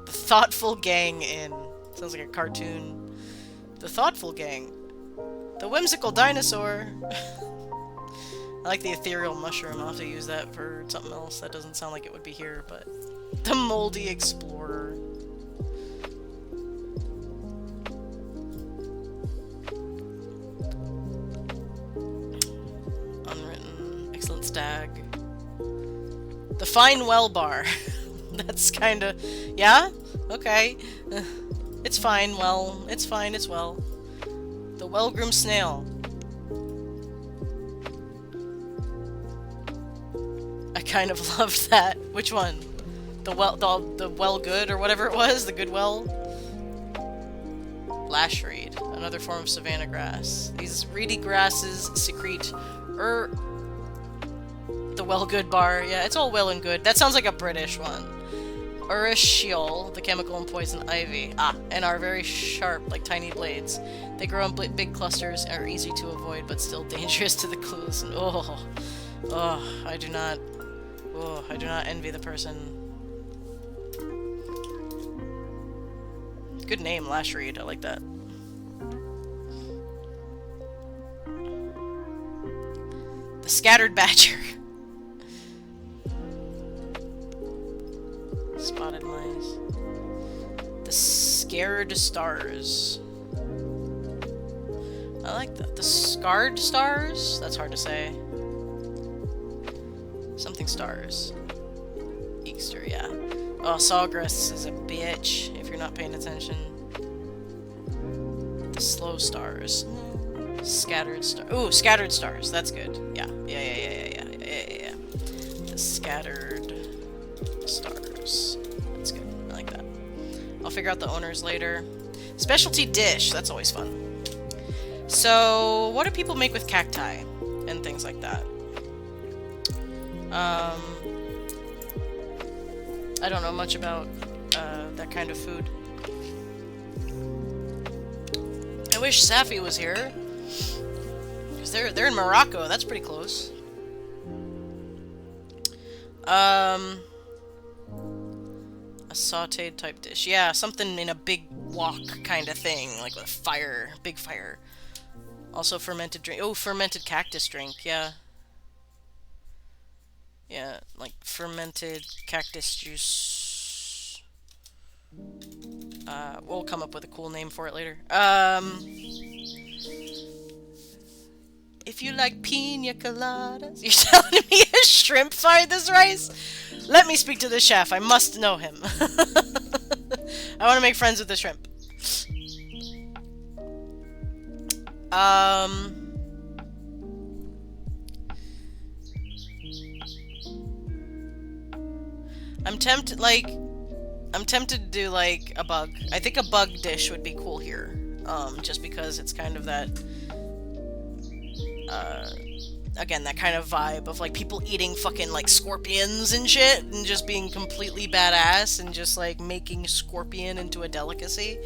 The thoughtful gang inn. Sounds like a cartoon. The thoughtful gang. The whimsical dinosaur. I like the ethereal mushroom. I'll have to use that for something else. That doesn't sound like it would be here, but... The moldy explorer. Unwritten. Excellent stag. The fine well bar. That's kinda... Yeah? Okay. It's fine, well. It's fine, it's well. The well-groomed snail. I kind of loved that. Which one? The well good or whatever it was? The good well? Lash reed. Another form of savanna grass. These reedy grasses secrete the well good bar. Yeah, it's all well and good. That sounds like a British one. Urushiol, the chemical and poison ivy. Ah, and are very sharp, like tiny blades. They grow in big clusters and are easy to avoid, but still dangerous to the clues. And I do not envy the person. Good name, Lash Reed. I like that. The scattered badger. Spotted mice. The scared stars. I like that. The scarred stars? That's hard to say. Something stars. Easter, yeah. Oh, Sawgrass is a bitch if you're not paying attention. The slow stars. Scattered stars. Ooh, scattered stars. That's good. Yeah. The scattered stars. That's good. I like that. I'll figure out the owners later. Specialty dish. That's always fun. So, what do people make with cacti and things like that? I don't know much about that kind of food. I wish Safi was here. Because they're in Morocco. That's pretty close. A sauteed type dish. Yeah, something in a big wok kind of thing. Like with fire. Big fire. Also fermented drink. Oh, fermented cactus drink. Yeah. Yeah, like fermented cactus juice. We'll come up with a cool name for it later. If you like pina coladas... You're telling me a shrimp fried this rice? Let me speak to the chef. I must know him. I want to make friends with the shrimp. I'm tempted to do, like, a bug. I think a bug dish would be cool here. Just because it's kind of that, again, that kind of vibe of, like, people eating fucking, like, scorpions and shit, and just being completely badass, and just, like, making scorpion into a delicacy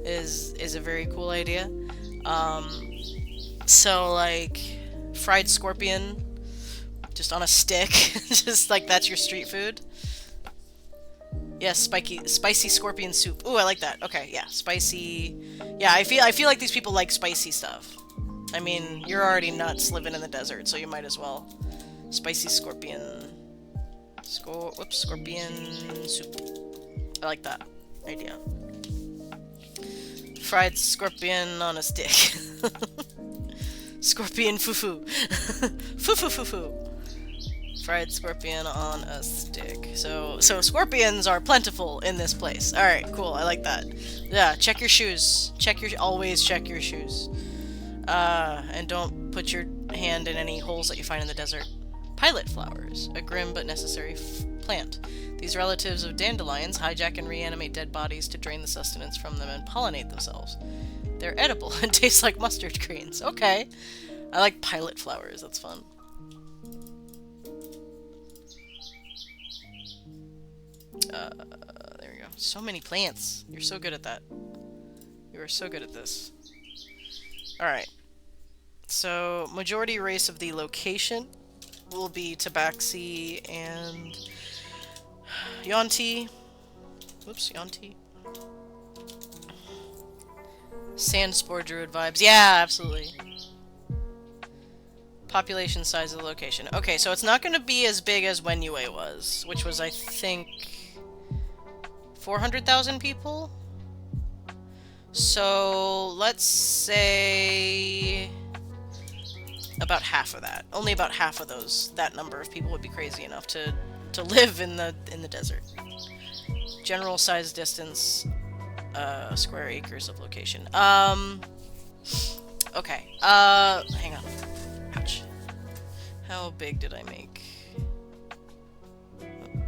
is a very cool idea. So, like, fried scorpion, just on a stick, just, like, that's your street food. Yes, spicy scorpion soup. Ooh, I like that. Okay, yeah, spicy. Yeah, I feel like these people like spicy stuff. I mean, you're already nuts living in the desert, so you might as well. Spicy scorpion. Scorpion soup. I like that idea. Fried scorpion on a stick. Scorpion fufu. Fufu fufu. Fried scorpion on a stick. So scorpions are plentiful in this place. Alright, cool, I like that. Yeah, check your shoes. Always check your shoes. And don't put your hand in any holes that you find in the desert. Pilot flowers, a grim but necessary plant. These relatives of dandelions hijack and reanimate dead bodies to drain the sustenance from them and pollinate themselves. They're edible and taste like mustard greens. Okay. I like pilot flowers, that's fun. There we go. So many plants. You're so good at that. You are so good at this. Alright. So, majority race of the location will be Tabaxi and Yonti. Whoops, Yonti. Sandspore Druid vibes. Yeah, absolutely. Population size of the location. Okay, so it's not going to be as big as Wenue was, which was, I think, 400,000 people? So, let's say about half of that. Only about half of that number of people would be crazy enough to live in the desert. General size distance, square acres of location. Okay. Hang on. Ouch. How big did I make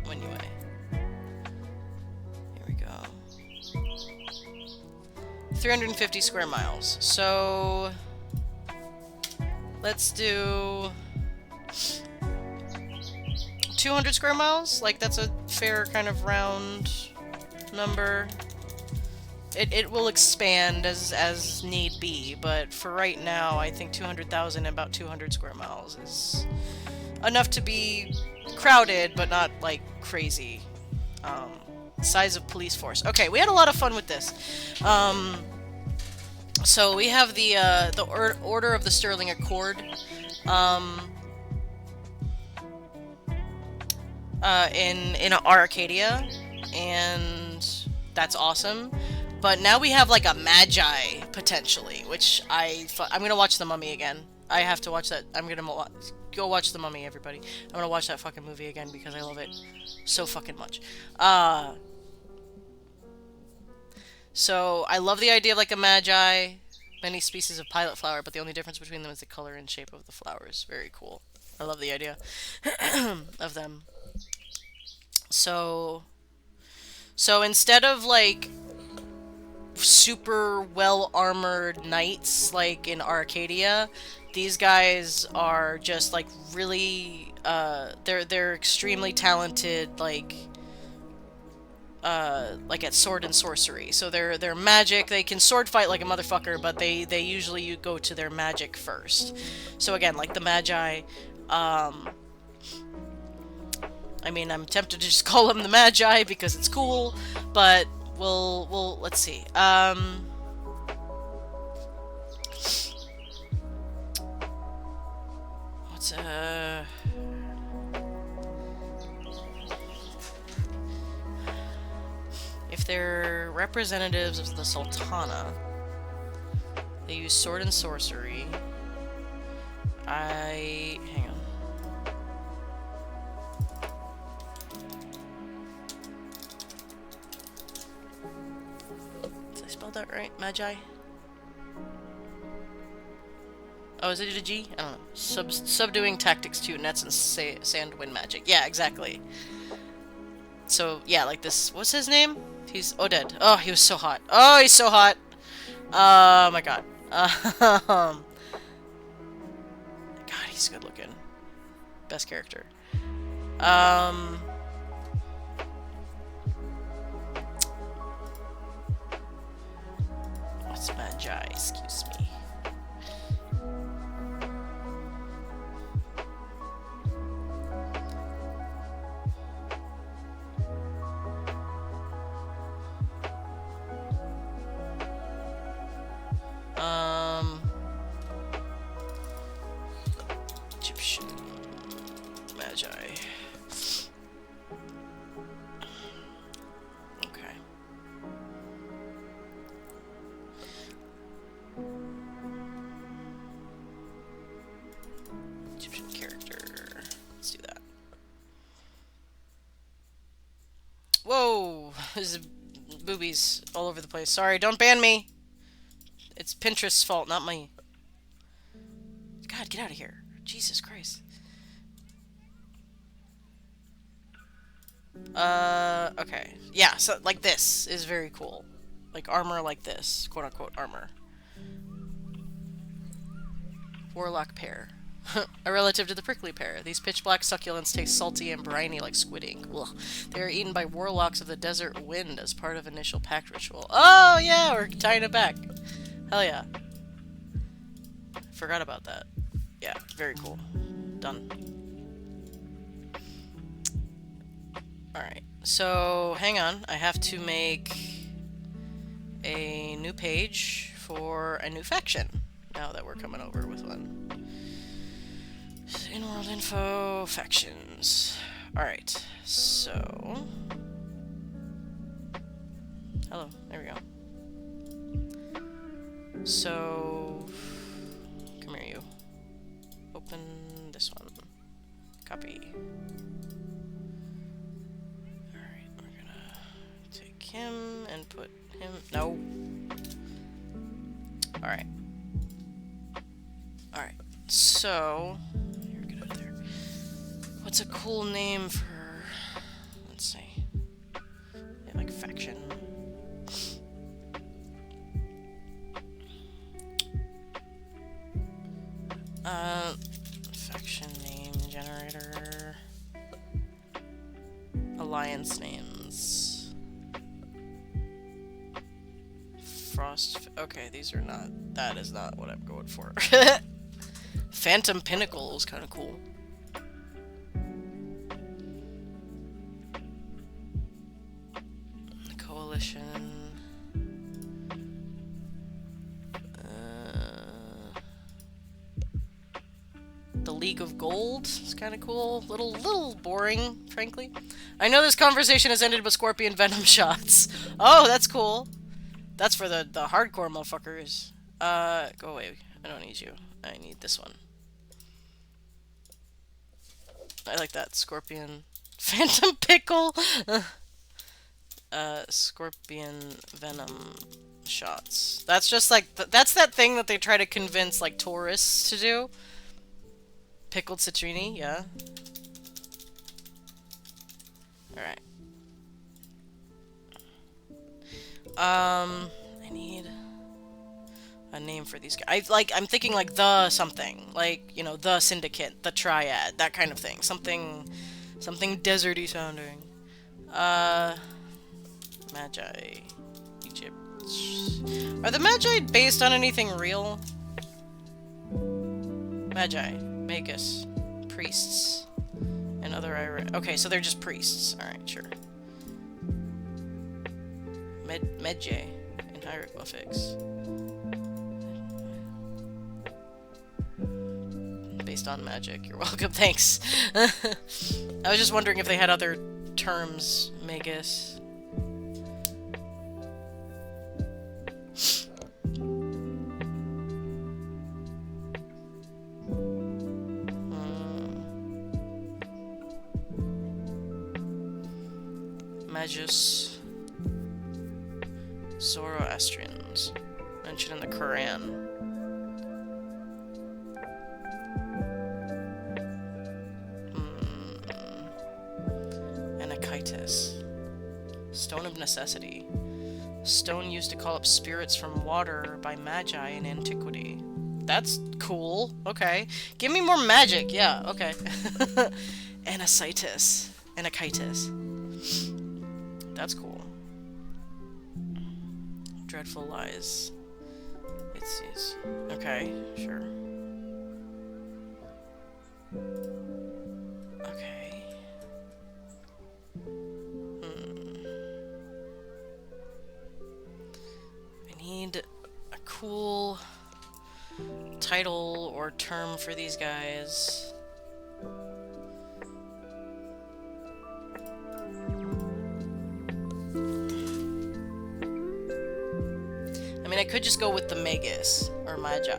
Wenue? Here we go. 350 square miles. So let's do 200 square miles? Like, that's a fair kind of round number. It will expand as need be, but for right now, I think 200,000 and about 200 square miles is enough to be crowded, but not, like, crazy. Size of police force. Okay, we had a lot of fun with this. So we have the Order of the Sterling Accord. In Arcadia, and that's awesome. But now we have, like, a Magi, potentially, which I'm gonna watch The Mummy again. I have to watch that. I'm gonna go watch The Mummy, everybody. I'm gonna watch that fucking movie again because I love it so fucking much. So, I love the idea of, like, a Magi, many species of pilot flower, but the only difference between them is the color and shape of the flowers. Very cool. I love the idea of them. So instead of, like, super well-armored knights, like in Arcadia, these guys are just, like, really, they're extremely talented, like, like at sword and sorcery. So they're magic. They can sword fight like a motherfucker, but they usually you go to their magic first. So again, like the Magi. I mean, I'm tempted to just call them the Magi because it's cool, but we'll let's see. What's if they're representatives of the Sultana, they use sword and sorcery. Hang on. Did I spell that right? Magi? Oh, is it a G? I don't know. Subduing tactics 2, nets and sand wind magic. Yeah, exactly. So, yeah, like this. What's his name? He's Oded. Oh, he was so hot. Oh, he's so hot. Oh my god. God, he's good looking. Best character. What's Magi? Excuse me. Egyptian Magi. Okay. Egyptian character. Let's do that. Whoa! There's boobies all over the place. Sorry, don't ban me! It's Pinterest's fault, not me. God, get out of here. Jesus Christ. Okay. Yeah, so, like this is very cool. Like, armor like this. Quote-unquote armor. Warlock pear. A relative to the prickly pear. These pitch-black succulents taste salty and briny like squid ink. Ugh. They are eaten by warlocks of the desert wind as part of initial pact ritual. Oh, yeah, we're tying it back. Hell yeah. Forgot about that. Yeah, very cool. Done. Alright, so hang on. I have to make a new page for a new faction. Now that we're coming over with one. In-world info, factions. Alright, so... Hello, there we go. So... Come here, you. Open this one. Copy. Alright, we're gonna take him and put him... No! Alright. Alright, so... Here, get out of there. What's a cool name for... Let's see. Yeah, like faction. Faction name generator. Alliance names. Frost. Okay, these are not. That is not what I'm going for. Phantom Pinnacle is kind of cool. Coalition. The League of Gold is kind of cool. Little boring, frankly. I know this conversation has ended with scorpion venom shots. Oh, that's cool. That's for the hardcore motherfuckers. Go away. I don't need you. I need this one. I like that. Scorpion. Phantom Pickle! Scorpion venom shots. That's just like... that's that thing that they try to convince, like, tourists to do. Pickled citrini, yeah. Alright. I need a name for these guys. I'm thinking like the something. Like, you know, the syndicate, the triad, that kind of thing. Something deserty sounding. Magi. Egypt. Are the Magi based on anything real? Magi. Magus. Priests. And other Okay, so they're just priests. Alright, sure. Medjay in hieroglyphics. Based on magic. You're welcome, thanks. I was just wondering if they had other terms, Magus. Magus. Zoroastrians. Mentioned in the Quran. Anakitis. Stone of Necessity. Stone used to call up spirits from water by Magi in antiquity. That's cool. Okay. Give me more magic. Yeah, okay. Anacitis. Anakitis. That's cool. Dreadful lies. It's okay, sure. Okay. I need a cool title or term for these guys. I mean, I could just go with the Magus, or Magi.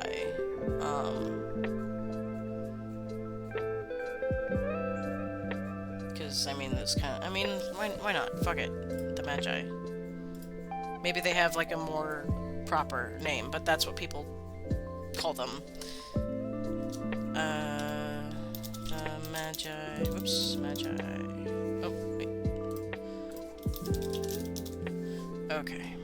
Because, I mean, this kind of... I mean, why not? Fuck it. The Magi. Maybe they have, like, a more proper name, but that's what people call them. The Magi... Whoops. Magi... Oh, wait. Okay.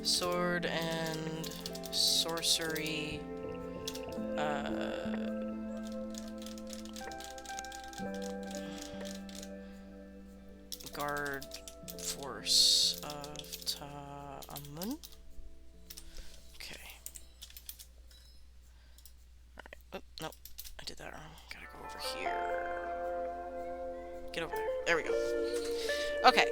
Sword and sorcery, guard force of Ta'amun. Okay. Alright. Oh, no. I did that wrong. Gotta go over here. Get over there. There we go. Okay.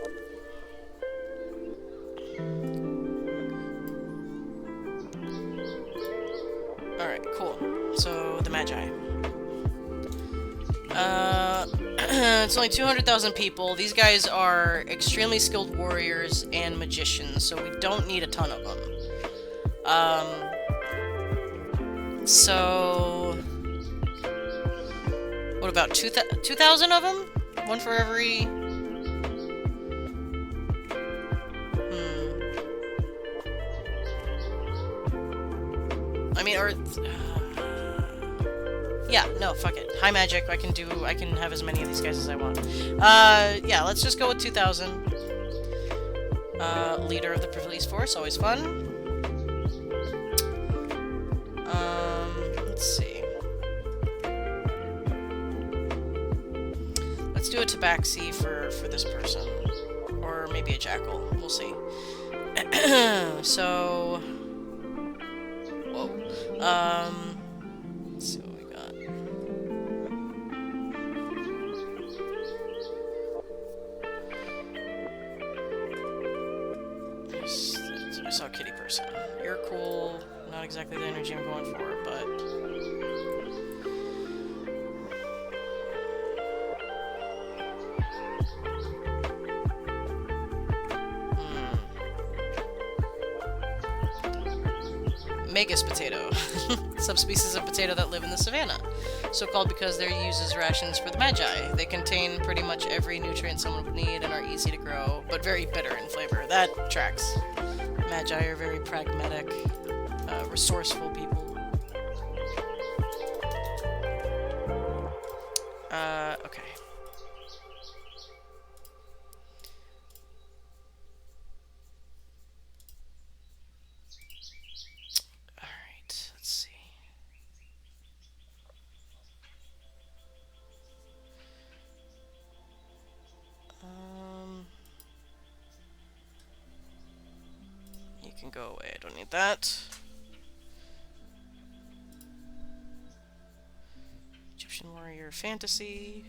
Alright, cool. So, the Magi. It's only 200,000 people. These guys are extremely skilled warriors and magicians, so we don't need a ton of them. So... What about 2,000 of them? One for every... I mean, or... yeah, no, fuck it. High magic, I can have as many of these guys as I want. Yeah, let's just go with 2,000. Leader of the police force, always fun. Let's see. Let's do a tabaxi for this person. Or maybe a jackal, we'll see. So... Whoa. Let's see what we got. I saw a kitty person. You're cool. Not exactly the energy I'm going for, but... Magus potato. Subspecies of potato that live in the savannah. So called because they're used as rations for the Magi. They contain pretty much every nutrient someone would need and are easy to grow, but very bitter in flavor. That tracks. Magi are very pragmatic, resourceful people. Okay. can go away. I don't need that. Egyptian warrior fantasy.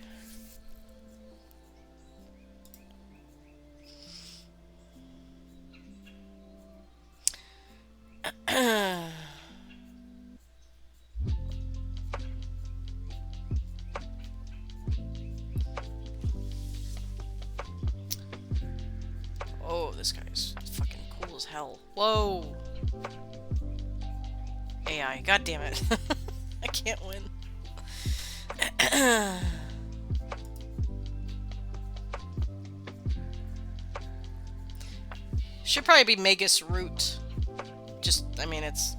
Oh, this guy's fucking cool as hell. Whoa! AI, god damn it. I can't win. Should probably be Magus root. Just, I mean, it's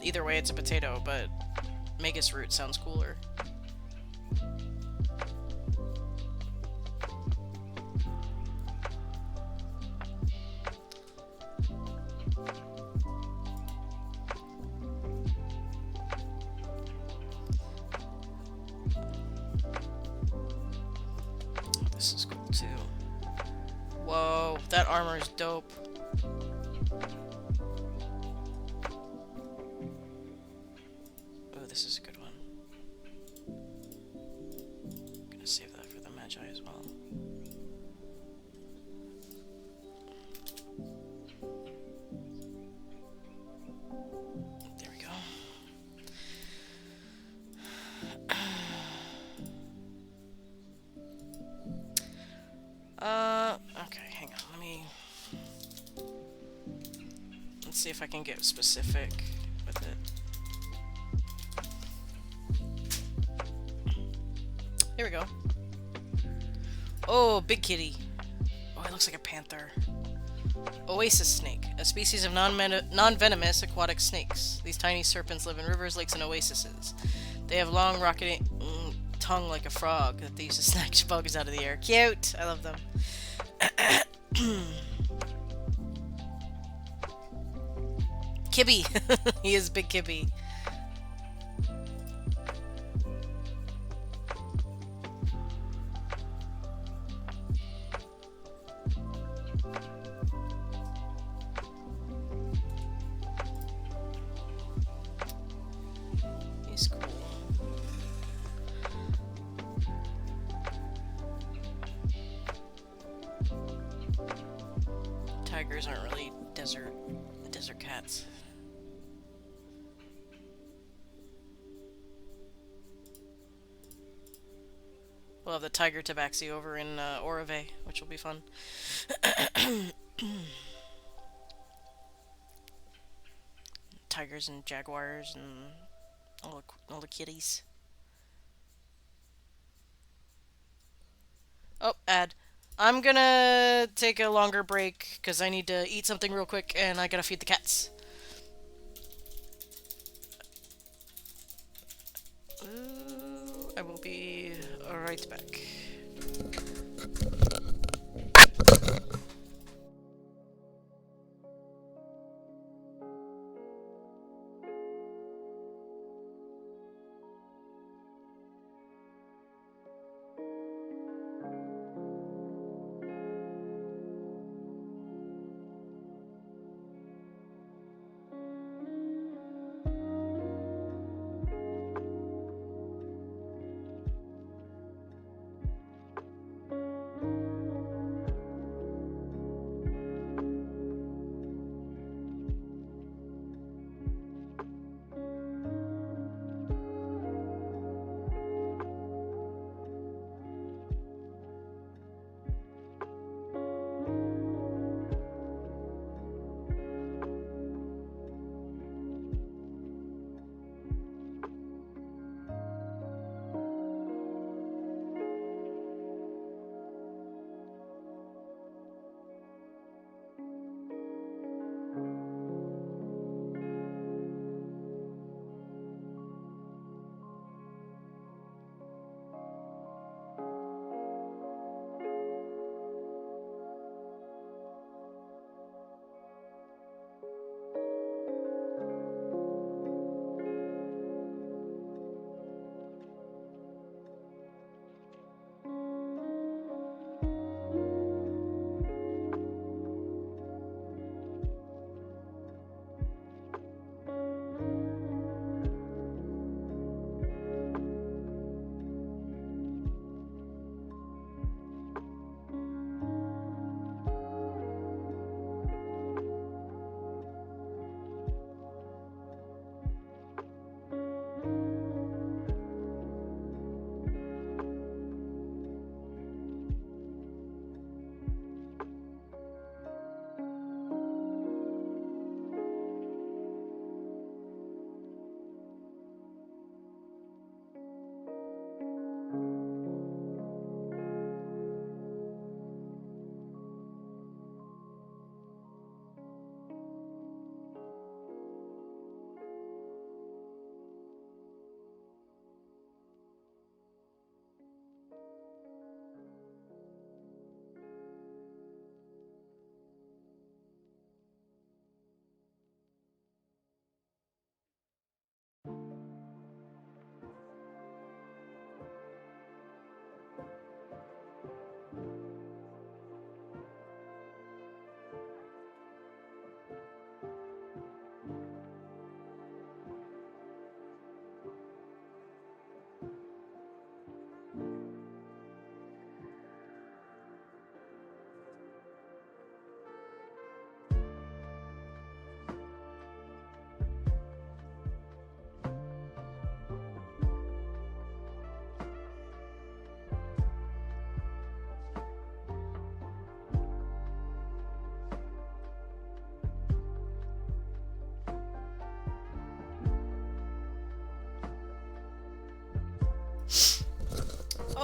either way it's a potato, but Magus root sounds cooler. This is cool too. Whoa, that armor is dope. Oh, this is a good one. I'm gonna save that for the Magi as well. There we go. Okay, hang on, let's see if I can get specific with it. Here we go. Oh, big kitty. Oh, it looks like a panther. Oasis snake, a species of non-venomous aquatic snakes. These tiny serpents live in rivers, lakes, and oases. They have long, rocketing tongue like a frog that they use to snatch bugs out of the air. Cute! I love them. Kibby! He is Big Kibby. He's cool. Tigers aren't really desert cats. We'll have the tiger tabaxi over in Orave, which will be fun. Tigers and jaguars and all the kitties. Oh, ad. I'm gonna take a longer break because I need to eat something real quick and I gotta feed the cats. I will be right back.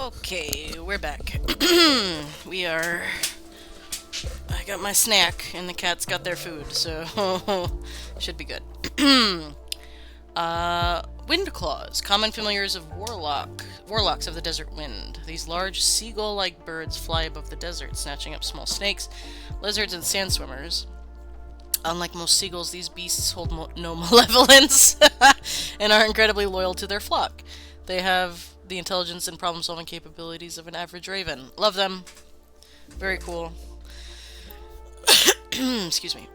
Okay, we're back. We are... I got my snack, and the cat's got their food, so... should be good. Wind claws, common familiars of warlocks of the desert wind. These large seagull-like birds fly above the desert, snatching up small snakes, lizards, and sand swimmers. Unlike most seagulls, these beasts hold no malevolence and are incredibly loyal to their flock. They have the intelligence and problem-solving capabilities of an average raven. Love them. Very cool. Excuse me.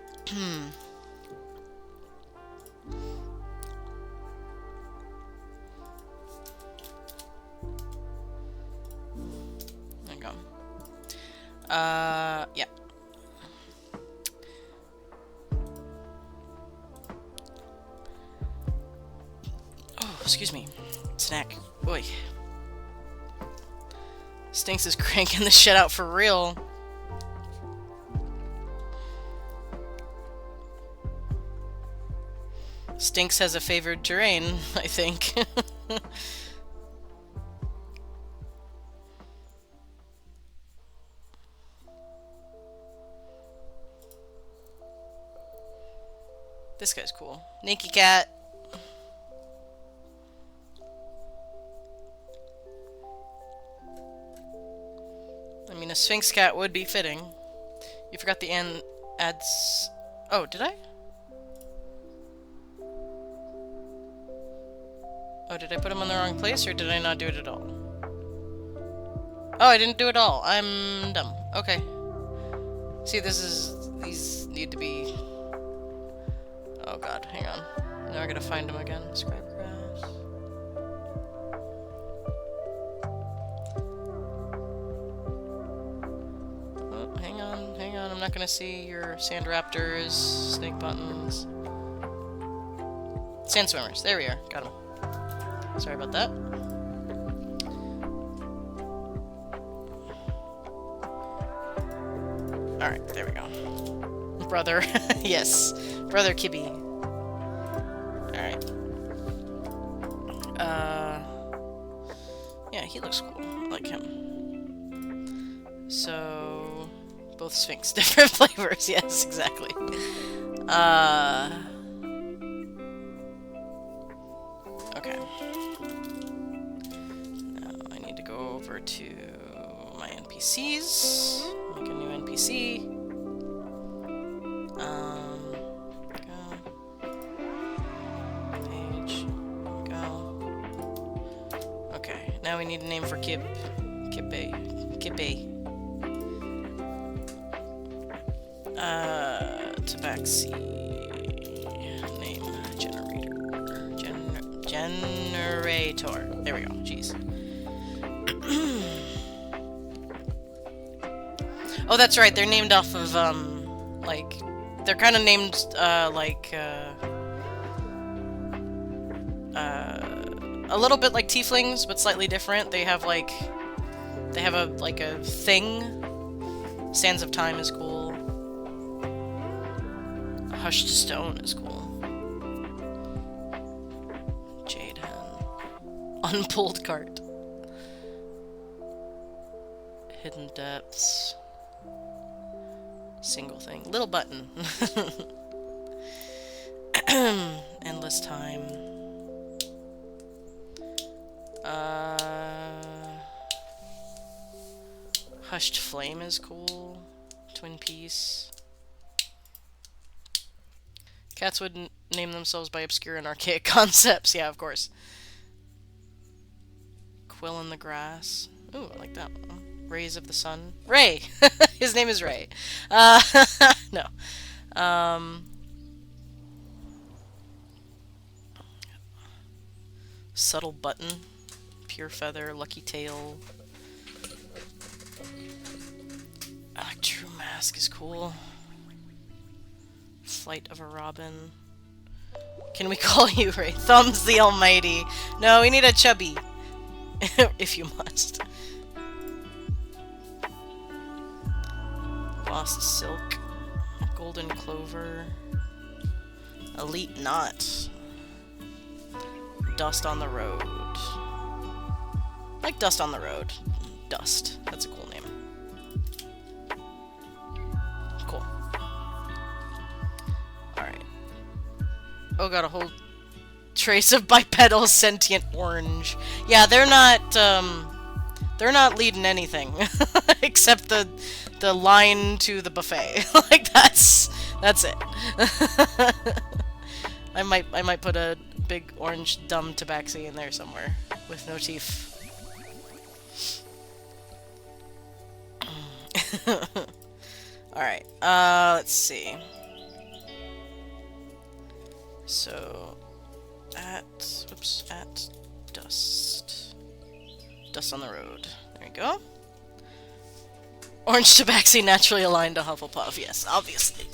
There you go. Yeah. Oh, excuse me. Snack. Boy. Stinks is cranking the shit out for real. Stinks has a favored terrain, I think. This guy's cool. Nakey cat. I mean, a Sphinx cat would be fitting. You forgot the ads... Oh, did I? Oh, did I put him on the wrong place, or did I not do it at all? Oh, I didn't do it all. I'm dumb. Okay. See, these need to be... Oh god, hang on. Now I gotta find him again. Scrapgrass. Oh, hang on. I'm not gonna see your sand raptors, snake buttons. Sand swimmers. There we are. Got him. Sorry about that. Alright, there we go. Brother. Yes. Brother Kibby. Alright. Yeah, he looks cool. I like him. So... Both Sphinx. Different flavors. Yes, exactly. Okay. Now I need to go over to my NPCs. Make a new NPC. Go. Page. Go. Okay, now we need a name for Kibbe. Tabaxi. Name generator. There we go. Jeez. Oh, that's right. They're named off of, like... They're kind of named, a little bit like tieflings, but slightly different. They have, like... They have a thing. Sands of Time is cool. Hushed Stone is cool. Jade Hen. Unpulled Cart. Hidden Depths. Single thing. Little button. Endless Time. Hushed Flame is cool. Twin Piece. Cats would name themselves by obscure and archaic concepts. Yeah, of course. Quill in the Grass. Ooh, I like that one. Rays of the Sun. Ray! His name is Ray. No. Subtle Button. Pure Feather. Lucky Tail. True Mask is cool. Flight of a Robin. Can we call you Ray? Thumbs the Almighty. No, we need a chubby. If you must. Lost Silk. Golden Clover. Elite Knot. Dust on the Road. like Dust on the Road. Dust. That's a cool name. Cool. Alright. Oh god, a whole trace of bipedal sentient orange. Yeah, they're not leading anything. Except the line to the buffet. Like, that's it. I might put a big orange dumb tabaxi in there somewhere with no teeth. Alright, let's see. So, at Dust. Dust on the Road. There we go. Orange tabaxi naturally aligned to Hufflepuff. Yes, obviously.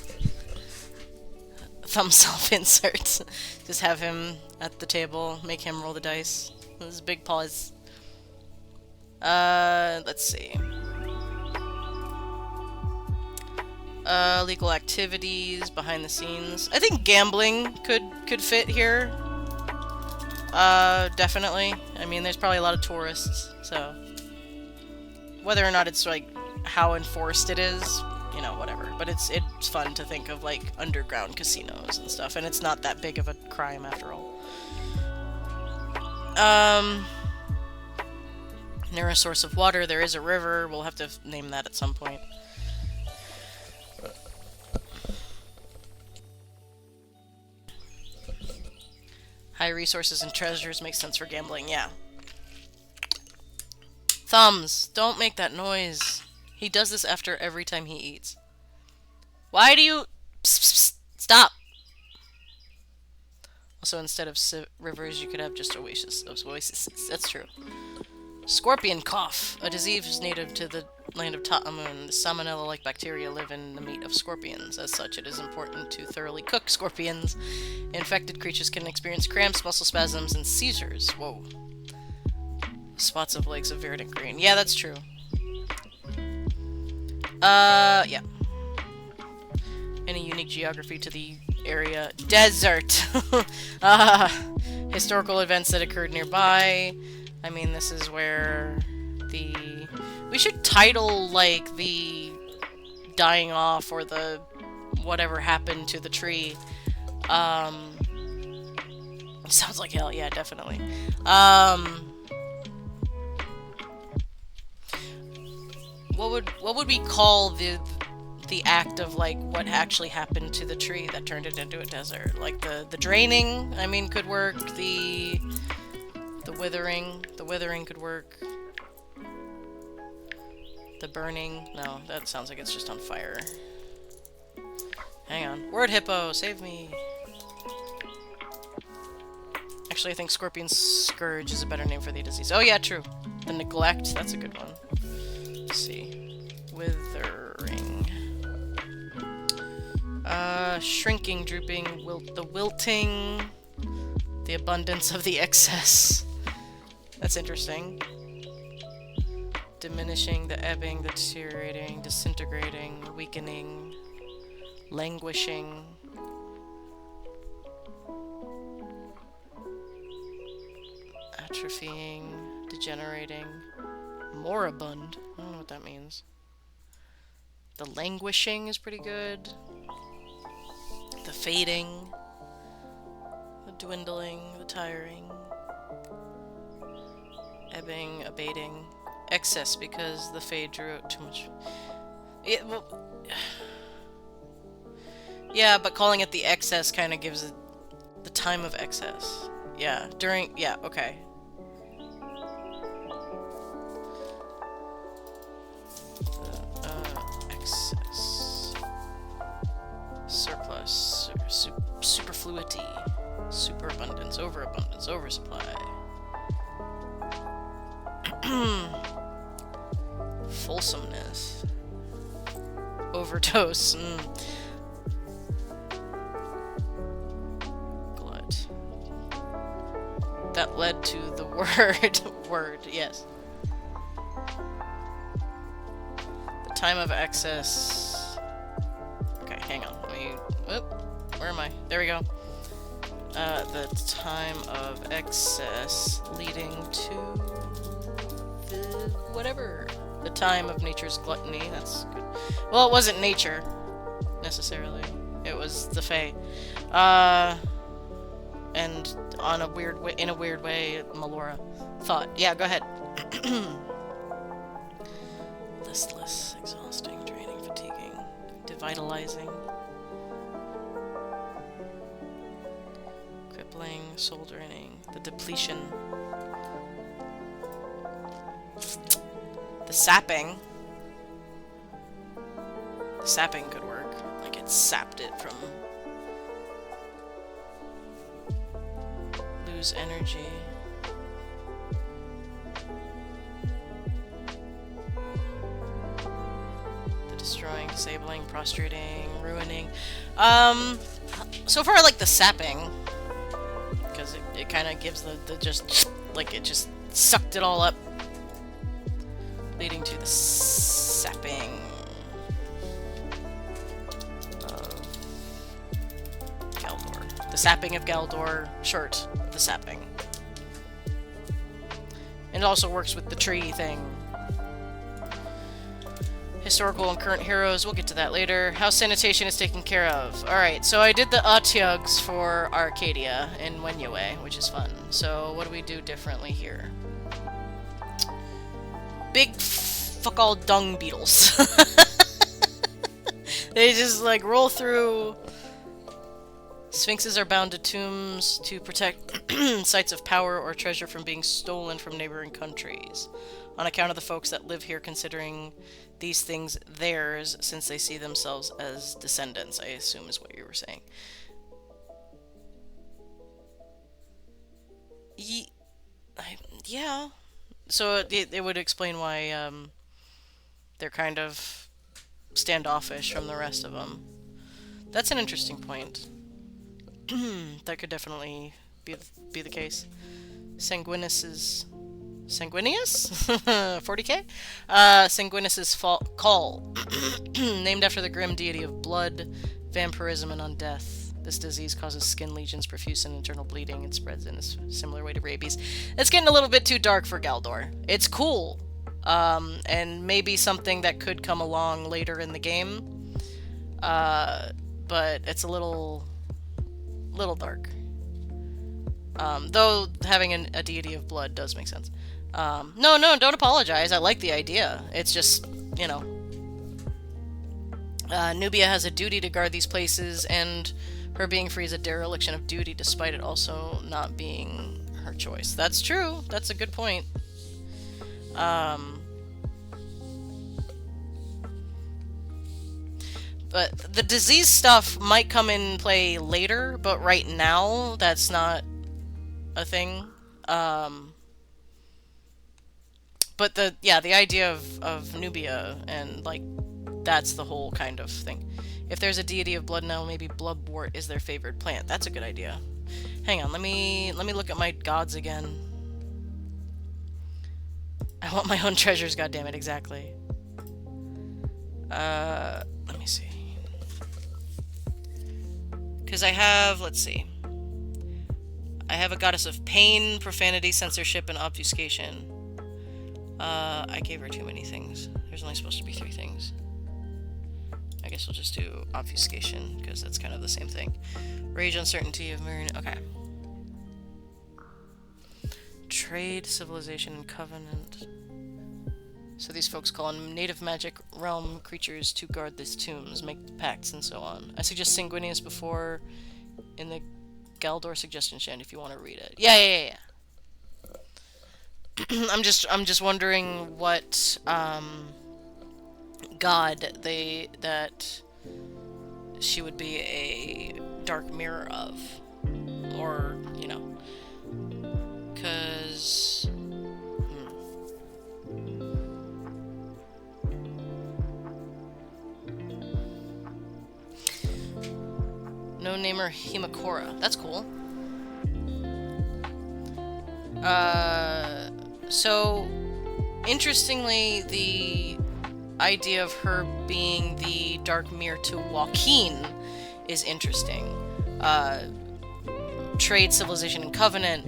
Thumbs up insert. Just have him at the table, make him roll the dice. His big paws. Let's see. Legal activities, behind the scenes. I think gambling could fit here. Definitely. I mean, there's probably a lot of tourists, so whether or not it's like how enforced it is, you know, whatever. But it's fun to think of like underground casinos and stuff, and it's not that big of a crime after all. Near a source of water, there is a river. We'll have to name that at some point. High resources and treasures make sense for gambling, yeah. Thumbs, don't make that noise. He does this after every time he eats. Why do you... Psst, psst, psst, stop! Also, instead of rivers, you could have just oases. That's true. Scorpion cough, a disease native to the land of Ta'amun. Salmonella-like bacteria live in the meat of scorpions. As such, it is important to thoroughly cook scorpions. Infected creatures can experience cramps, muscle spasms, and seizures. Whoa. Spots of legs of verdant green. Yeah, that's true. Yeah. Any unique geography to the area? Desert! Historical events that occurred nearby. I mean, this is where the... We should title, like, the dying off or the whatever happened to the tree. Sounds like hell, yeah, definitely. What would we call the act of, like, what actually happened to the tree that turned it into a desert? Like, the draining, I mean, could work. The withering could work. The burning, no, that sounds like it's just on fire. Hang on. Word hippo, save me. Actually, I think Scorpion Scourge is a better name for the disease. Oh yeah, true. The neglect, that's a good one. Let's see. Withering. Shrinking, drooping, the wilting, the abundance of the excess. That's interesting. Diminishing, the ebbing, the deteriorating, disintegrating, weakening, languishing. Atrophying, degenerating, moribund. I don't know what that means. The languishing is pretty good. The fading, the dwindling, the tiring, ebbing, abating, excess because the fade drew out too much. Yeah, but calling it the excess kind of gives it the time of excess. Yeah, during, yeah, okay. Excess. Surplus. Superfluity. Superabundance. Overabundance. Oversupply. Fulsomeness. Overdose. Glut. That led to the word, yes. The time of excess. Okay, hang on. Let me... Whoop. Where am I? There we go. The time of excess leading to... whatever. The time of nature's gluttony. That's good. Well, it wasn't nature necessarily. It was the Fae. And on a weird way, in a weird way, Melora thought. Yeah, go ahead. Listless, exhausting, draining, fatiguing, devitalizing, crippling, soul draining, the depletion, the sapping. The sapping could work. Like it sapped it from lose energy. The destroying, disabling, prostrating, ruining. So far I like the sapping. Because it kind of gives the just, like it just sucked it all up. Leading to the sapping of Galdor. The sapping of Galdor, short of the sapping. And it also works with the tree thing. Historical and current heroes, we'll get to that later. How sanitation is taken care of. Alright, so I did the Atyugs for Arcadia in Wenyue, which is fun. So what do we do differently here? Big fuck all dung beetles. They just like roll through. Sphinxes are bound to tombs to protect sites of power or treasure from being stolen from neighboring countries. On account of the folks that live here considering these things theirs since they see themselves as descendants, I assume is what you were saying. Yeah. So it would explain why they're kind of standoffish from the rest of them. That's an interesting point. That could definitely be the case. Sanguinus? 40k? Sanguinus's call. Named after the grim deity of blood, vampirism, and undeath. This disease causes skin lesions, profuse and internal bleeding. It spreads in a similar way to rabies. It's getting a little bit too dark for Galdor. It's cool. And maybe something that could come along later in the game. But it's a little dark. Though having a deity of blood does make sense. No, don't apologize. I like the idea. It's just, you know. Nubia has a duty to guard these places, and her being free is a dereliction of duty, despite it also not being her choice. That's true. That's a good point. But the disease stuff might come in play later, but right now, that's not a thing. But the idea of Nubia, and, like, that's the whole kind of thing. If there's a deity of blood now, maybe bloodwort is their favored plant. That's a good idea. Hang on, let me look at my gods again. I want my own treasures, goddammit, exactly. Let me see. Because I have, let's see. I have a goddess of pain, profanity, censorship, and obfuscation. I gave her too many things. There's only supposed to be 3 things. I guess we'll just do obfuscation, because that's kind of the same thing. Rage, uncertainty of marine... Okay. Trade, civilization, and covenant. So these folks call on native magic realm creatures to guard these tombs, make pacts, and so on. I suggest Sanguinius before in the Galdor suggestion chant if you want to read it. Yeah. I'm just wondering what god that she would be a dark mirror of, or you know, because no namer Himakora. That's cool. So, interestingly, the idea of her being the dark mirror to Joaquin is interesting. Trade, civilization, and covenant,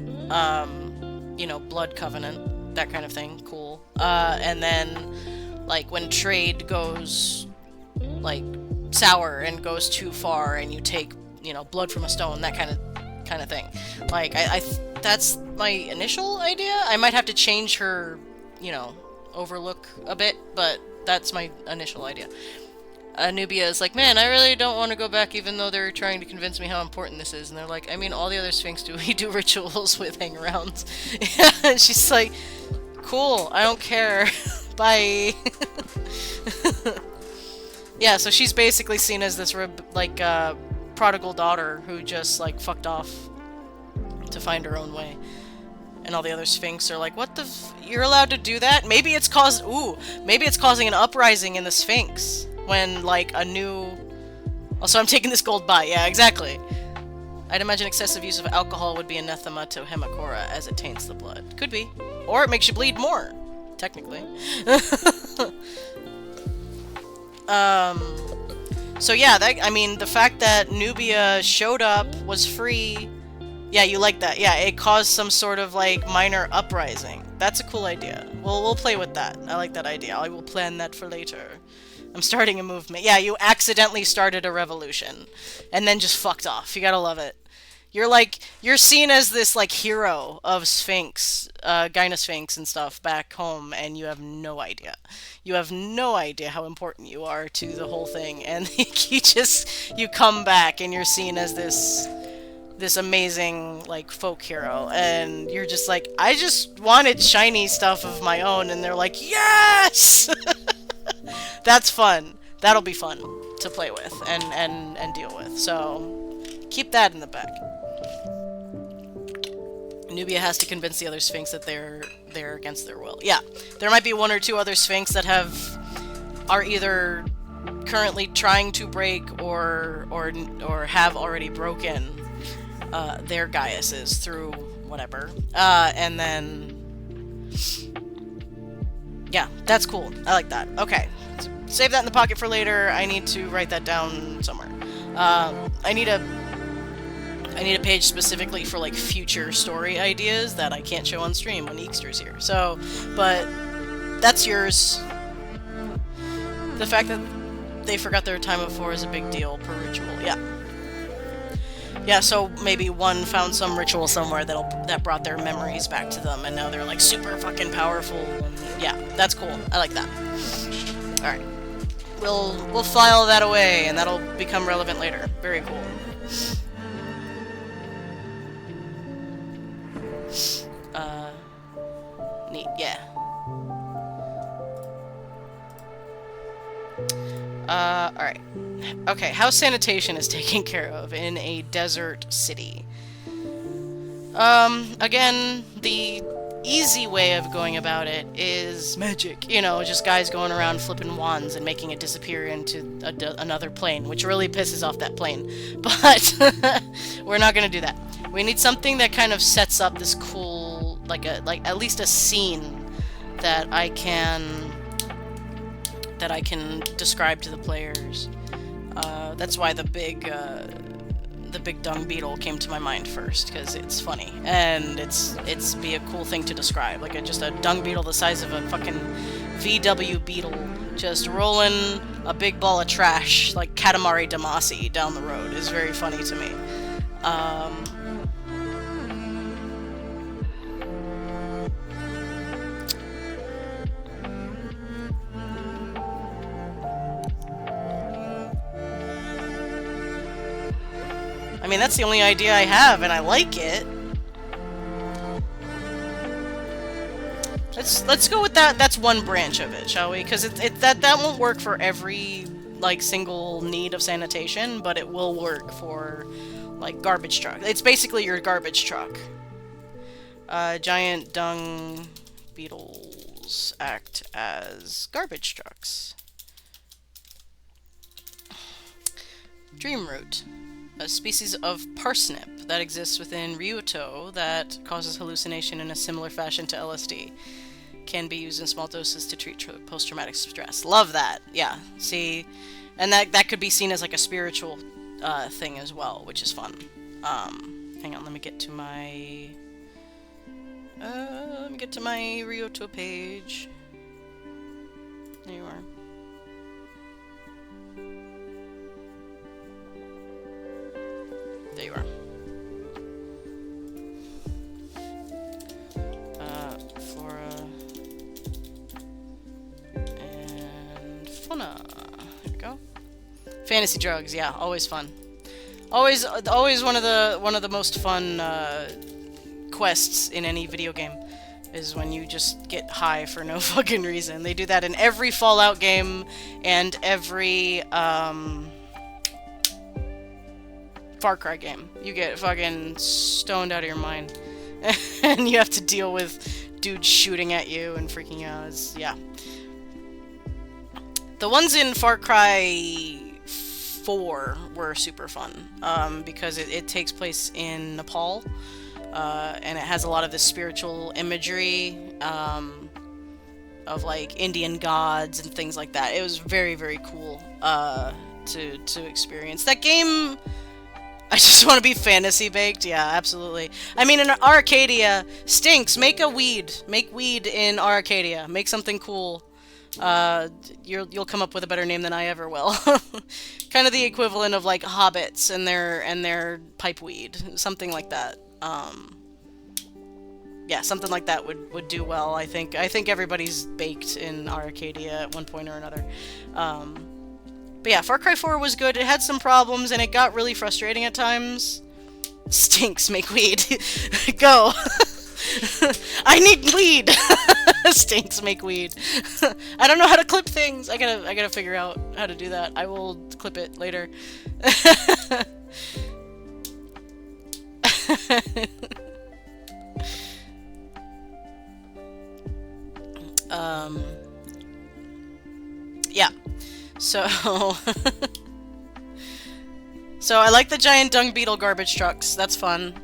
you know, blood covenant, that kind of thing, cool. And then, like, when trade goes, like, sour and goes too far and you take, you know, blood from a stone, that kind of thing. Like, that's my initial idea. I might have to change her, you know, overlook a bit, but that's my initial idea. Nubia is like, man, I really don't want to go back even though they're trying to convince me how important this is. And they're like, I mean, all the other Sphinx do, we do rituals with hangarounds. And she's like, cool, I don't care. Bye. Yeah, so she's basically seen as this, like, prodigal daughter who just, like, fucked off to find her own way. And all the other Sphinx are like, what the you're allowed to do that? Maybe it's maybe it's causing an uprising in the Sphinx. When, like, a new... Also, I'm taking this gold by. Yeah, exactly. I'd imagine excessive use of alcohol would be anathema to Hemakora as it taints the blood. Could be. Or it makes you bleed more. Technically. So yeah, I mean, the fact that Nubia showed up, was free... Yeah, you like that. Yeah, it caused some sort of, like, minor uprising. That's a cool idea. We'll play with that. I like that idea. I will plan that for later. I'm starting a movement. Yeah, you accidentally started a revolution. And then just fucked off. You gotta love it. You're seen as this, like, hero of Sphinx, Gynosphinx and stuff back home, and you have no idea. You have no idea how important you are to the whole thing, and you come back and you're seen as this amazing, like, folk hero, and you're just like, I just wanted shiny stuff of my own, and they're like, yes! That's fun. That'll be fun to play with and deal with. So keep that in the back. Nubia has to convince the other Sphinx that they're against their will. Yeah, there might be one or two other Sphinx that are either currently trying to break or have already broken their Gaiuses through whatever. And then yeah, that's cool. I like that. Okay. Save that in the pocket for later. I need to write that down somewhere. I need a page specifically for, like, future story ideas that I can't show on stream when Eekster's here. So, but that's yours. The fact that they forgot their time of 4 is a big deal per ritual. Yeah. Yeah, so maybe one found some ritual somewhere that brought their memories back to them, and now they're, like, super fucking powerful. And yeah, that's cool. I like that. Alright. We'll file that away, and that'll become relevant later. Very cool. Neat, yeah. Alright. Okay, how sanitation is taken care of in a desert city. Again, the easy way of going about it is magic. You know, just guys going around flipping wands and making it disappear into another plane, which really pisses off that plane. But we're not gonna do that. We need something that kind of sets up this cool, like at least a scene that I can describe to the players. That's why the big dung beetle came to my mind first, because it's funny and it's be a cool thing to describe, like just a dung beetle the size of a fucking VW beetle just rolling a big ball of trash like Katamari Damacy down the road is very funny to me. I mean, that's the only idea I have, and I like it. Let's go with that. That's one branch of it, shall we? Because that won't work for every, like, single need of sanitation, but it will work for, like, garbage truck. It's basically your garbage truck. Giant dung beetles act as garbage trucks. Dreamroot. A species of parsnip that exists within Ryuto that causes hallucination in a similar fashion to LSD. Can be used in small doses to treat post-traumatic stress. Love that. Yeah. See? And that could be seen as like a spiritual thing as well, which is fun. Hang on, let me get to my Ryuto page. There you are. There you are. Flora and fauna. There we go. Fantasy drugs, yeah, always fun. Always one of the most fun quests in any video game is when you just get high for no fucking reason. They do that in every Fallout game and every Far Cry game. You get fucking stoned out of your mind. And you have to deal with dudes shooting at you and freaking out. Yeah. The ones in Far Cry 4 were super fun, because it takes place in Nepal, and it has a lot of the spiritual imagery, of like Indian gods and things like that. It was very, very cool, to experience. That game, I just want to be fantasy baked. Yeah, absolutely. I mean, in Arcadia, stinks. Make a weed. Make weed in Arcadia. Make something cool. You'll come up with a better name than I ever will. Kind of the equivalent of like hobbits and their pipe weed, something like that. Yeah, something like that would do well. I think everybody's baked in Arcadia at one point or another. But yeah, Far Cry 4 was good. It had some problems, and it got really frustrating at times. Stinks, make weed. Go. I need weed. Stinks, make weed. I don't know how to clip things. I gotta figure out how to do that. I will clip it later. Yeah. So, so I like the giant dung beetle garbage trucks. That's fun.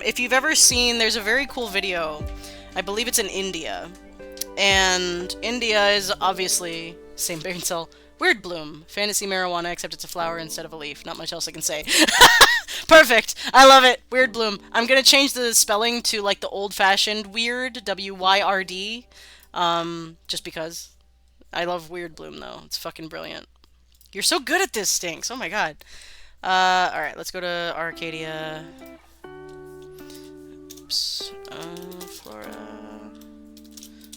If you've ever seen, there's a very cool video. I believe it's in India. And India is obviously, same brain cell, Weird Bloom. Fantasy marijuana, except it's a flower instead of a leaf. Not much else I can say. Perfect! I love it! Weird Bloom. I'm gonna change the spelling to like the old-fashioned weird, W-Y-R-D. Just because. I love Weird Bloom, though. It's fucking brilliant. You're so good at this, Stinks. Oh my god. Alright, let's go to Arcadia. Oops. Flora.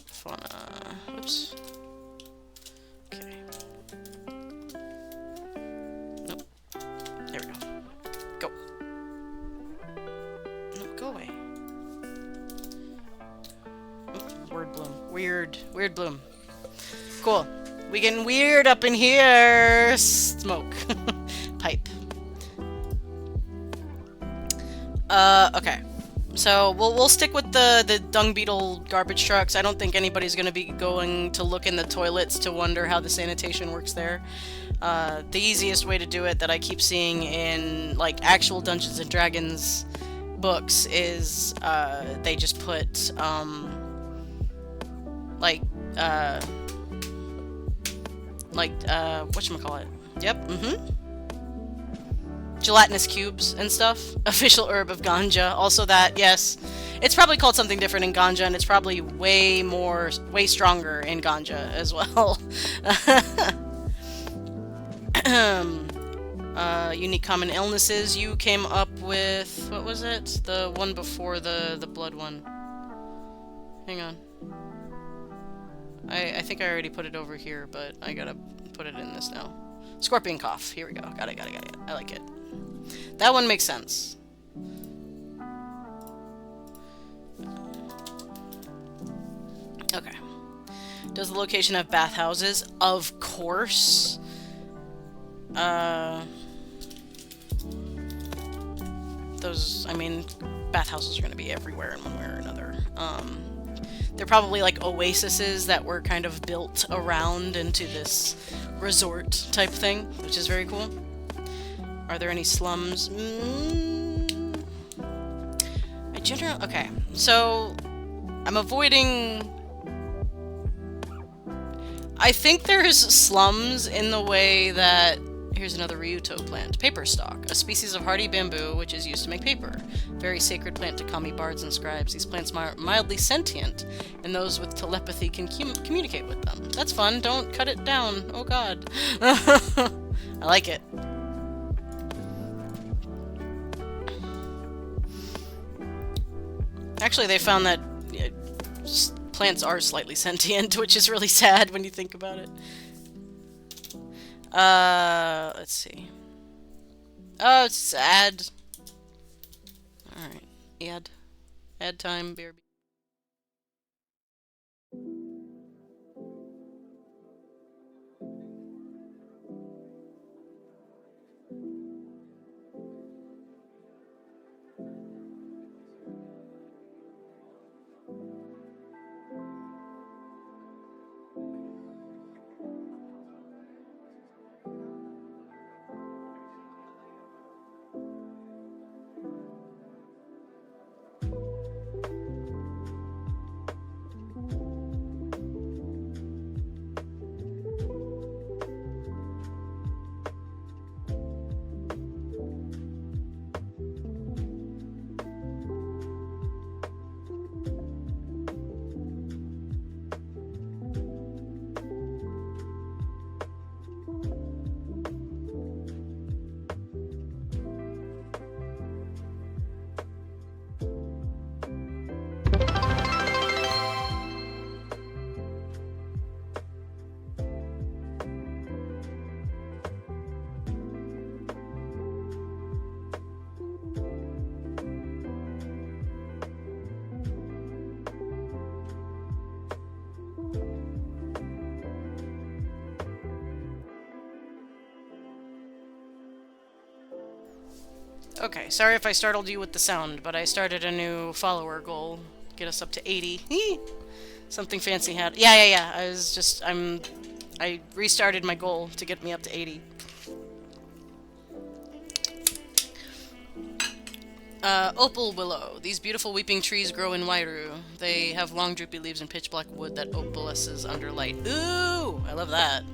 Fauna. Oops. Okay. Nope. There we go. Go. No, go away. Oop, Word Bloom. Weird Bloom. Cool. We getting weird up in here. Smoke. Pipe. Okay. So we'll stick with the dung beetle garbage trucks. I don't think anybody's gonna be going to look in the toilets to wonder how the sanitation works there. The easiest way to do it that I keep seeing in like actual Dungeons and Dragons books is they just put whatchamacallit? Yep, gelatinous cubes and stuff. Official herb of ganja. Also that, yes. It's probably called something different in ganja, and it's probably way stronger in ganja as well. Unique common illnesses. You came up with, what was it? The one before the blood one. Hang on. I think I already put it over here, but I gotta put it in this now. Scorpion cough. Here we go. Got it. I like it. That one makes sense. Okay. Does the location have bathhouses? Of course. Those, I mean, bathhouses are gonna be everywhere in one way or another. They're probably like oases that were kind of built around into this resort type thing, which is very cool. Are there any slums? Okay, so I'm avoiding... I think there's slums in the way that Here's another Ryuto plant. Paper stalk, a species of hardy bamboo which is used to make paper. Very sacred plant to kami bards and scribes. These plants are mildly sentient, and those with telepathy can communicate with them. That's fun. Don't cut it down. Oh god. I like it. Actually, they found that plants are slightly sentient, which is really sad when you think about it. Let's see. Oh, it's ad. Alright. Ad. Ad time, BRB. Okay, sorry if I startled you with the sound, but I started a new follower goal. Get us up to 80. Something fancy had. Yeah. I restarted my goal to get me up to 80. Opal willow. These beautiful weeping trees grow in Wairu. They have long droopy leaves and pitch black wood that opalesces under light. Ooh! I love that.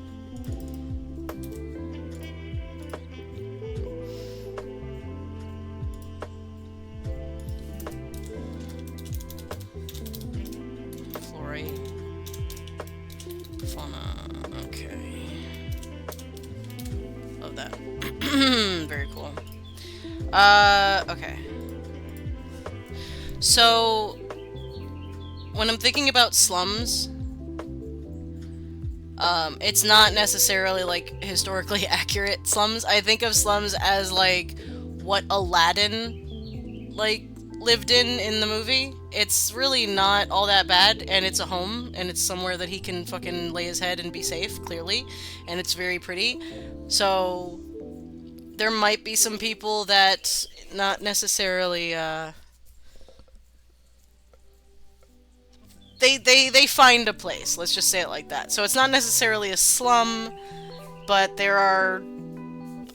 Very cool. Okay. So, when I'm thinking about slums, it's not necessarily, like, historically accurate slums. I think of slums as, like, what Aladdin, like, lived in the movie. It's really not all that bad, and it's a home, and it's somewhere that he can fucking lay his head and be safe, clearly, and it's very pretty. So, there might be some people that not necessarily, they find a place, let's just say it like that. So it's not necessarily a slum, but there are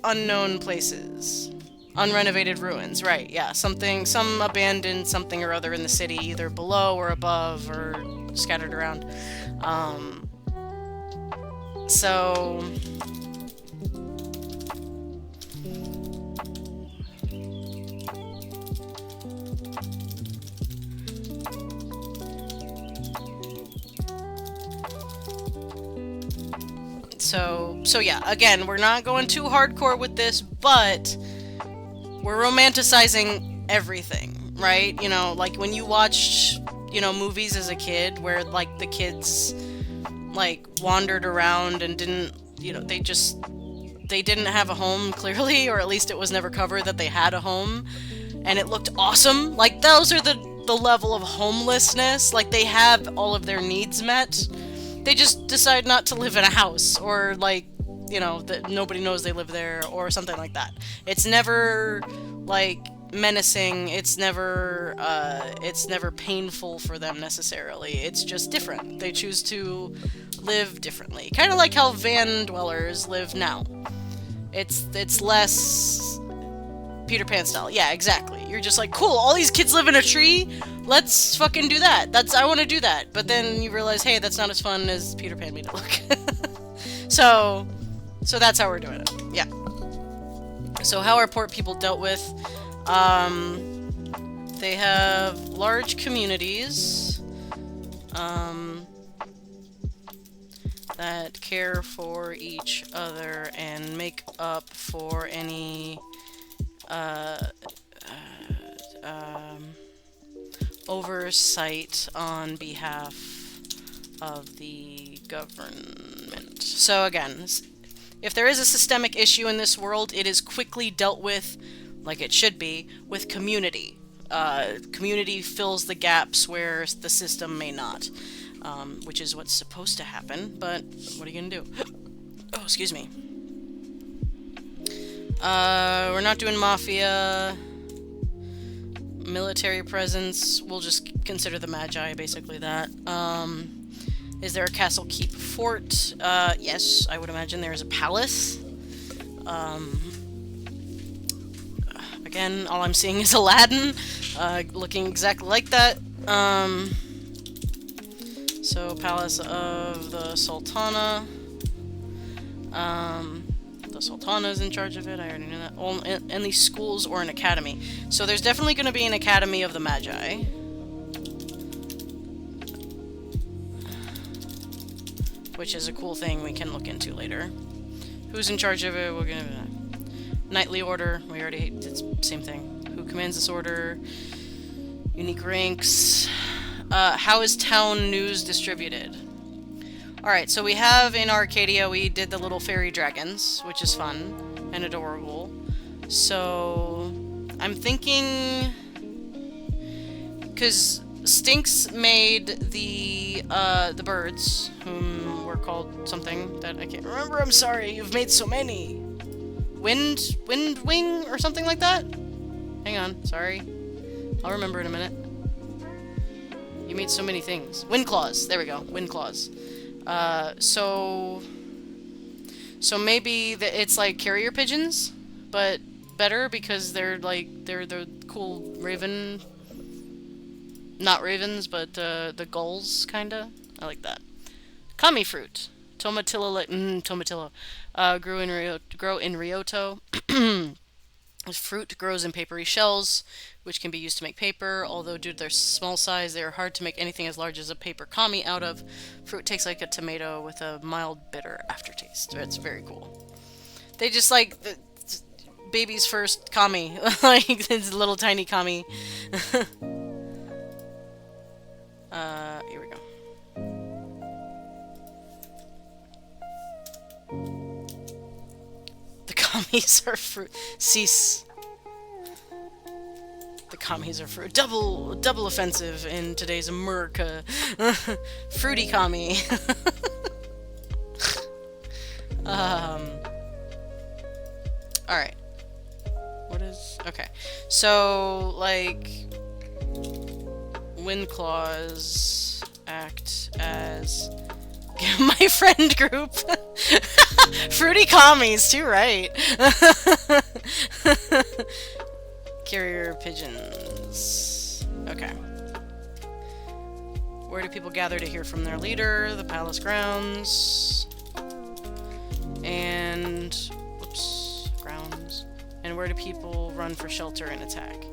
unknown places. Unrenovated ruins, right, yeah. Some abandoned something or other in the city, either below or above or scattered around. So... So yeah, again, we're not going too hardcore with this, but we're romanticizing everything, right? You know, like when you watch, you know, movies as a kid where, like, the kids, like, wandered around and didn't, you know, they didn't have a home, clearly, or at least it was never covered that they had a home, and it looked awesome. Like, those are the level of homelessness. Like, they have all of their needs met. They just decide not to live in a house, or, like, you know, that nobody knows they live there, or something like that. It's never, like, menacing. It's never painful for them, necessarily. It's just different. They choose to live differently. Kind of like how van dwellers live now. It's less Peter Pan style. Yeah, exactly. You're just like, cool, all these kids live in a tree? Let's fucking do that. I want to do that. But then you realize, hey, that's not as fun as Peter Pan made it look. So, So that's how we're doing it. Yeah. So how are port people dealt with? They have large communities that care for each other and make up for any oversight on behalf of the government. So again, if there is a systemic issue in this world, it is quickly dealt with, like it should be, with community. Community fills the gaps where the system may not, which is what's supposed to happen, but what are you gonna do? Oh, excuse me. We're not doing mafia. Military presence, we'll just consider the Magi, basically that. Is there a castle, keep, fort? Yes, I would imagine there is a palace. Again, all I'm seeing is Aladdin, looking exactly like that. So, Palace of the Sultana. The Sultana is in charge of it, I already knew that. Any schools or an academy. So there's definitely going to be an Academy of the Magi. Which is a cool thing we can look into later. Who's in charge of it? We're going to... Knightly Order, we already did the same thing. Who commands this order? Unique ranks. How is town news distributed? Alright, so we have in Arcadia, we did the little fairy dragons, which is fun and adorable. So, I'm thinking... Because Stinks made the birds, whom were called something that I can't remember, I'm sorry, you've made so many. Wind Wing, or something like that? Hang on, sorry. I'll remember in a minute. You made so many things. Wind Claws, there we go, Wind Claws. So maybe it's like carrier pigeons, but better because they're the cool raven, not ravens, but the gulls kinda. I like that. Kami fruit, tomatillo, grow in Ryoto. Fruit grows in papery shells, which can be used to make paper, although due to their small size, they are hard to make anything as large as a paper kami out of. Fruit tastes like a tomato with a mild bitter aftertaste. It's very cool. They just like the baby's first kami, like this little tiny kami. Here we go. The kamis are fruit. Cease. The kamis are fruit. Double offensive in today's America. Fruity kami. Alright. What is... Okay. So, like... Wind Claws act as... my friend group. Fruity commies, too right. Carrier pigeons. Okay. Where do people gather to hear from their leader? The palace grounds. And... Whoops. Grounds. And where do people run for shelter and attack?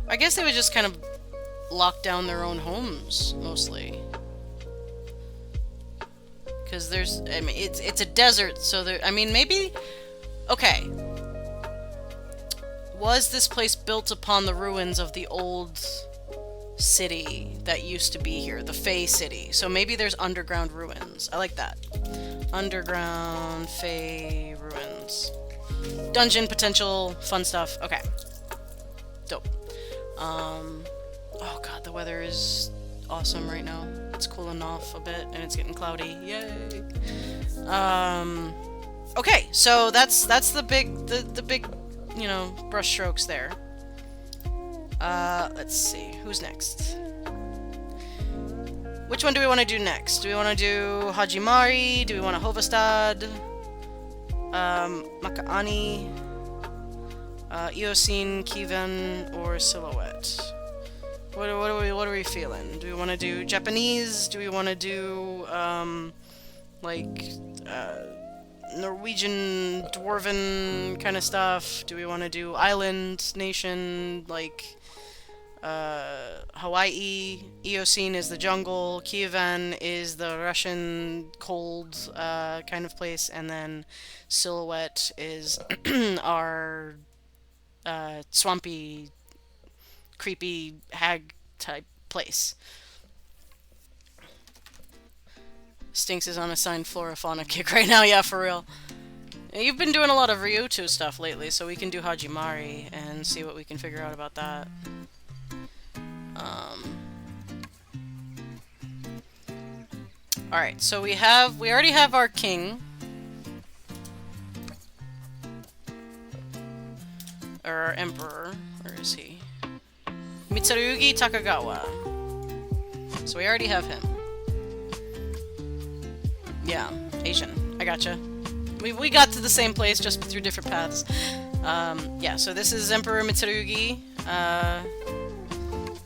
I guess they would just kind of lock down their own homes, mostly. Because there's, I mean, it's a desert, so there, I mean, maybe, okay. Was this place built upon the ruins of the old city that used to be here, the Fey City? So maybe there's underground ruins. I like that. Underground Fey ruins. Dungeon potential, fun stuff. Okay. Dope. Oh god, the weather is awesome right now. It's cooling off a bit, and it's getting cloudy. Yay! Okay, so that's the big, you know, brush strokes there. Let's see, who's next? Which one do we want to do next? Do we want to do Hajimari? Do we want to Hovestad? Makaani? Eocene, Kievan, or Silhouette? What are we feeling? Do we want to do Japanese? Do we want to do, like, Norwegian, Dwarven kind of stuff? Do we want to do island, nation, like, Hawaii? Eocene is the jungle, Kievan is the Russian cold, kind of place, and then Silhouette is our, swampy, creepy hag type place. Stinks is on a signed flora fauna kick right now, yeah, for real. You've been doing a lot of Ryuto stuff lately, so we can do Hajimari and see what we can figure out about that. Alright, so we already have our king. Or our emperor. Where is he? Mitsurugi Takagawa. So we already have him. Yeah, Asian. I gotcha. We got to the same place, just through different paths. Yeah, so this is Emperor Mitsurugi.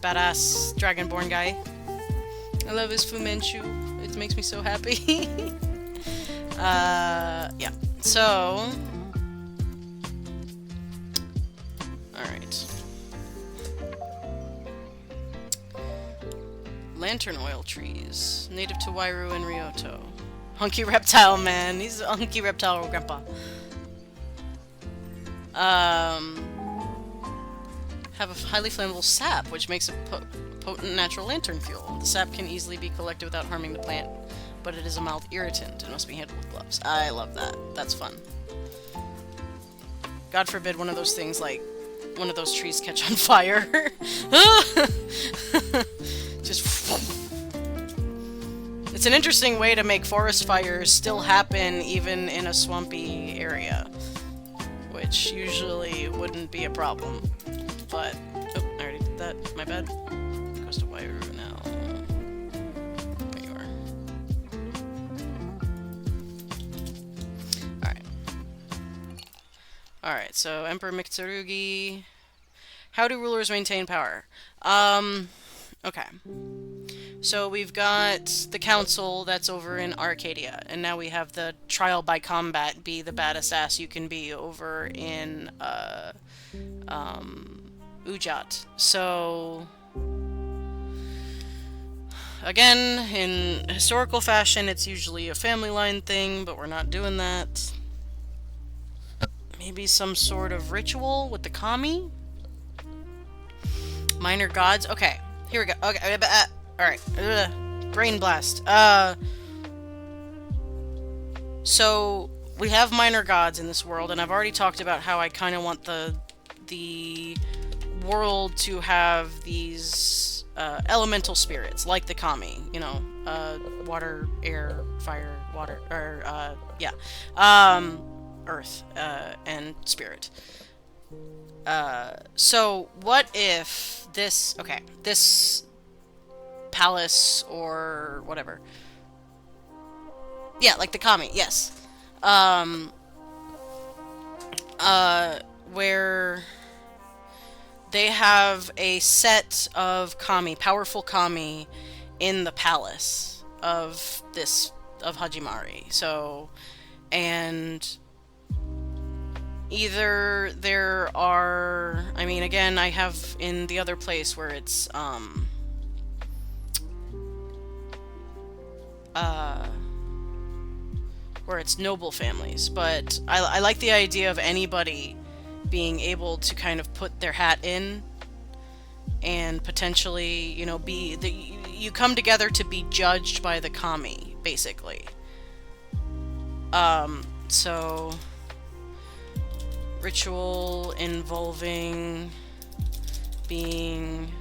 Badass Dragonborn guy. I love his Fu Manchu. It makes me so happy. Yeah. So... Alright. Lantern oil trees. Native to Wairu and Ryoto. Hunky reptile man. He's a hunky reptile grandpa. Have a highly flammable sap, which makes a potent natural lantern fuel. The sap can easily be collected without harming the plant, but it is a mild irritant and must be handled with gloves. I love that. That's fun. God forbid one of those things, like, one of those trees catch on fire. Just... It's an interesting way to make forest fires still happen even in a swampy area, which usually wouldn't be a problem. But, oh, I already did that. My bad. Goes to Wairu now. There you are. Alright. Alright, so Emperor Mitsurugi. How do rulers maintain power? Okay. So we've got the council that's over in Arcadia, and now we have the trial by combat be the baddest ass you can be over in, Ujat. So, again, in historical fashion, it's usually a family line thing, but we're not doing that. Maybe some sort of ritual with the kami? Minor gods? Okay, here we go. Okay, alright. Brain blast. So, we have minor gods in this world, and I've already talked about how I kind of want the world to have these elemental spirits, like the kami, you know, water, air, fire, water, or, yeah, earth, and spirit. So what if this, okay, this palace or whatever, yeah, like the kami, yes, where they have a set of kami, powerful kami, in the palace of Hajimari. So, and either there are, I mean, again, I have in the other place where it's, where it's noble families, but I like the idea of anybody being able to kind of put their hat in and potentially, you know, you come together to be judged by the kami, basically. So ritual involving being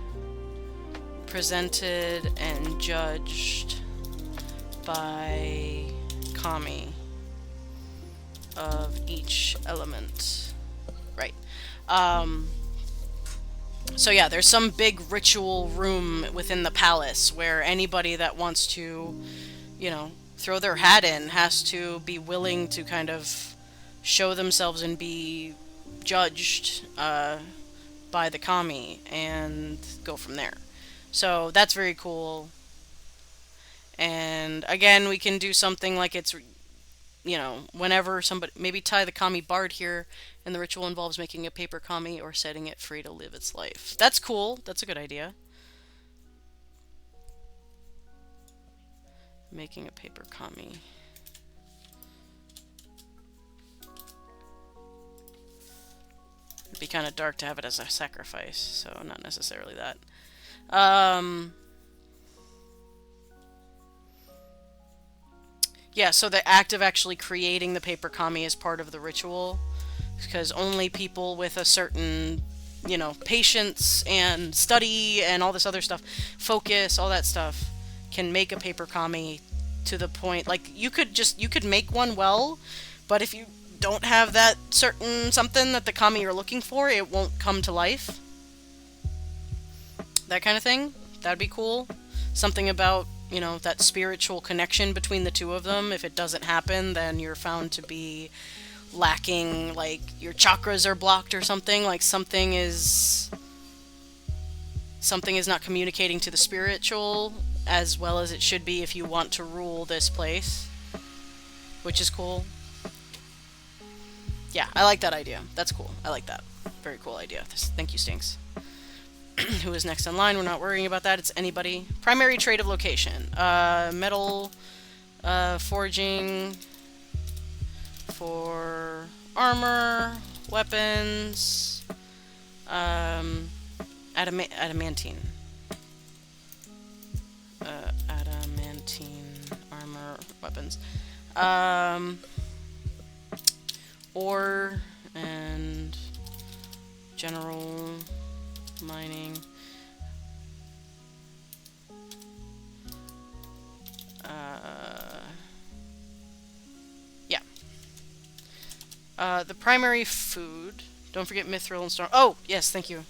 presented and judged by kami of each element. Right. So yeah, there's some big ritual room within the palace where anybody that wants to, you know, throw their hat in has to be willing to kind of show themselves and be judged by the kami and go from there. So that's very cool. And again, we can do something like it's, whenever somebody, maybe tie the kami bard here, and the ritual involves making a paper kami or setting it free to live its life. That's cool. That's a good idea. Making a paper kami. It'd be kind of dark to have it as a sacrifice, so not necessarily that. Yeah, so the act of actually creating the paper kami is part of the ritual, because only people with a certain, patience and study and all this other stuff, focus, all that stuff, can make a paper kami to the point, like, you could make one well, but if you don't have that certain something that the kami you're looking for, it won't come to life. That kind of thing. That'd be cool. Something about, that spiritual connection between the two of them. If it doesn't happen, then you're found to be lacking, like, your chakras are blocked or something. Like, something is not communicating to the spiritual as well as it should be if you want to rule this place. Which is cool. Yeah, I like that idea. That's cool. I like that. Very cool idea. Thank you, Stinks. Who is next in line? We're not worrying about that. It's anybody. Primary trade of location. Metal forging for armor, weapons, adamantine. Adamantine armor, weapons. Ore and general mining. Yeah. The primary food. Don't forget mithril and star. Oh, yes, thank you.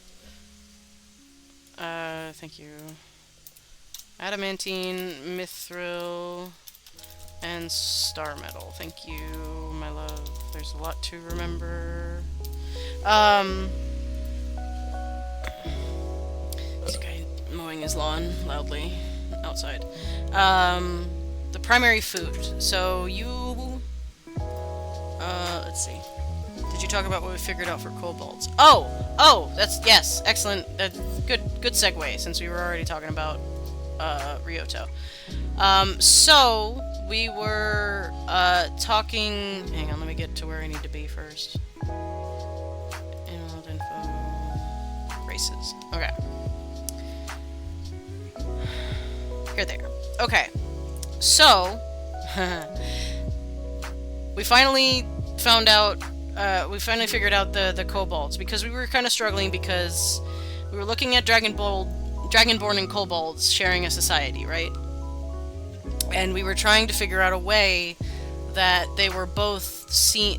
Thank you. Adamantine, mithril, and star metal. Thank you, my love. There's a lot to remember. This guy mowing his lawn loudly outside. The primary food. So you... let's see. Did you talk about what we figured out for kobolds? Oh! That's... Yes, excellent. Good segue, since we were already talking about, Ryoto. So, we were, talking... Hang on, let me get to where I need to be first. Involved info... Races. Okay. You're there. Okay. So, we finally found out, we finally figured out the kobolds, because we were kind of struggling, because we were looking at Dragonborn and kobolds sharing a society, right? And we were trying to figure out a way that they were both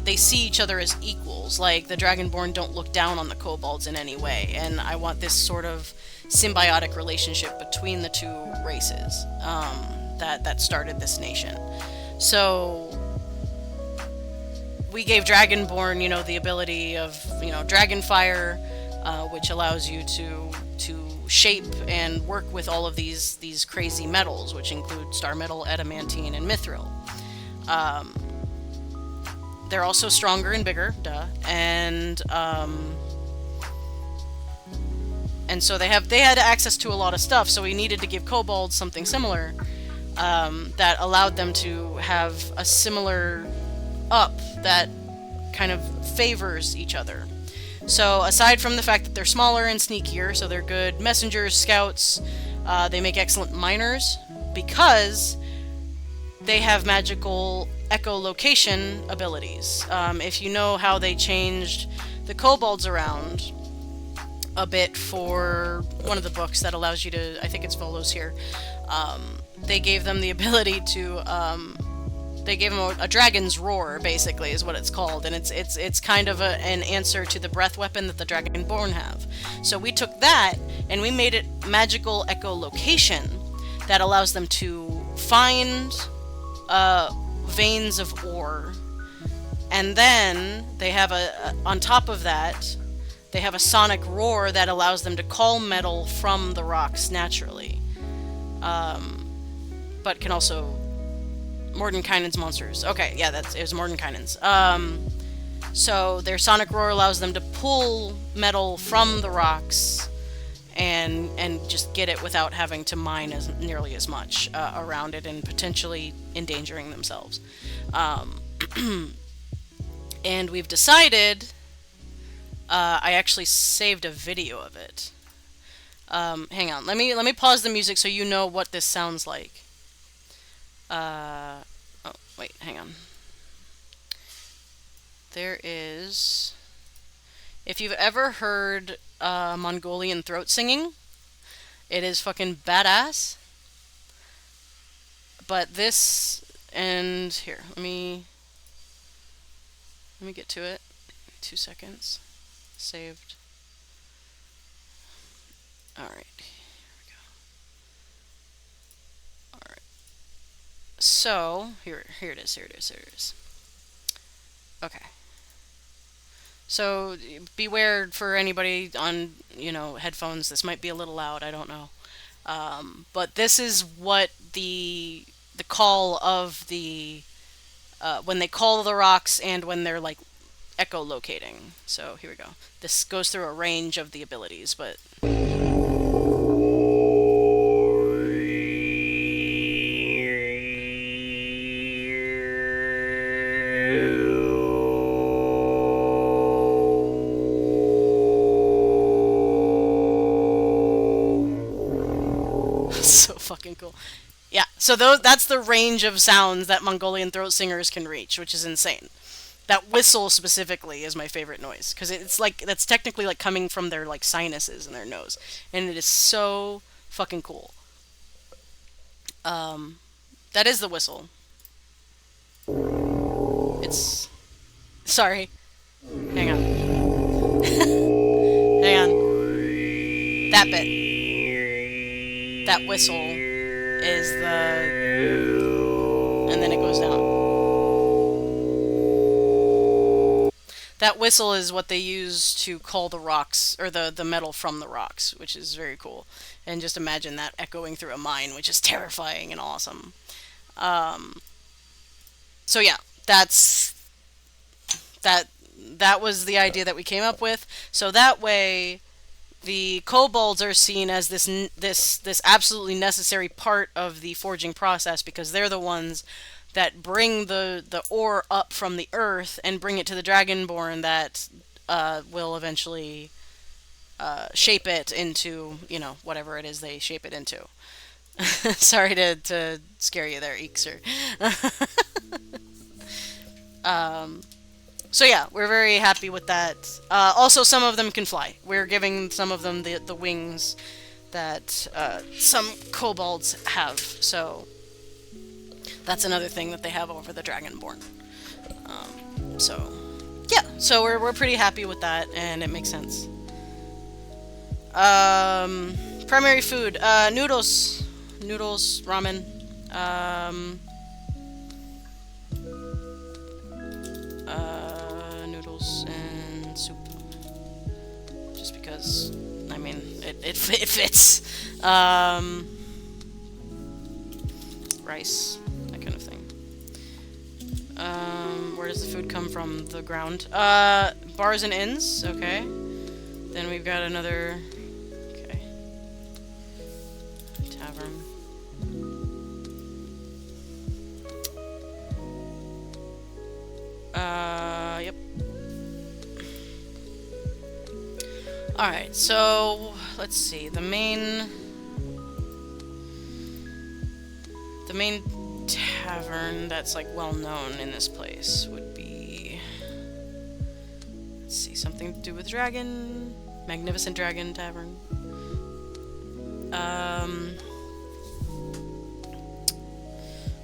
they see each other as equals, like the Dragonborn don't look down on the kobolds in any way, and I want this sort of symbiotic relationship between the two races that started this nation. So we gave Dragonborn, the ability of, Dragonfire, which allows you to shape and work with all of these crazy metals, which include star metal, adamantine, and mithril. They're also stronger and bigger, duh, and so they had access to a lot of stuff, so we needed to give kobolds something similar, that allowed them to have a similar up that kind of favors each other. So aside from the fact that they're smaller and sneakier, so they're good messengers, scouts, they make excellent miners, because they have magical echolocation abilities. If you know how they changed the kobolds around a bit for one of the books that allows you to, I think it's Volos here, they gave them the ability to, they gave them a dragon's roar, basically, is what it's called, and it's kind of an answer to the breath weapon that the Dragonborn have. So we took that, and we made it magical echolocation that allows them to find veins of ore And then they have on top of that, they have a sonic roar that allows them to call metal from the rocks naturally. But can also Mordenkainen's monsters. Okay, yeah, it was Mordenkainen's. So their sonic roar allows them to pull metal from the rocks and just get it without having to mine as nearly as much around it and potentially endangering themselves. And we've decided. I actually saved a video of it. Hang on. Let me pause the music so you know what this sounds like. Oh wait, hang on. There is. If you've ever heard Mongolian throat singing, it is fucking badass. But this and here, let me get to it. 2 seconds. Saved. All right. Here we go. All right. So here it is. Here it is. Here it is. Okay. So beware for anybody on headphones. This might be a little loud. I don't know. But this is what the call of the when they call the rocks and when they're like echolocating. So here we go. This goes through a range of the abilities, but so fucking cool. Yeah, so that's the range of sounds that Mongolian throat singers can reach, which is insane. That whistle specifically is my favorite noise because it's like that's technically like coming from their like sinuses in their nose, and it is so fucking cool. That is the whistle. It's sorry. Hang on. Hang on. That bit. That whistle is and then it goes down. That whistle is what they use to call the rocks, or the metal from the rocks, which is very cool. And just imagine that echoing through a mine, which is terrifying and awesome. So yeah, that that was the idea that we came up with. So that way, the kobolds are seen as this absolutely necessary part of the forging process because they're the ones that bring the ore up from the earth and bring it to the dragonborn that will eventually shape it into whatever it is they shape it into. Sorry to scare you there, Eekser. So yeah, we're very happy with that. Also, some of them can fly. We're giving some of them the wings that some kobolds have. So that's another thing that they have over the Dragonborn. So yeah, so we're pretty happy with that, and it makes sense. Primary food: noodles, ramen. Noodles and soup. Just because, I mean, it fits. Rice, that kind of thing. Where does the food come from? The ground. Bars and inns, okay. Then we've got another, okay. Tavern. Yep. Alright, so let's see. The main tavern that's like well known in this place would be, let's see, something to do with dragon, Magnificent Dragon Tavern.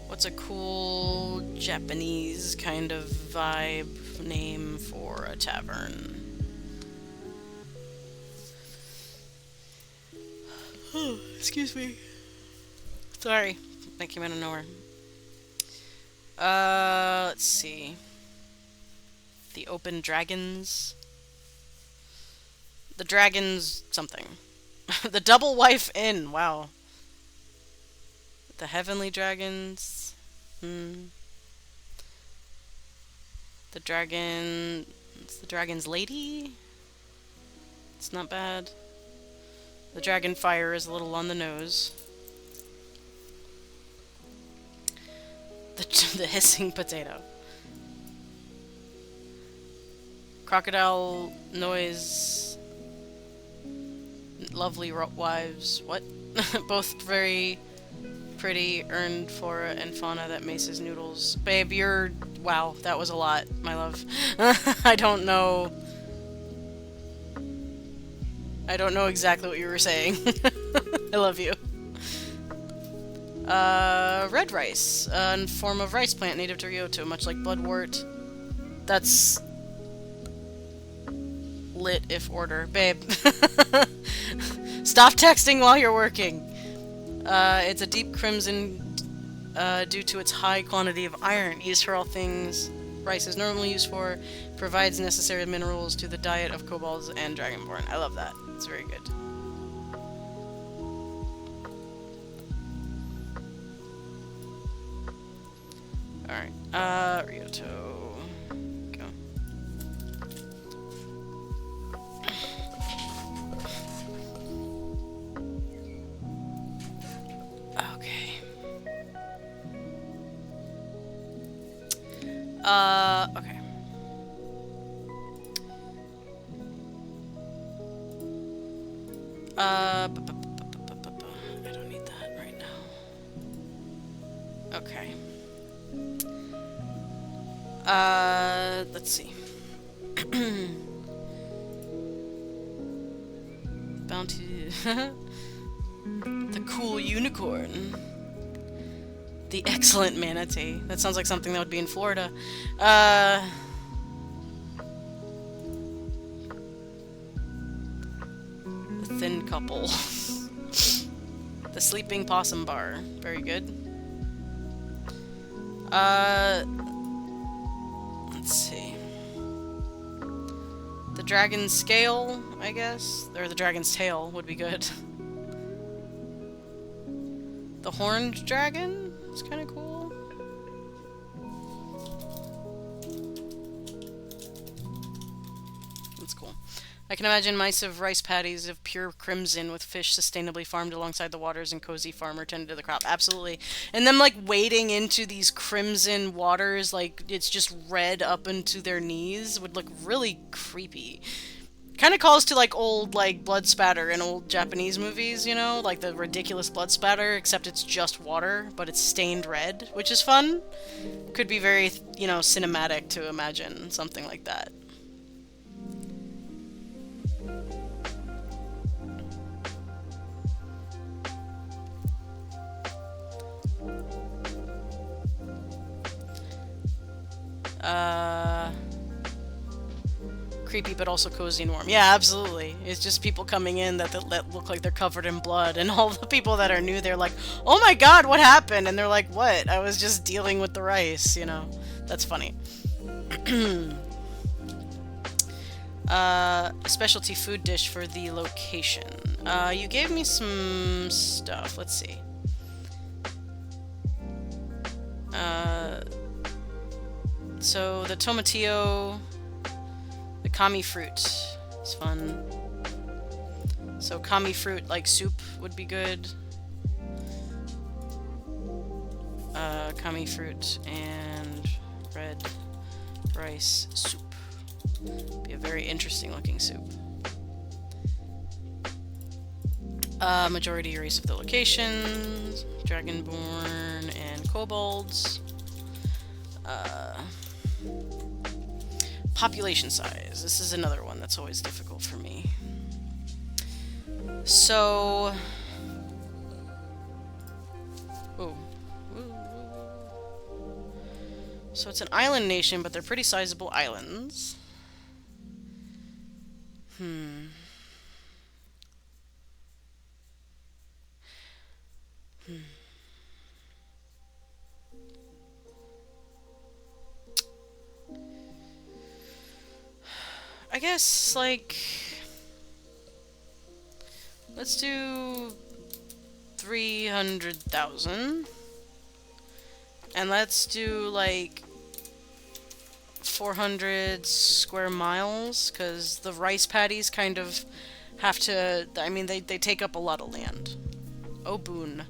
What's a cool Japanese kind of vibe name for a tavern? Oh, excuse me. Sorry, that came out of nowhere. Let's see. The open dragons. The dragons something. The double wife inn. Wow. The heavenly dragons. Hmm. The dragon. It's the dragon's lady. It's not bad. The dragon fire is a little on the nose. The hissing potato. Crocodile noise. Lovely wives. What? Both very pretty. Earned flora and fauna that Mace's noodles. Babe, you're... Wow, that was a lot, my love. I don't know. I don't know exactly what you were saying. I love you. Red rice. A form of rice plant native to Ryoto, much like bloodwort. That's... lit if order. Babe. Stop texting while you're working. It's a deep crimson due to its high quantity of iron. Used for all things rice is normally used for. Provides necessary minerals to the diet of kobolds and dragonborn. I love that. It's very good. Alright. Ryoto. Go. Okay. Okay. I don't need that right now. Okay. Let's see. Bounty. The cool unicorn. The excellent manatee. That sounds like something that would be in Florida. The thin couple. The sleeping possum bar. Very good. Let's see. The dragon's scale, I guess? Or the dragon's tail would be good. The horned dragon? It's kind of cool. That's cool. I can imagine massive rice paddies of pure crimson with fish sustainably farmed alongside the waters and cozy farmer tended to the crop. Absolutely. And them, like, wading into these crimson waters, like, it's just red up into their knees, would look really creepy. Kind of calls to, like, old, like, blood spatter in old Japanese movies, you know? Like the ridiculous blood spatter, except it's just water, but it's stained red, which is fun. Could be very, you know, cinematic to imagine something like that. Creepy, but also cozy and warm. Yeah, absolutely. It's just people coming in that look like they're covered in blood, and all the people that are new, they're like, oh my god, what happened? And they're like, what? I was just dealing with the rice, you know? That's funny. A specialty food dish for the location. You gave me some stuff. Let's see. So the tomatillo, the kami fruit is fun. So kami fruit, like soup, would be good. Kami fruit and red rice soup. Be a very interesting looking soup. Majority race of the locations, dragonborn and kobolds. Population size. This is another one that's always difficult for me. So... Ooh. So it's an island nation, but they're pretty sizable islands. I guess, like... Let's do 300,000. And let's do, like, 400 square miles, because the rice paddies kind of have to... I mean, they take up a lot of land. Obun.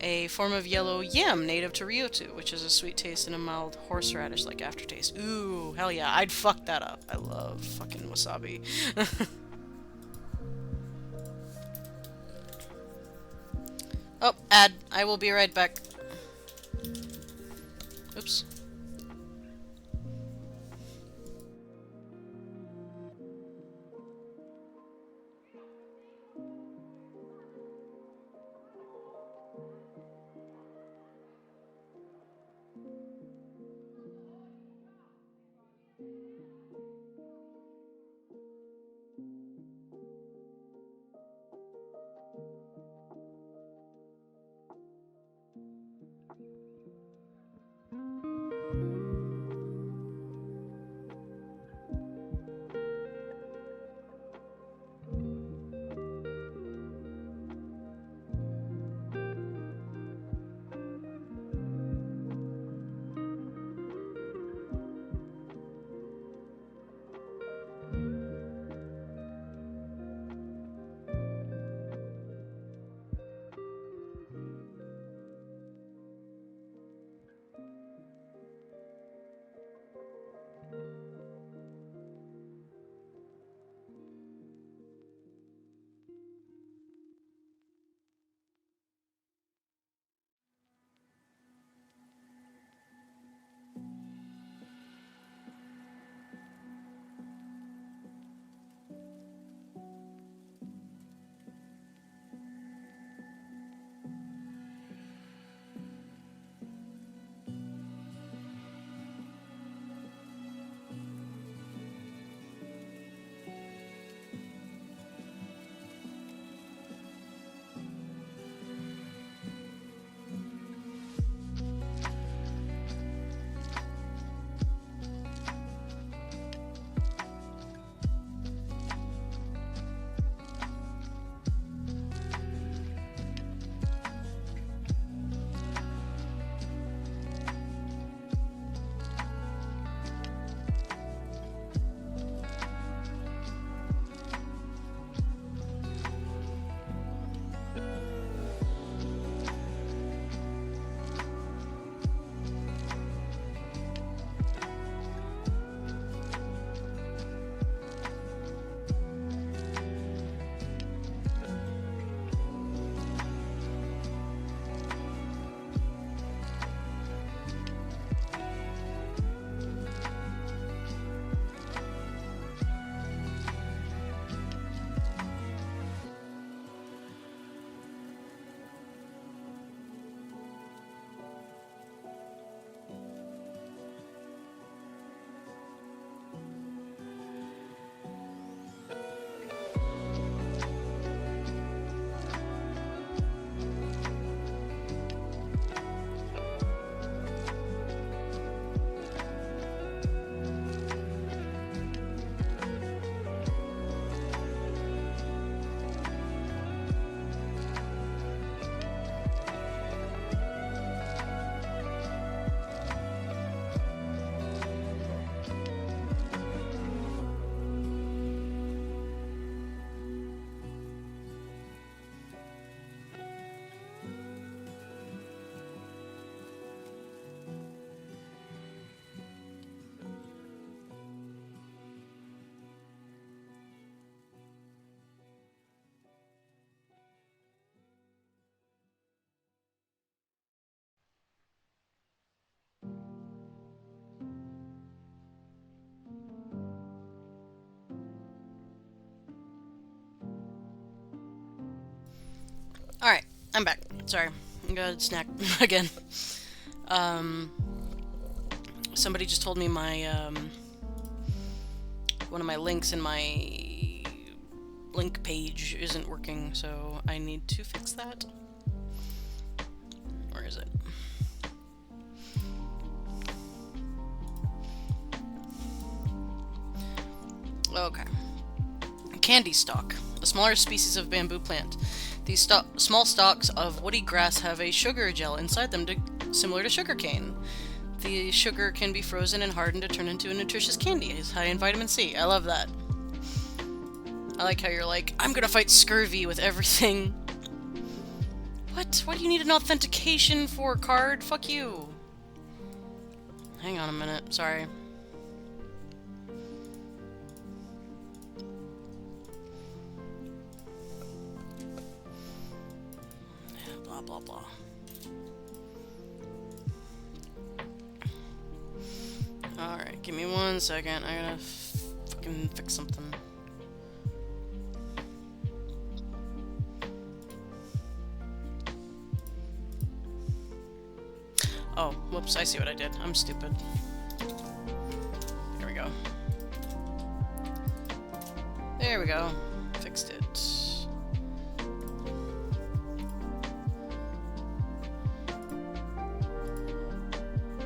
A form of yellow yam native to Ryoto, which is a sweet taste and a mild horseradish-like aftertaste. Ooh, hell yeah, I'd fuck that up. I love fucking wasabi. Oh, ad. I will be right back. Oops. Alright, I'm back. Sorry. I got a snack again. Um, somebody just told me my, one of my links in my link page isn't working, so I need to fix that. Where is it? Okay. Candy stalk, a smaller species of bamboo plant. These small stalks of woody grass have a sugar gel inside them similar to sugar cane. The sugar can be frozen and hardened to turn into a nutritious candy. It's high in vitamin C. I love that. I like how you're like, I'm gonna fight scurvy with everything. What? What do you need an authentication for, card? Fuck you. Hang on a minute. Sorry. Blah, blah, blah. Alright, give me 1 second. I gotta fucking fix something. Oh, whoops, I see what I did. I'm stupid. Here we go. There we go. Fixed it.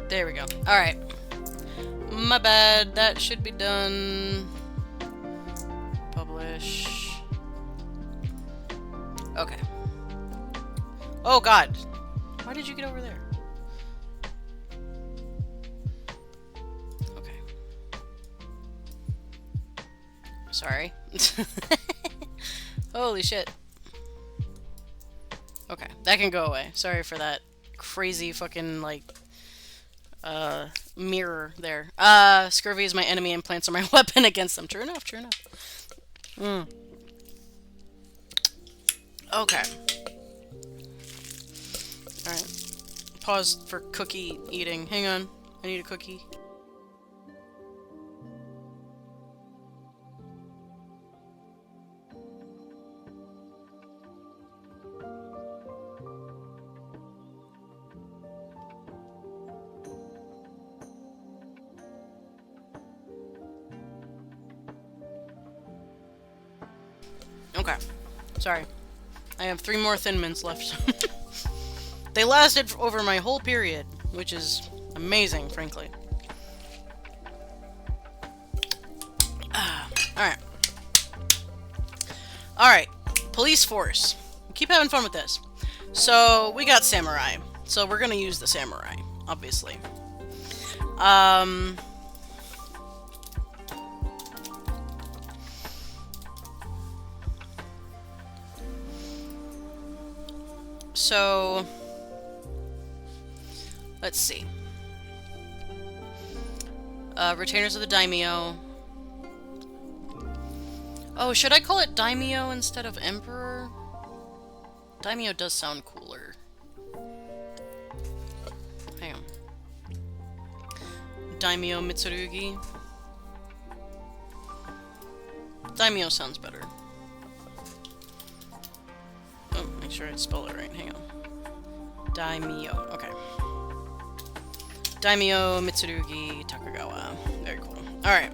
There we go. Alright. My bad. That should be done. Publish. Okay. Oh god. Why did you get over there? Okay. Sorry. Holy shit. Okay. That can go away. Sorry for that crazy fucking, like, mirror there. Scurvy is my enemy and plants are my weapon against them. True enough, true enough. Okay. Alright. Pause for cookie eating. Hang on. I need a cookie. Okay. Sorry. I have 3 more Thin Mints left. They lasted over my whole period, which is amazing, frankly. Alright. Alright. Police force. Keep having fun with this. So, we got samurai. So, we're gonna use the samurai, obviously. So, let's see. Retainers of the Daimyo. Oh, should I call it Daimyo instead of Emperor? Daimyo does sound cooler. Hang on. Daimyo Mitsurugi. Daimyo sounds better. Oh, make sure I spell it right. Hang on. Daimyo. Okay. Daimyo Mitsurugi Takagawa. Very cool. Alright.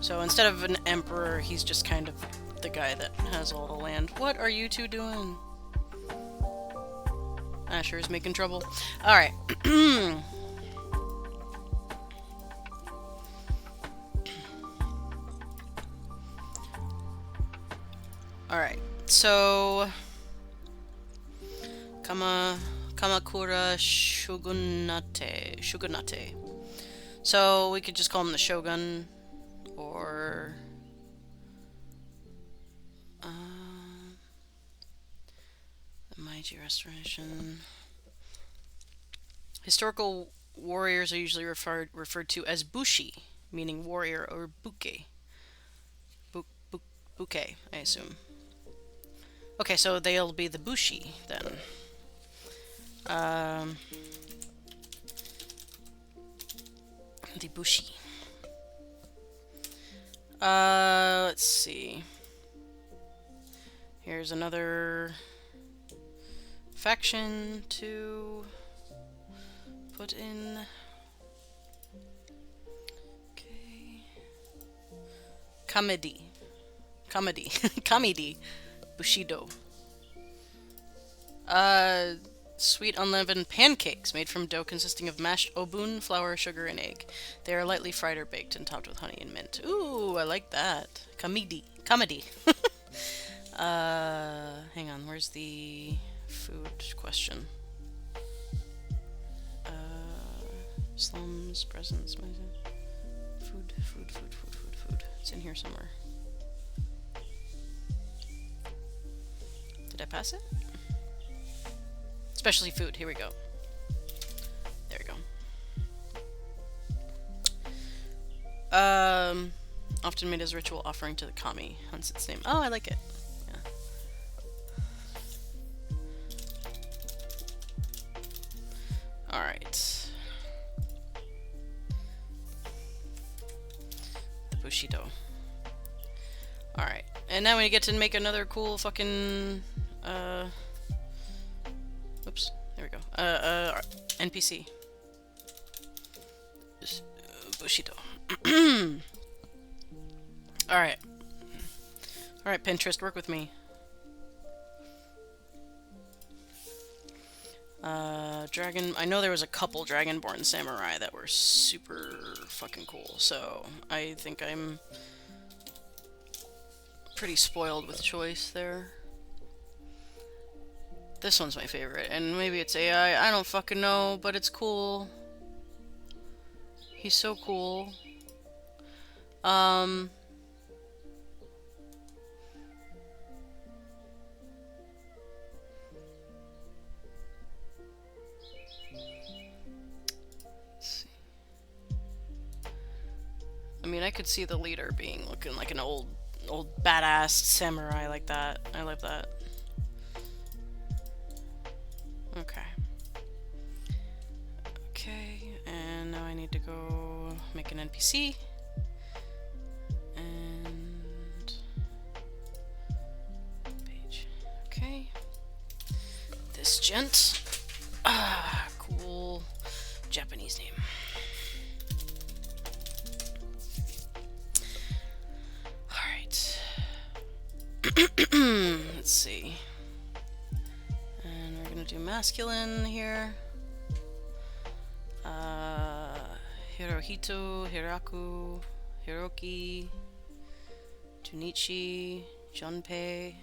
So instead of an emperor, he's just kind of the guy that has all the land. What are you two doing? Asher is making trouble. Alright. Alright, so Kamakura Shogunate. So we could just call him the Shogun, or the Meiji Restoration. Historical warriors are usually referred to as bushi, meaning warrior, or buke. Buke, I assume. Okay, so they'll be the bushi then. The bushi. Let's see. Here's another faction to put in. Okay. Kamedi. Bushido. Sweet unleavened pancakes made from dough consisting of mashed obun, flour, sugar, and egg. They are lightly fried or baked and topped with honey and mint. Ooh, I like that. Comedy. Comedy. Hang on. Where's the food question? Slums, presents, food. It's in here somewhere. Did I pass it? Specialty food. Here we go. There we go. Often made as a ritual offering to the kami. Hence its name. Oh, I like it. Yeah. Alright. The Bushido. Alright. And now we get to make another cool fucking... Oops. There we go. NPC. Bushido. Alright. Alright, Pinterest, work with me. Dragon... I know there was a couple Dragonborn Samurai that were super fucking cool, so I think I'm pretty spoiled with choice there. This one's my favorite, and maybe it's AI, I don't fucking know, but it's cool. He's so cool. Let's see. I mean, I could see the leader being looking like an old badass samurai like that. I love that. Okay. Okay, and now I need to go make an NPC. And... page. Okay. This gent. Ah, cool Japanese name. Alright. Let's see. And we're gonna do masculine here. Hirohito, Hiraku, Hiroki, Junichi, Junpei.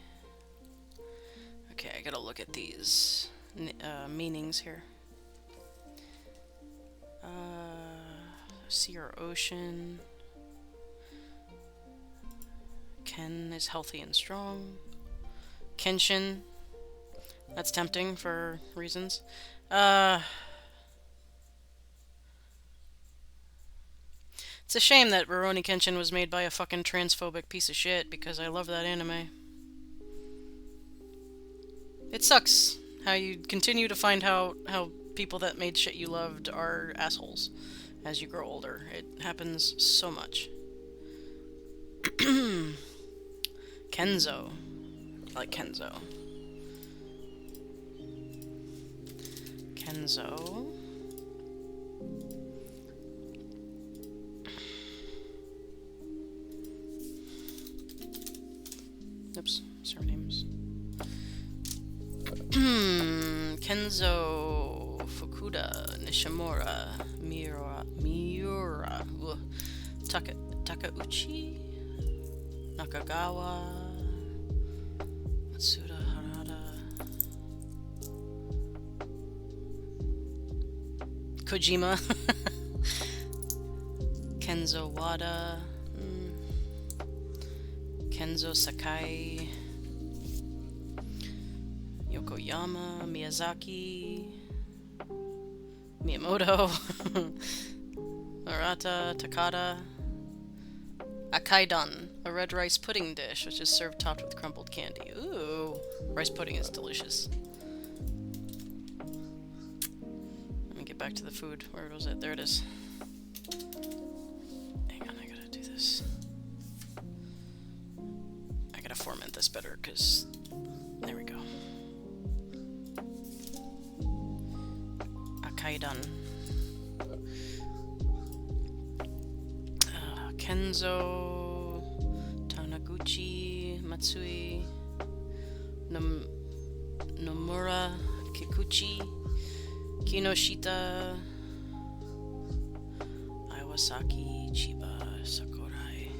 Okay, I gotta look at these meanings here. Sea or ocean. Ken is healthy and strong. Kenshin. That's tempting for reasons. It's a shame that Rurouni Kenshin was made by a fucking transphobic piece of shit, because I love that anime. It sucks how you continue to find how people that made shit you loved are assholes as you grow older. It happens so much. Kenzo. I like Kenzo. Kenzo. Oops, surnames. Kenzo, Fukuda, Nishimura, Miura, Takauchi, Nakagawa, Matsuda Harada, Kojima, Kenzo Wada, Kenzo Sakai, Yokoyama, Miyazaki, Miyamoto, Arata, Takada, Akaidan, a red rice pudding dish which is served topped with crumbled candy. Ooh, rice pudding is delicious. Let me get back to the food. Where was it? There it is. Hang on, I gotta do this. I gotta format this better, because... there we go. Akaidan. Kenzo, Tanaguchi, Matsui, Nomura, Kikuchi, Kinoshita, Iwasaki, Chiba, Sakurai,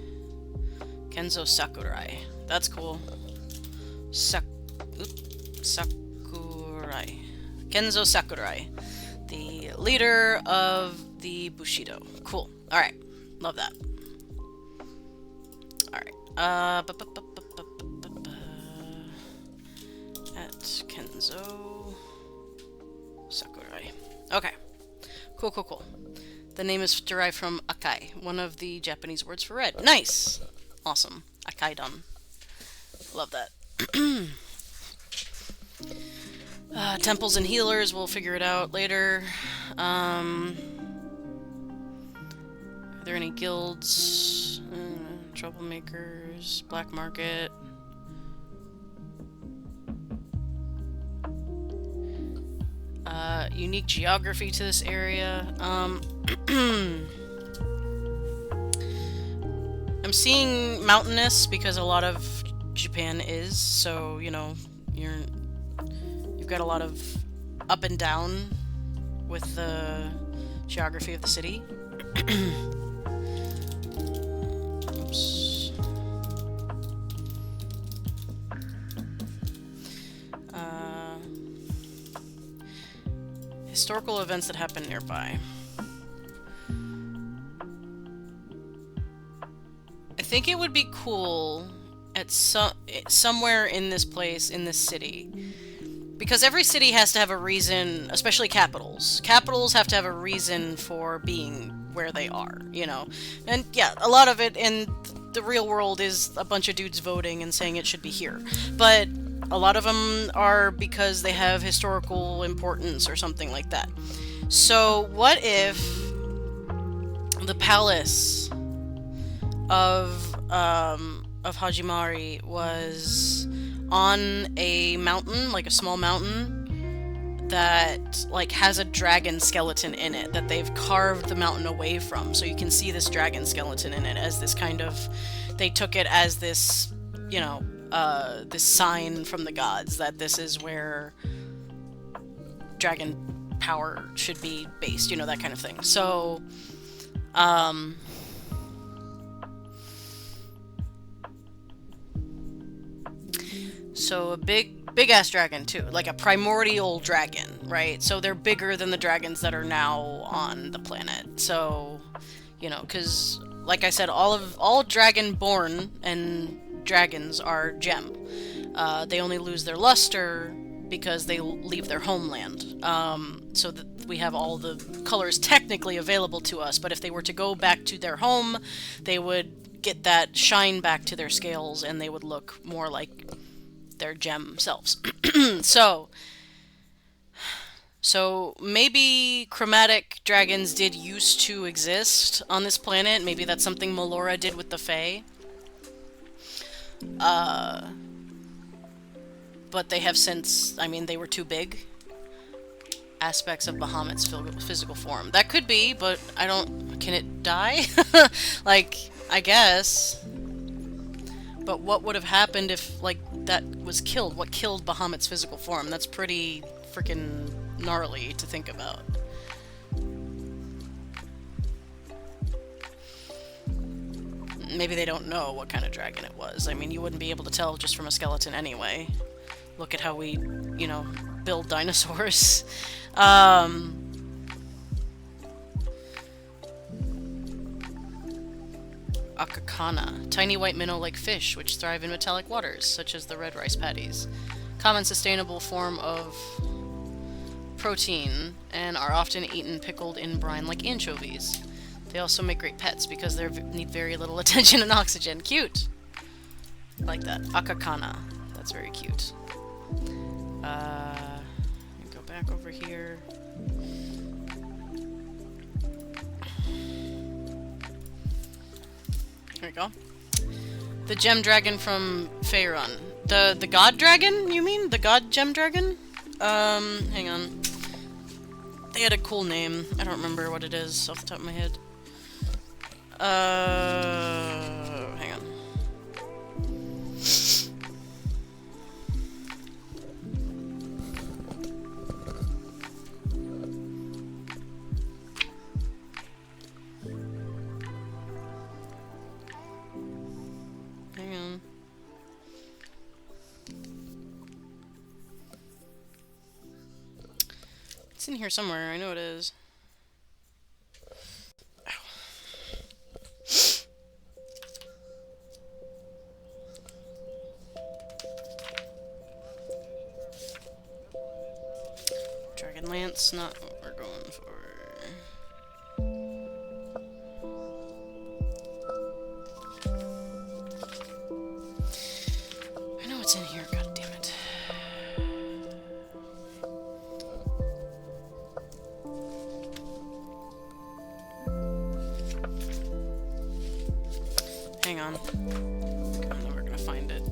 Kenzo Sakurai. That's cool. Sakurai. Kenzo Sakurai, the leader of the Bushido. Cool. Alright. Love that. Alright. At Kenzo Sakurai. Okay. Cool, cool, cool. The name is derived from Akai, one of the Japanese words for red. Nice! Awesome. Akai-dan. Love that. Temples and healers, we'll figure it out later. Are there any guilds? Troublemakers, black market. Unique geography to this area. I'm seeing mountainous because a lot of Japan is, so, you know, you've got a lot of up and down with the geography of the city. Oops. Historical events that happen nearby. I think it would be cool at somewhere in this place, in this city, because every city has to have a reason, especially capitals. Capitals have to have a reason for being where they are, you know? And yeah, a lot of it in the real world is a bunch of dudes voting and saying it should be here. But a lot of them are because they have historical importance or something like that. So what if the palace of Hajimari was on a mountain, like a small mountain, that like has a dragon skeleton in it that they've carved the mountain away from, so you can see this dragon skeleton in it as this kind of, they took it as this, you know, this sign from the gods that this is where dragon power should be based, you know, that kind of thing. So, so a big ass dragon too, like a primordial dragon, right? So they're bigger than the dragons that are now on the planet. So, you know, because like I said, all dragon-born and dragons are gem. They only lose their luster because they leave their homeland. So that we have all the colors technically available to us, but if they were to go back to their home, they would get that shine back to their scales and they would look more like their gem selves. So maybe chromatic dragons did used to exist on this planet. Maybe that's something Melora did with the Fae. But they have since, I mean, they were too big. Aspects of Bahamut's physical form. That could be, but I don't... Can it die? Like, I guess. But what would have happened if, like, that was killed? What killed Bahamut's physical form? That's pretty freaking gnarly to think about. Maybe they don't know what kind of dragon it was. I mean, you wouldn't be able to tell just from a skeleton anyway. Look at how we, you know, build dinosaurs. Akakana. Tiny white minnow-like fish which thrive in metallic waters, such as the red rice paddies. Common sustainable form of protein, and are often eaten pickled in brine like anchovies. They also make great pets because they need very little attention and oxygen. Cute! I like that. Akakana. That's very cute. Go back over here. There we go. The gem dragon from Faerun. The god dragon, you mean? The god gem dragon? Hang on. They had a cool name. I don't remember what it is off the top of my head. Hang on. It's in here somewhere. I know it is. Dragon Lance, not what we're going for. I know it's in here, god damn it. Hang on. I know we're gonna find it.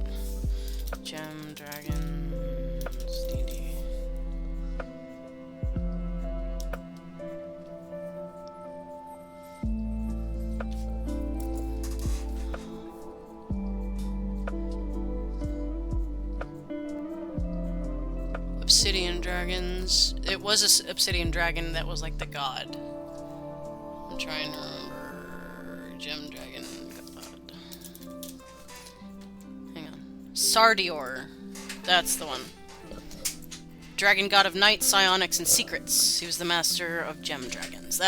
Gem, dragons, D&D. Obsidian dragons. It was a obsidian dragon that was like the god. I'm trying to remember. Gem dragon god. Hang on. Sardior. That's the one. Dragon god of night, psionics, and secrets. He was the master of gem dragons.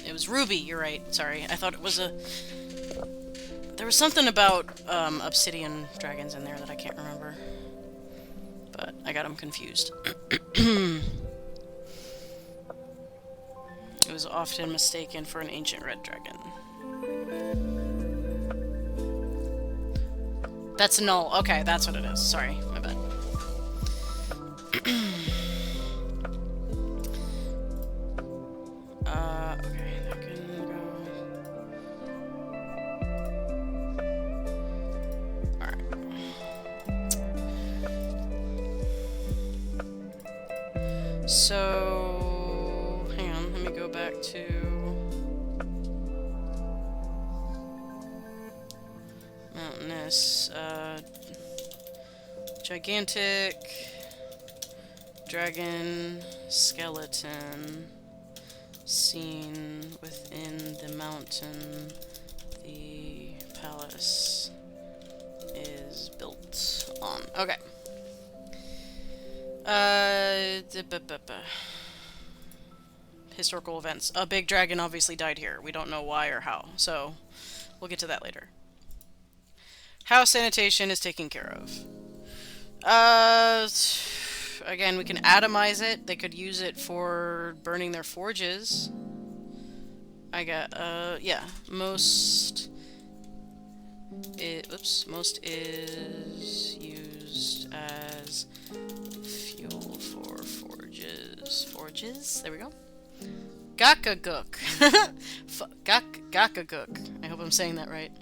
It was Ruby, you're right. Sorry. I thought it was a... There was something about obsidian dragons in there that I can't remember. But I got them confused. It was often mistaken for an ancient red dragon. That's null. Okay, that's what it is. Sorry, my bad. Okay, that can go. Alright. So, hang on, let me go back to Mountainous. Gigantic dragon skeleton seen within the mountain the palace is built on. Okay. Historical events. A big dragon obviously died here. We don't know why or how, so we'll get to that later. How sanitation is taken care of. Again, we can atomize it. They could use it for burning their forges. Yeah. Most is used as fuel for forges. Forges? There we go. Gakaguk. Gakaguk. I hope I'm saying that right.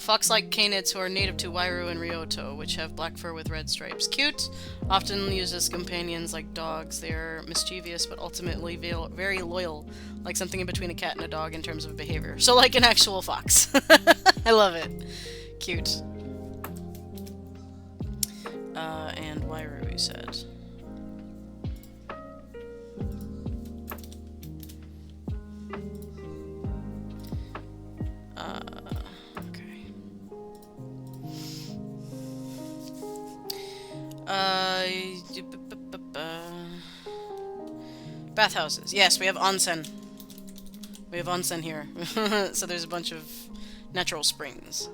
Fox-like canids who are native to Wairu and Ryoto, which have black fur with red stripes. Cute, often used as companions like dogs. They are mischievous, but ultimately very loyal, like something in between a cat and a dog in terms of behavior. So like an actual fox. I love it. Cute. And Wairu, we said. Bathhouses. Yes, we have onsen. We have onsen here. So there's a bunch of natural springs.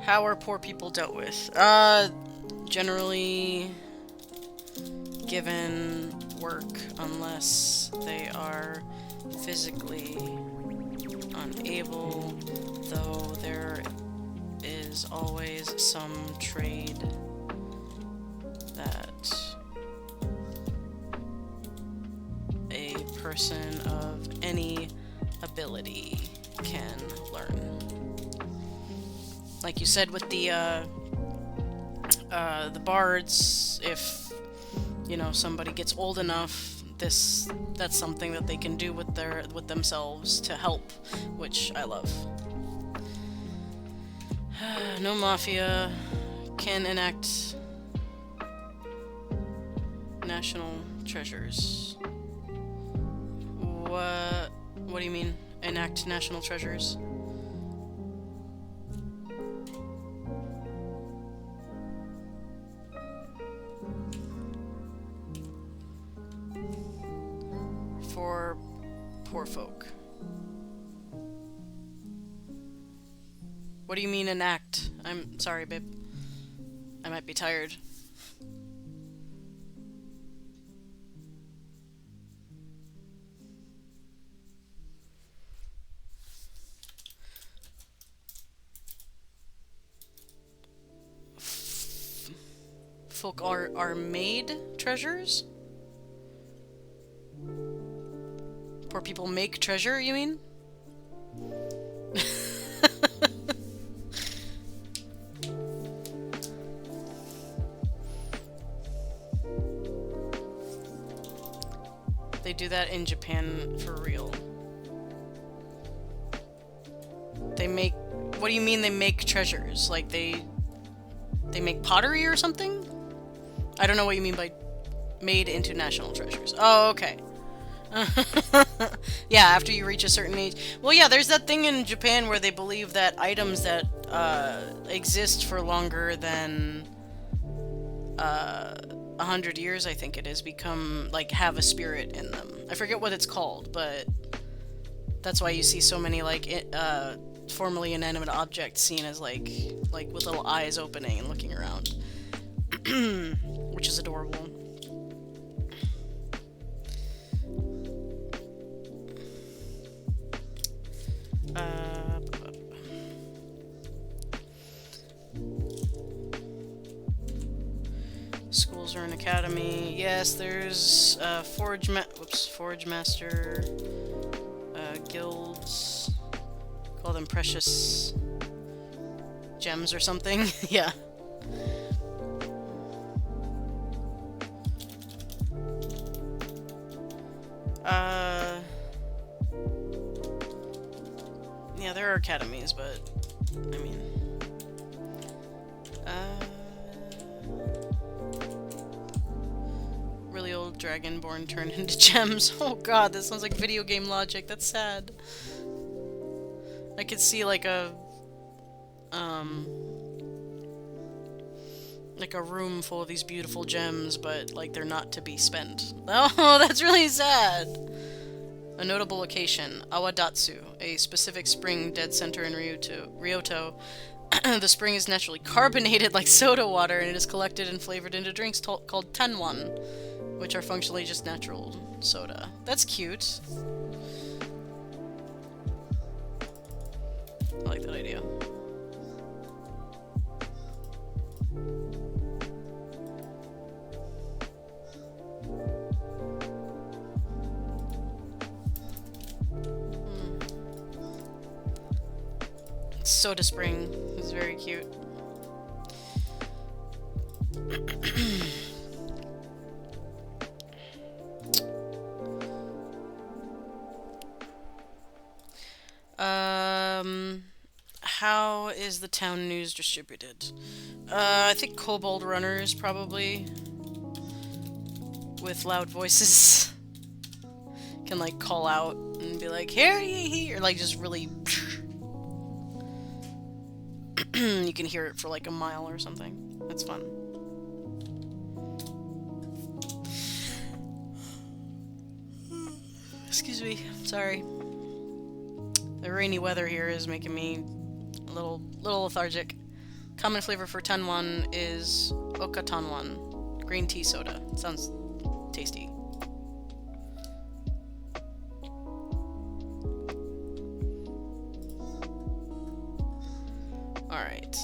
How are poor people dealt with? Generally given work unless they are physically unable, though there is always some trade that a person of any ability can learn. Like you said with the bards, if you know somebody gets old enough, that's something that they can do with themselves to help, which I love. No mafia can enact national treasures. What do you mean, enact national treasures? poor folk. What do you mean enact? I'm sorry, babe. I might be tired. Folk are made treasures? Poor people make treasure, you mean? They do that in Japan for real. They make... What do you mean they make treasures? Like they make pottery or something? I don't know what you mean by made into national treasures. Oh, okay. Yeah, after you reach a certain age. Well, yeah, there's that thing in Japan where they believe that items that exist for longer than 100 years, I think it is, become, like, have a spirit in them. I forget what it's called, but that's why you see so many, like, formerly inanimate objects seen as, like with little eyes opening and looking around. Which is adorable. Schools are an academy. Yes, there's Forge Master guilds. Call them precious gems or something. Yeah. Yeah, there are academies, but I mean, really old dragonborn turned into gems. Oh god, that sounds like video game logic. That's sad. I could see like a room full of these beautiful gems, but like they're not to be spent. Oh, that's really sad. A notable location, Awadatsu, a specific spring dead center in Ryoto. The spring is naturally carbonated like soda water, and it is collected and flavored into drinks called tenwan, which are functionally just natural soda. That's cute. I like that idea. Soda Spring is very cute. How is the town news distributed? I think kobold runners, probably. With loud voices. Can, like, call out and be like, "Hear ye!" Or, like, just really... You can hear it for, like, a mile or something. That's fun. Excuse me. Sorry. The rainy weather here is making me a little lethargic. Common flavor for tenwan is okatanwan, green tea soda. Sounds tasty. Alright.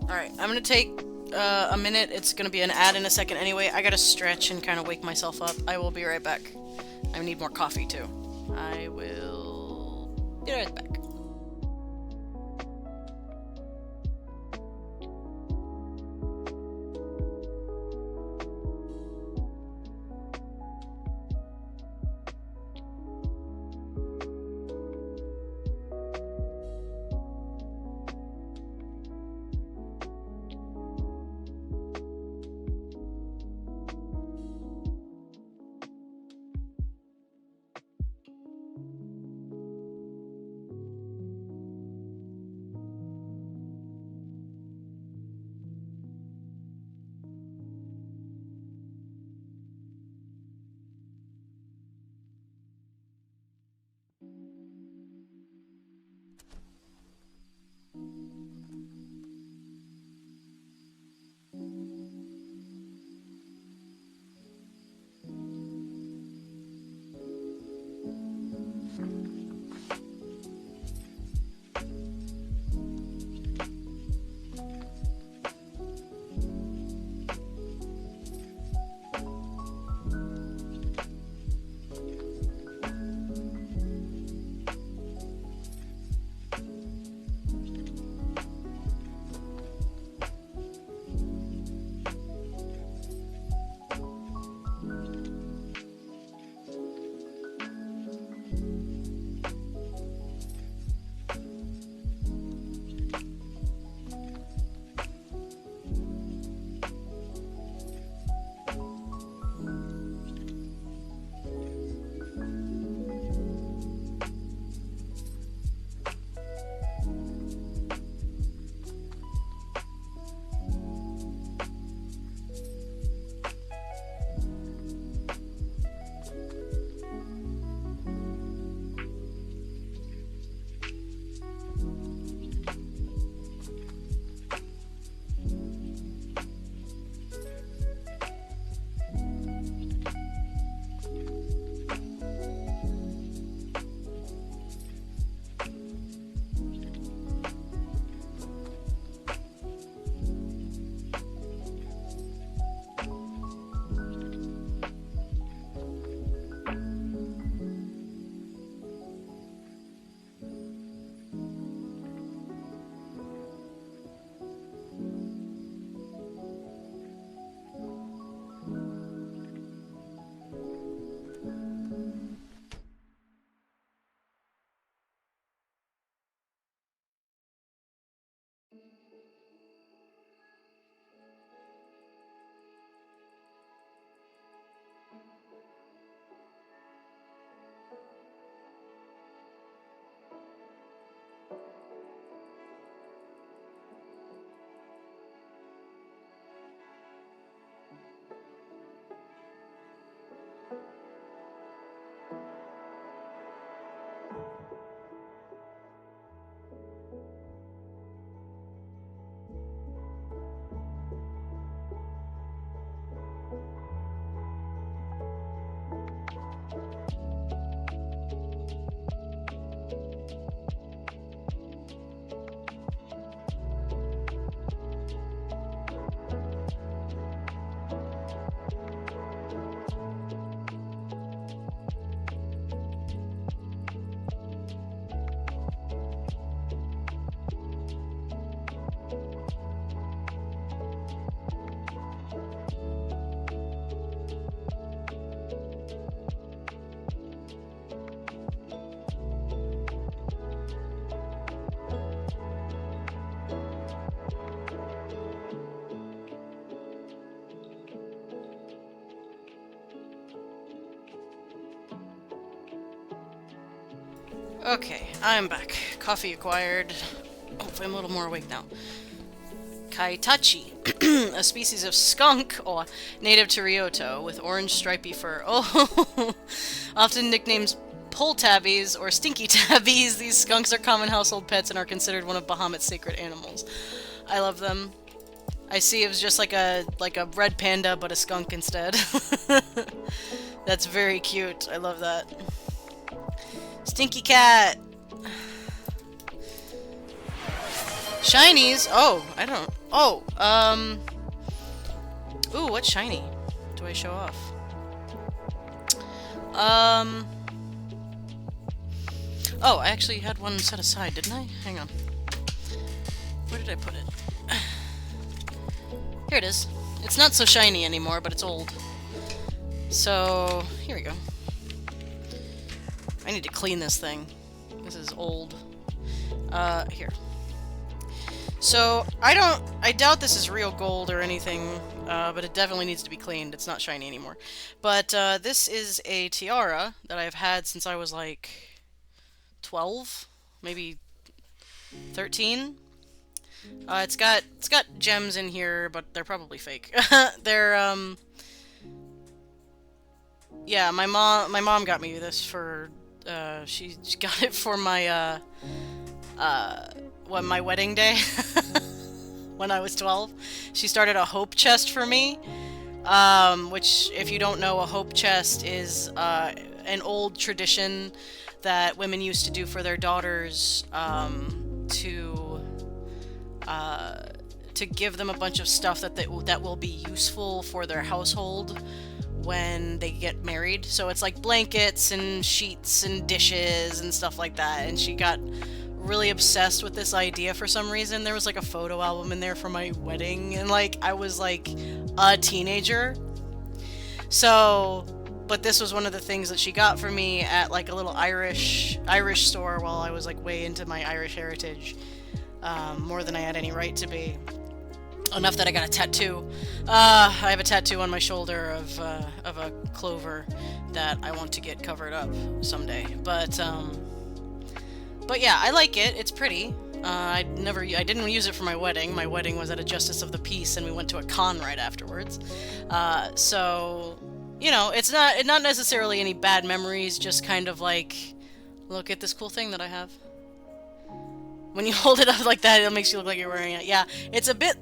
Alright, I'm gonna take a minute. It's gonna be an ad in a second anyway. I gotta stretch and kind of wake myself up. I will be right back. I need more coffee too. I will be right back. Okay, I'm back. Coffee acquired. Hopefully I'm a little more awake now. Kaitachi, a species of skunk, or native to Ryoto, with orange stripy fur. Oh, often nicknamed pole tabbies or stinky tabbies, these skunks are common household pets and are considered one of Bahamut's sacred animals. I love them. I see it was just like a red panda, but a skunk instead. That's very cute. I love that. Stinky cat. Shinies? Oh, I don't... Oh, Ooh, what's shiny? Do I show off? Oh, I actually had one set aside, didn't I? Hang on. Where did I put it? Here it is. It's not so shiny anymore, but it's old. So, here we go. I need to clean this thing. This is old. Here. So, I doubt this is real gold or anything, but it definitely needs to be cleaned. It's not shiny anymore. But, this is a tiara that I've had since I was, like, 12? Maybe 13? It's got gems in here, but they're probably fake. They're, yeah, my mom got me this for, she got it for my, my wedding day when I was 12. She started a hope chest for me, which, if you don't know, a hope chest is an old tradition that women used to do for their daughters to give them a bunch of stuff that will be useful for their household when they get married. So it's like blankets and sheets and dishes and stuff like that. And she got really obsessed with this idea for some reason. There was like a photo album in there for my wedding, and like I was like a teenager. So, but this was one of the things that she got for me at like a little Irish store while I was like way into my Irish heritage, more than I had any right to be. Enough that I got a tattoo. I have a tattoo on my shoulder of a clover that I want to get covered up someday. But yeah, I like it. It's pretty. I didn't use it for my wedding. My wedding was at a Justice of the Peace, and we went to a con right afterwards. So, you know, it's not necessarily any bad memories. Just kind of like, look at this cool thing that I have. When you hold it up like that, it makes you look like you're wearing it. Yeah, it's a bit.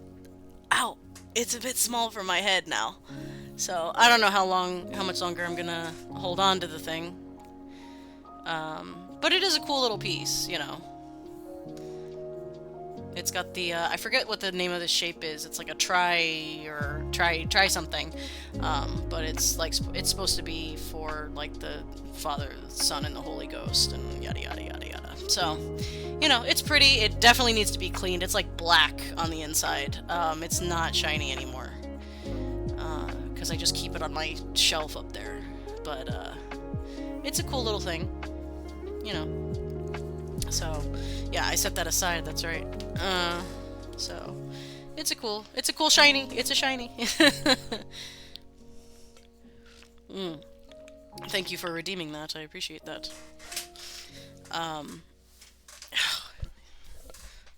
Ow! It's a bit small for my head now. So, I don't know how much longer I'm gonna hold on to the thing. But it is a cool little piece, you know. It's got the, I forget what the name of this shape is. It's like a try something. But it's like, it's supposed to be for, like, the Father, the Son, and the Holy Ghost, and yada yada yada yada. So, you know, it's pretty. It definitely needs to be cleaned. It's like black on the inside. It's not shiny anymore. Because I just keep it on my shelf up there. But, it's a cool little thing. You know. So, yeah, I set that aside, that's right. So, it's a cool shiny. It's a shiny. Thank you for redeeming that. I appreciate that.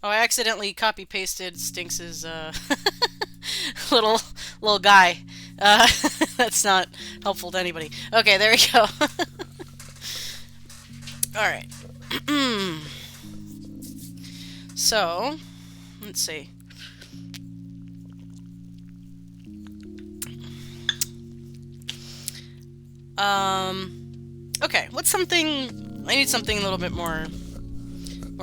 Oh, I accidentally copy-pasted Stinks's, little guy. That's not helpful to anybody. Okay, there we go. Alright. So, let's see. Okay, what's something... I need something a little bit more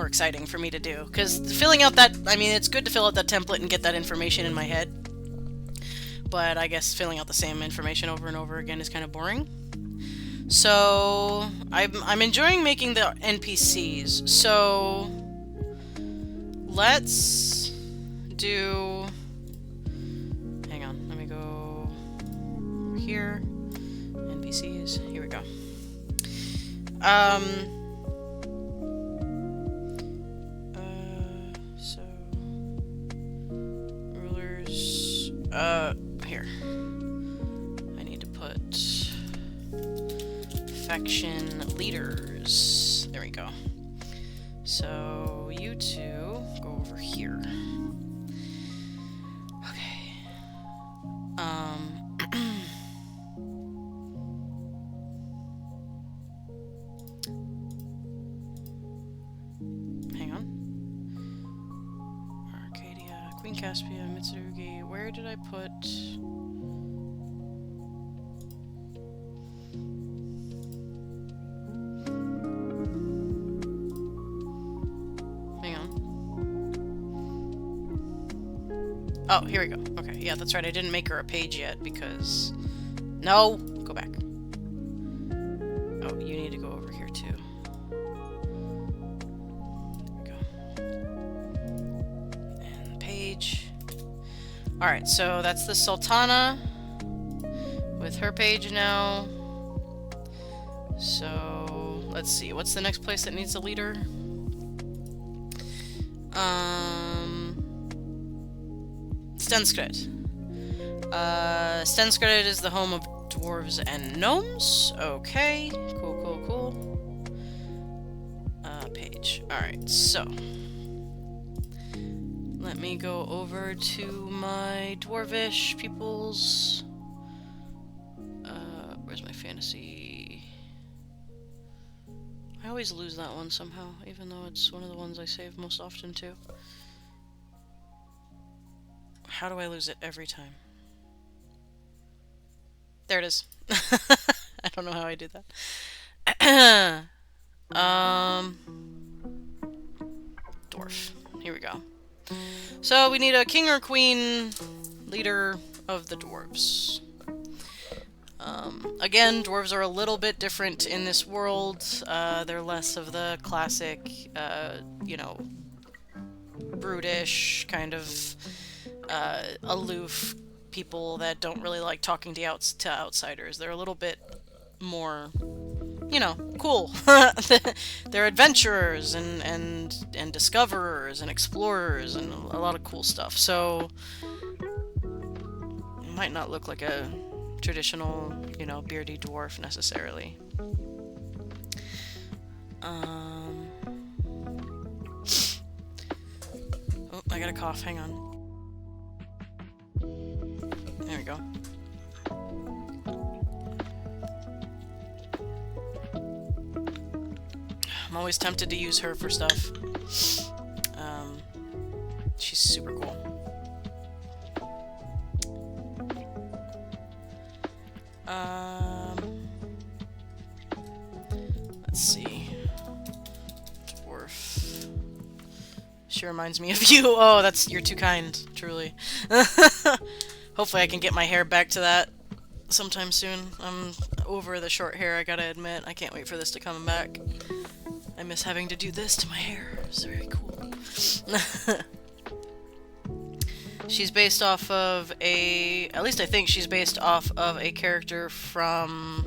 exciting for me to do. Because filling out that... I mean, it's good to fill out that template and get that information in my head. But I guess filling out the same information over and over again is kind of boring. So, I'm enjoying making the NPCs. So, let's do... Hang on, let me go over here. NPCs, here we go. So, rulers, here. I need to put faction leaders. There we go. So you two go over here. Okay. Hang on. Arcadia, Queen Caspia, Mitsurugi. Where did I put? Hang on. Oh, here we go. Okay, yeah, that's right. I didn't make her a page yet because... No! Go back. Oh, you need to go over here too. There we go. And page. Alright, so that's the Sultana with her page now. So, let's see. What's the next place that needs a leader? Stenskred. Stenskred is the home of dwarves and gnomes. Okay. Cool, cool, cool. Page. Alright, so. Let me go over to my dwarvish peoples. Where's my fantasy? I always lose that one somehow, even though it's one of the ones I save most often too. How do I lose it every time? There it is. I don't know how I do that. Dwarf. Here we go. So we need a king or queen leader of the dwarves. Again, dwarves are a little bit different in this world. They're less of the classic, you know, brutish, kind of aloof people that don't really like talking to outsiders. They're a little bit more, you know, cool. They're adventurers and discoverers and explorers and a lot of cool stuff. So it might not look like a traditional, you know, beardy dwarf necessarily. Oh, I got a cough. Hang on. There we go. I'm always tempted to use her for stuff. She's super cool. Let's see. Dwarf. She reminds me of you. Oh, you're too kind, truly. Hopefully I can get my hair back to that sometime soon. I'm over the short hair, I gotta admit. I can't wait for this to come back. I miss having to do this to my hair. It's very cool. She's based off of at least I think she's based off of a character from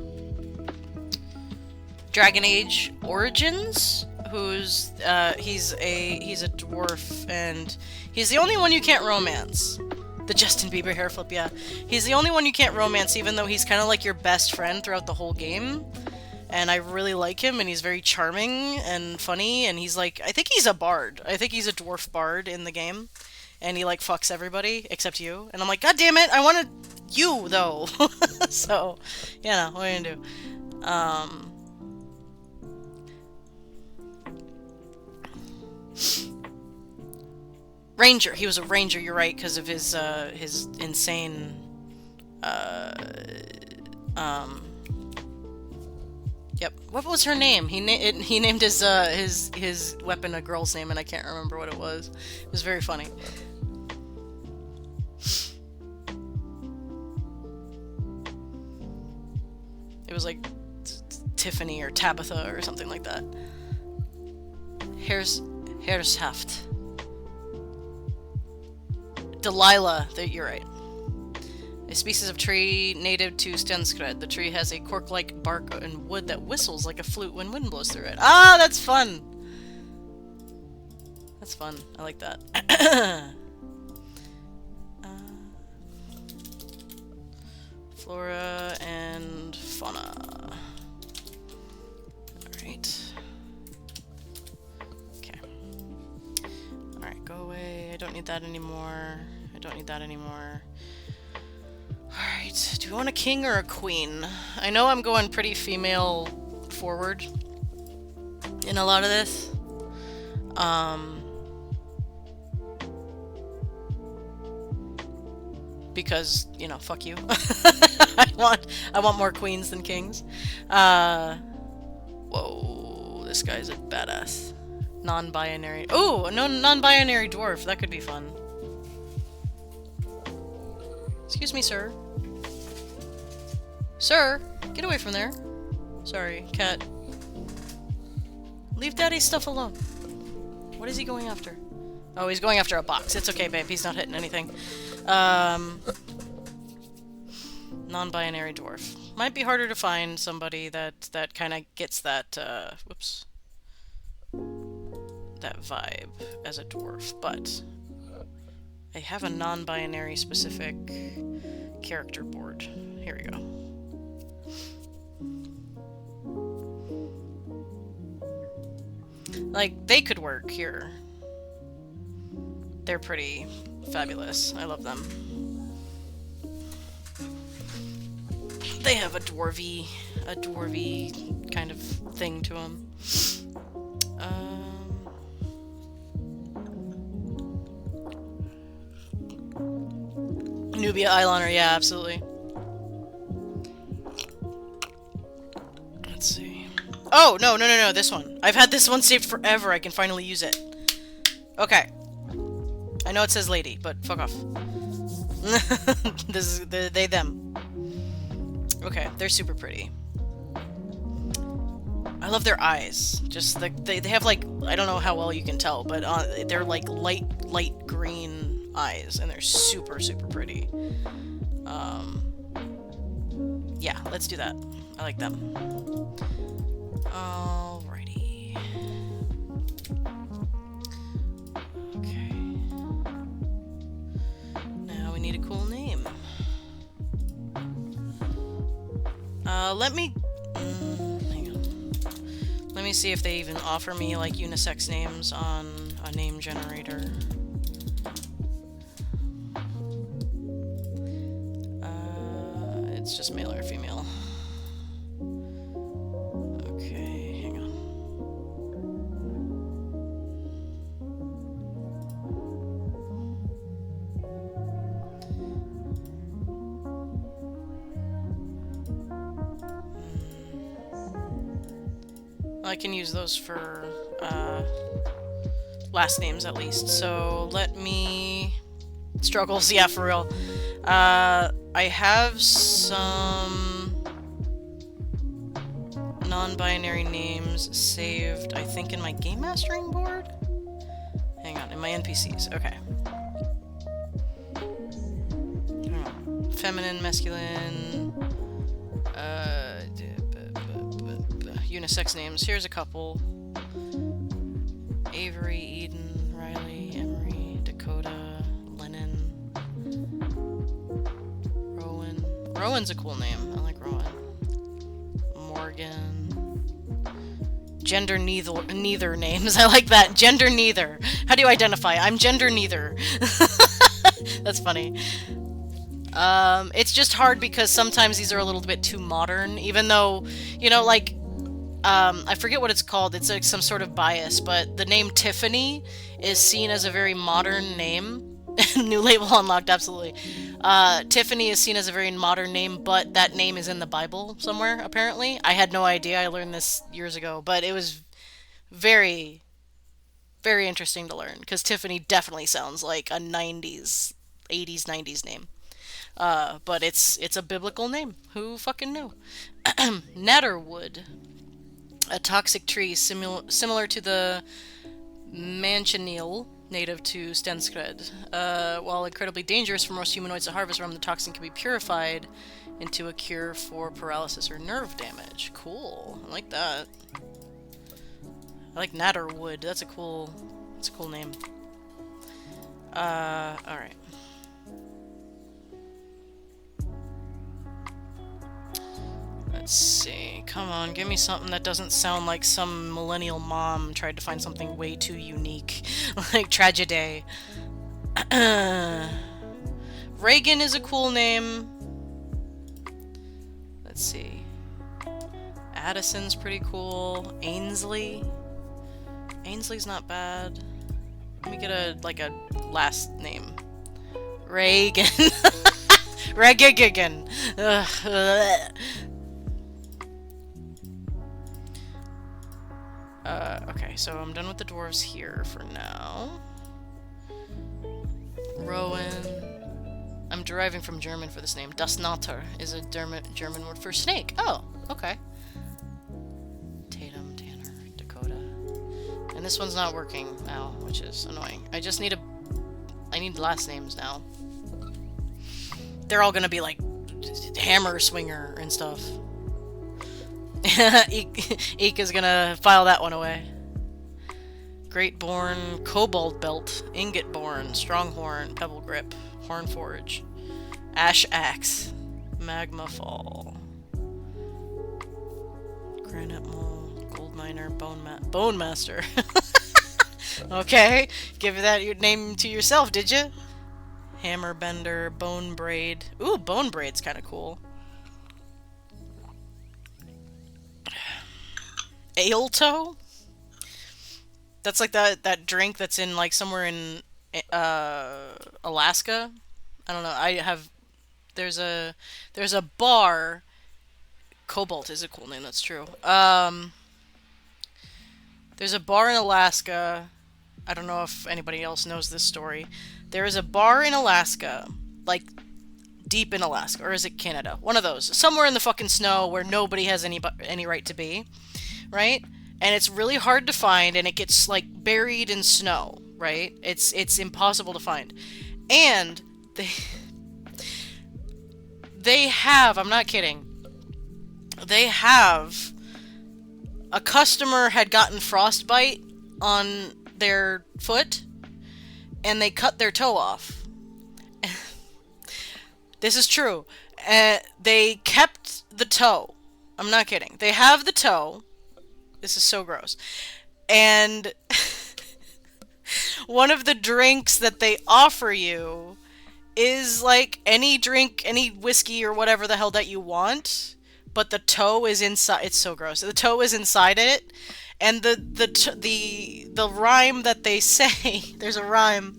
Dragon Age Origins, who's, he's a dwarf, and he's the only one you can't romance. The Justin Bieber hair flip, yeah. He's the only one you can't romance, even though he's kind of like your best friend throughout the whole game. And I really like him, and he's very charming and funny, and he's like, I think he's a bard. I think he's a dwarf bard in the game. And he like fucks everybody except you. And I'm like, God damn it, I wanted you though. So, yeah, what are you gonna do? Ranger. He was a ranger, you're right, because of his insane, Yep. What was her name? He named his weapon a girl's name, and I can't remember what it was. It was very funny. It was like Tiffany or Tabitha or something like that. Hershaft. Delilah. You're right. A species of tree native to Stenskred. The tree has a cork-like bark and wood that whistles like a flute when wind blows through it. Ah, that's fun! That's fun. I like that. Flora and fauna. Alright. Okay. away. I don't need that anymore. I don't need that anymore. Alright, do we want a king or a queen? I know I'm going pretty female forward in a lot of this. Because, you know, fuck you. I want more queens than kings. Whoa, this guy's a badass. Non-binary. Oh, no, non-binary dwarf. That could be fun. Excuse me, sir. Sir, get away from there. Sorry, cat. Leave daddy's stuff alone. What is he going after? Oh, he's going after a box. It's okay, babe. He's not hitting anything. Non-binary dwarf. Might be harder to find somebody that kind of gets that, whoops. That vibe as a dwarf, but I have a non-binary specific character board. Here we go. Like, they could work here. They're pretty fabulous. I love them. They have a dwarvy kind of thing to them. Nubia eyeliner, yeah, absolutely. Let's see. Oh, no, this one. I've had this one saved forever. I can finally use it. Okay. I know it says lady, but fuck off. This is they, them. Okay, they're super pretty. I love their eyes. Just they have like, I don't know how well you can tell, but they're like light green eyes, and they're super pretty. Yeah, let's do that. I like them. Alrighty. Okay. Now we need a cool name. Let me... hang on. Let me see if they even offer me, like, unisex names on a name generator. It's just male or female. Okay, hang on. I can use those for last names at least. So let me... Struggles, yeah, for real. I have some non-binary names saved, I think, in my game mastering board? Hang on, in my NPCs, okay. Feminine, masculine, unisex names. Here's a couple. Avery, Eden, Riley, Emery, Dakota, Lennon, Rowan. Rowan's a cool name. I like Rowan. Morgan. Gender neither names. I like that. Gender neither. How do you identify? I'm gender neither. That's funny. It's just hard because sometimes these are a little bit too modern, even though, you know, like, I forget what it's called. It's like some sort of bias, but the name Tiffany is seen as a very modern name. New label unlocked, absolutely. Tiffany is seen as a very modern name, but that name is in the Bible somewhere, apparently. I had no idea. I learned this years ago, but it was very, very interesting to learn, because Tiffany definitely sounds like a 90s, 80s, 90s name. But it's a biblical name. Who fucking knew? Natterwood. A toxic tree similar to the manchineel, native to Stenskred. While incredibly dangerous for most humanoids to harvest from, the toxin can be purified into a cure for paralysis or nerve damage. Cool. I like that. I like Natterwood. That's a cool name. Alright. Let's see. Come on, give me something that doesn't sound like some millennial mom tried to find something way too unique. Like Tragedy. Reagan is a cool name. Let's see. Addison's pretty cool. Ainsley. Ainsley's not bad. Let me get a last name. Reagan. Reagan. Okay, so I'm done with the dwarves here for now. Rowan. I'm deriving from German for this name. Das Natter is a German word for snake. Oh, okay. Tatum, Tanner, Dakota. And this one's not working now, which is annoying. I need last names now. They're all gonna be like Hammer Swinger and stuff. Eek is gonna file that one away. Greatborn, Cobalt Belt, Ingotborn, Stronghorn, Pebble Grip, Hornforge, Ash Axe, Magma Fall, Granite Mole, Gold Miner, Bone Master. Okay, give that your name to yourself, did you? Hammer Bender, Bone Braid. Ooh, Bone Braid's kind of cool. Aelto? That's like that drink that's in like somewhere in Alaska. I don't know. There's a bar. Cobalt is a cool name. That's true. There's a bar in Alaska. I don't know if anybody else knows this story. There is a bar in Alaska, like deep in Alaska, or is it Canada? One of those, somewhere in the fucking snow where nobody has any right to be, right? And it's really hard to find, and it gets like buried in snow, right? It's impossible to find, and they have, I'm not kidding, they have, a customer had gotten frostbite on their foot, and they cut their toe off. This is true. They kept the toe. I'm not kidding. They have the toe. This is so gross. And one of the drinks that they offer you is like any drink, any whiskey or whatever the hell that you want, but the toe is inside. It's so gross. The toe is inside it, and the rhyme that they say, there's a rhyme,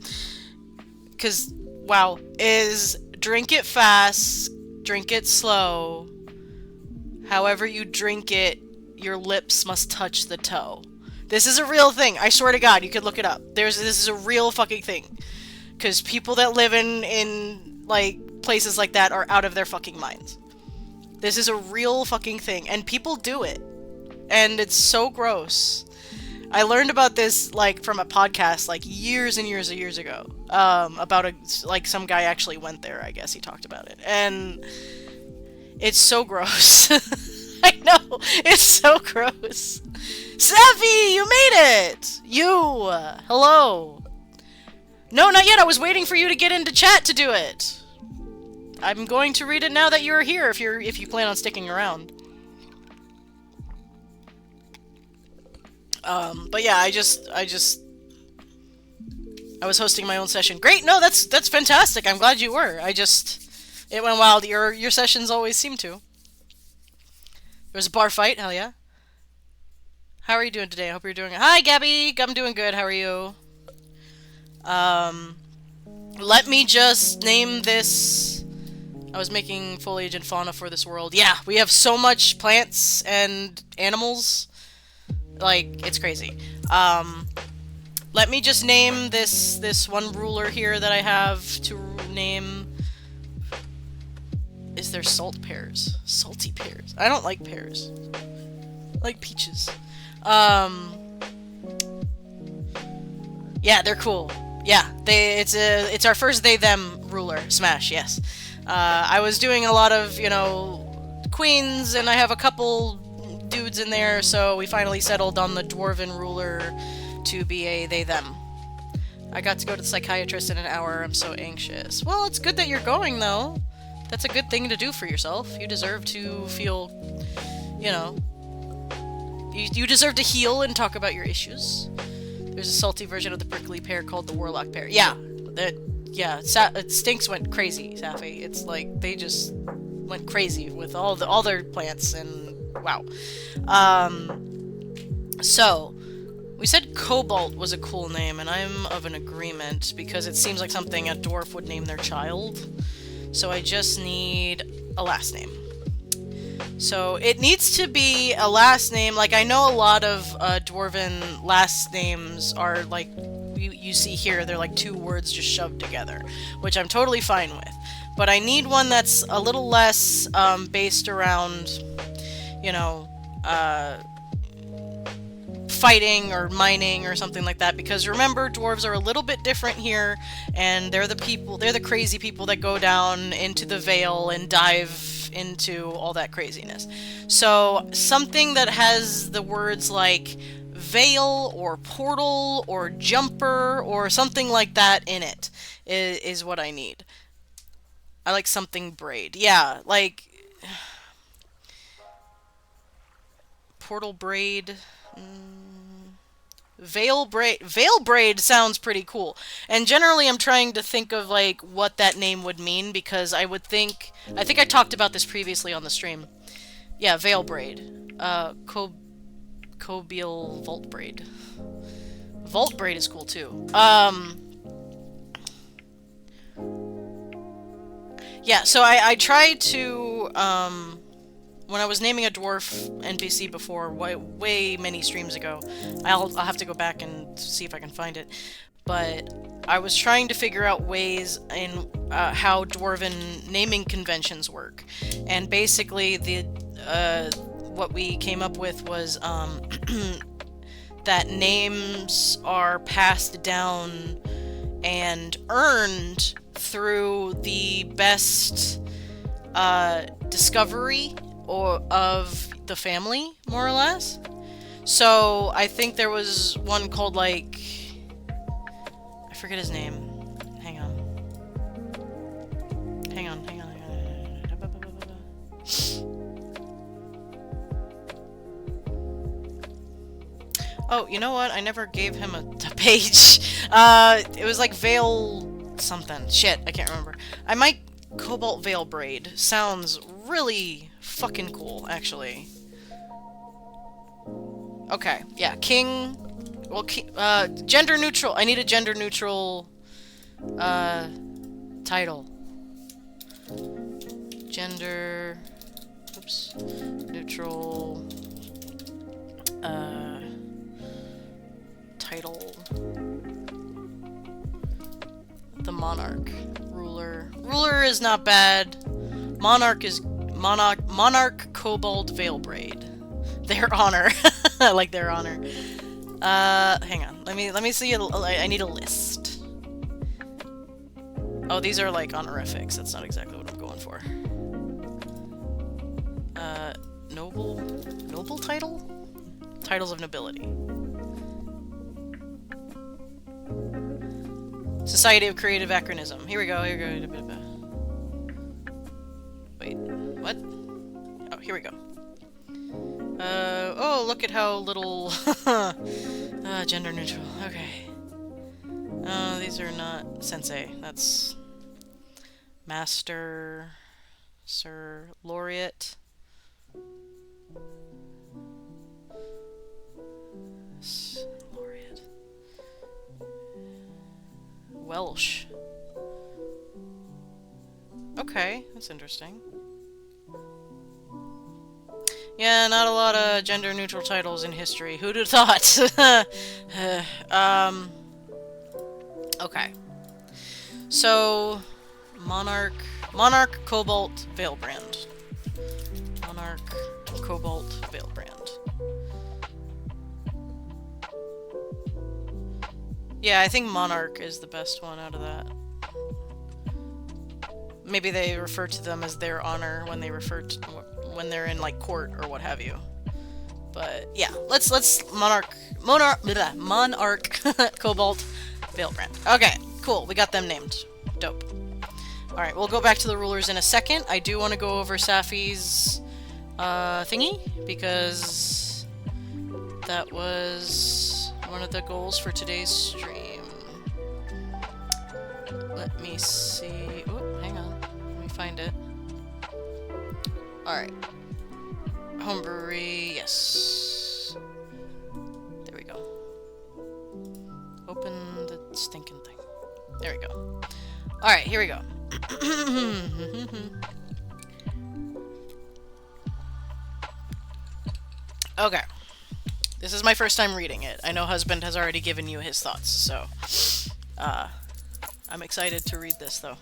because wow, is drink it fast, drink it slow. However you drink it, your lips must touch the toe. This is a real thing. I swear to God, you could look it up. This is a real fucking thing. Because people that live in like places like that are out of their fucking minds. This is a real fucking thing, and people do it, and it's so gross. I learned about this like from a podcast like years and years and years ago. About some guy actually went there. I guess he talked about it, and it's so gross. I know, it's so gross. Savvy, you made it! You! Hello! No, not yet, I was waiting for you to get into chat to do it! I'm going to read it now that you're here, if you plan on sticking around. But yeah, I was hosting my own session. Great, no, that's fantastic, I'm glad you were. It went wild, your sessions always seem to. There was a bar fight, hell yeah. How are you doing today? I hope you're doing... Hi, Gabby! I'm doing good, how are you? Let me just name this... I was making foliage and fauna for this world. Yeah, we have so much plants and animals. Like, it's crazy. Let me just name this one ruler here that I have to name... Is there salt pears? Salty pears. I don't like pears. I like peaches. Yeah, they're cool. Yeah, it's our first they-them ruler. Smash, yes. I was doing a lot of, queens, and I have a couple dudes in there, so we finally settled on the dwarven ruler to be a they-them. I got to go to the psychiatrist in an hour. I'm so anxious. Well, it's good that you're going, though. That's a good thing to do for yourself. You deserve to feel, you know, you deserve to heal and talk about your issues. There's a salty version of the prickly pear called the Warlock pear. Yeah, Stinks went crazy, Safi. It's like they just went crazy with all their plants, and wow. So we said Cobalt was a cool name, and I'm of an agreement because it seems like something a dwarf would name their child. So I just need a last name. So it needs to be a last name. Like, I know a lot of dwarven last names are like you see here. They're like 2 words just shoved together, which I'm totally fine with. But I need one that's a little less based around, you know, fighting or mining or something like that, because remember, dwarves are a little bit different here, and they're the crazy people that go down into the Vale and dive into all that craziness. So something that has the words like Vale or portal or jumper or something like that in it is what I need. I like something braid. Yeah, like portal braid. Veil braid sounds pretty cool. And generally I'm trying to think of like what that name would mean, because I think I talked about this previously on the stream. Yeah, veil braid. Cobial vault braid. Vault braid is cool too. Yeah, so I tried to when I was naming a dwarf NPC before, way many streams ago, I'll have to go back and see if I can find it, but I was trying to figure out ways in how dwarven naming conventions work, and basically what we came up with was that names are passed down and earned through the best discovery of the family, more or less. So I think there was one called, like, I forget his name. Hang on. Oh, you know what? I never gave him a page. It was like Veil something. Shit, I can't remember. I might Cobalt Veil Braid. Sounds really fucking cool, actually. Okay, yeah, king. Well, gender neutral. I need a gender neutral title. Gender. Oops. Neutral. Title. The Monarch. Ruler. Ruler is not bad. Monarch is Monarch Cobalt Veil Braid. Their honor. I like their honor. Hang on. Let me see. I need a list. Oh, these are like honorifics. That's not exactly what I'm going for. Noble title? Titles of nobility. Society of Creative Acronism. Here we go. Wait, what? Oh, here we go. Oh, look at how little... gender neutral. Okay. These are not sensei. That's... Master... Sir... Laureate... Laureate... Welsh. Okay, that's interesting. Yeah, not a lot of gender-neutral titles in history. Who'd have thought? Okay. So, Monarch Cobalt Veilbrand. Monarch Cobalt Veilbrand. Yeah, I think Monarch is the best one out of that. Maybe they refer to them as their honor when they're in like court or what have you. But yeah, let's Monarch Cobalt Veilbrand. Okay, cool. We got them named. Dope. Alright, we'll go back to the rulers in a second. I do want to go over Safi's thingy, because that was one of the goals for today's stream. Let me see. Oh, hang on. Let me find it. Alright. Homebrewery, yes. There we go. Open the stinking thing. There we go. Alright, here we go. Okay. This is my first time reading it. I know husband has already given you his thoughts, so I'm excited to read this though.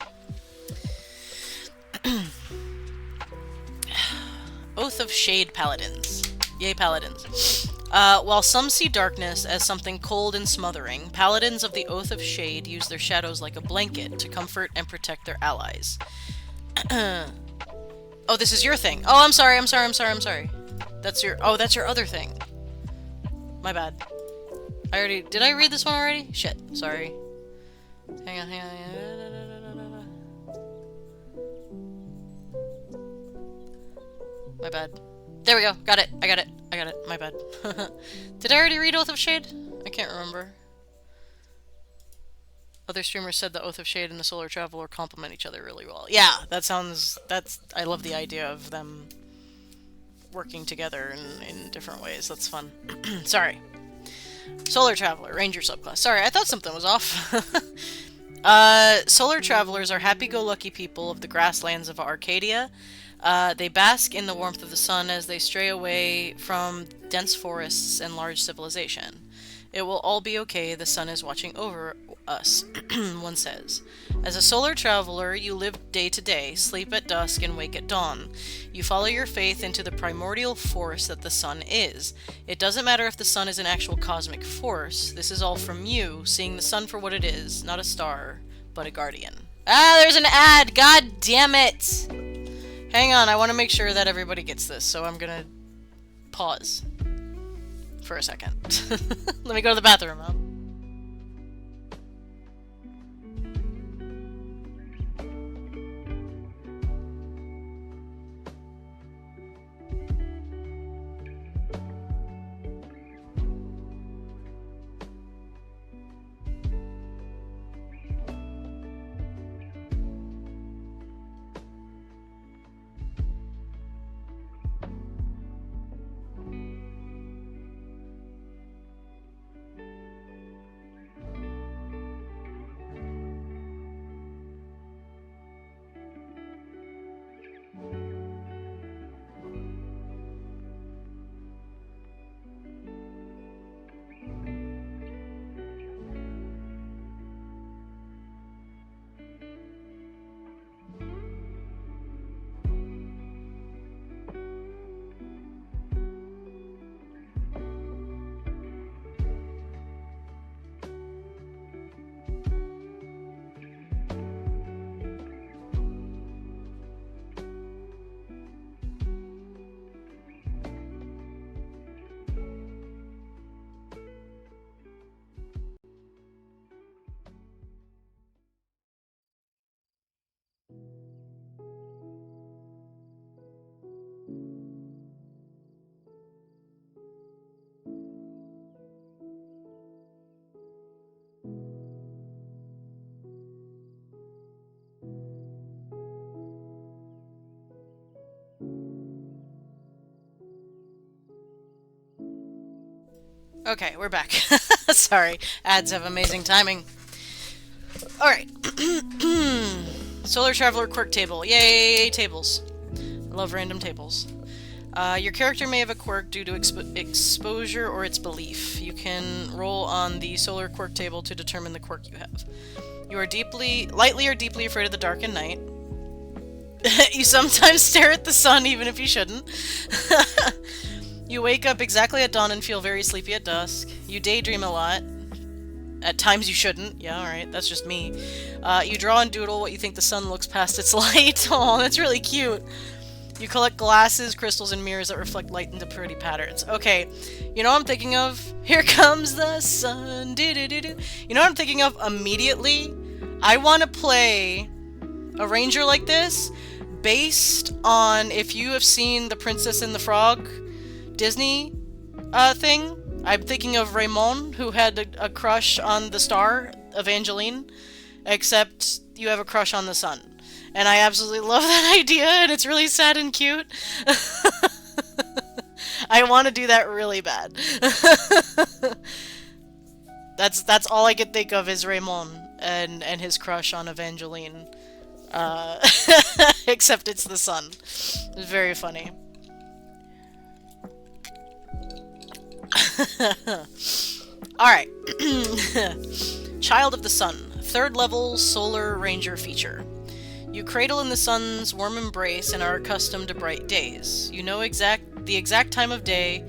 Oath of Shade Paladins. Yay, Paladins. While some see darkness as something cold and smothering, Paladins of the Oath of Shade use their shadows like a blanket to comfort and protect their allies. Oh, this is your thing. Oh, I'm sorry. That's your other thing. My bad. Did I read this one already? Shit, sorry. Hang on. My bad. There we go. Got it. I got it. My bad. Did I already read Oath of Shade? I can't remember. Other streamers said the Oath of Shade and the Solar Traveler complement each other really well. Yeah, I love the idea of them working together in different ways. That's fun. Sorry. Solar Traveler, Ranger subclass. Sorry, I thought something was off. Solar Travelers are happy-go-lucky people of the grasslands of Arcadia. They bask in the warmth of the sun as they stray away from dense forests and large civilization. It will all be okay, the sun is watching over us, one says. As a solar traveler, you live day to day, sleep at dusk and wake at dawn. You follow your faith into the primordial force that the sun is. It doesn't matter if the sun is an actual cosmic force. This is all from you, seeing the sun for what it is, not a star, but a guardian. Ah, there's an ad! God damn it! Hang on, I want to make sure that everybody gets this, so I'm gonna pause for a second. Let me go to the bathroom. Okay, we're back. Sorry, ads have amazing timing. Alright. Solar Traveler quirk table. Yay, tables. I love random tables. Your character may have a quirk due to exposure or its belief. You can roll on the solar quirk table to determine the quirk you have. You are lightly or deeply afraid of the dark and night. You sometimes stare at the sun even if you shouldn't. You wake up exactly at dawn and feel very sleepy at dusk. You daydream a lot. At times you shouldn't. Yeah, alright, that's just me. You draw and doodle what you think the sun looks past its light. Oh, that's really cute. You collect glasses, crystals, and mirrors that reflect light into pretty patterns. Okay, you know what I'm thinking of? Here comes the sun. Do-do-do-do. You know what I'm thinking of immediately? I want to play a ranger like this based on, if you have seen the Princess and the Frog Disney thing. I'm thinking of Raymond, who had a crush on the star, Evangeline, except you have a crush on the sun. And I absolutely love that idea, and it's really sad and cute. I want to do that really bad. That's all I could think of is Raymond and his crush on Evangeline. Except it's the sun. It's very funny. Alright. Child of the Sun. 3rd level Solar Ranger feature. You cradle in the sun's warm embrace and are accustomed to bright days. You know the exact time of day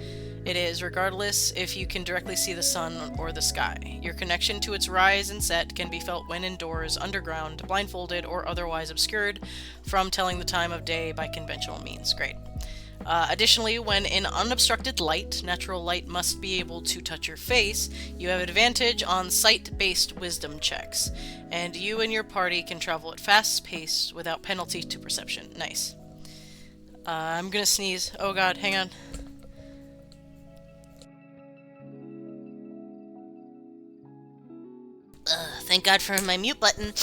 it is, regardless if you can directly see the sun or the sky. Your connection to its rise and set can be felt when indoors, underground, blindfolded, or otherwise obscured from telling the time of day by conventional means. Great. Additionally, when in unobstructed light, natural light must be able to touch your face, you have advantage on sight-based wisdom checks, and you and your party can travel at fast pace without penalty to perception. Nice. I'm gonna sneeze. Oh god, hang on. Thank god for my mute button.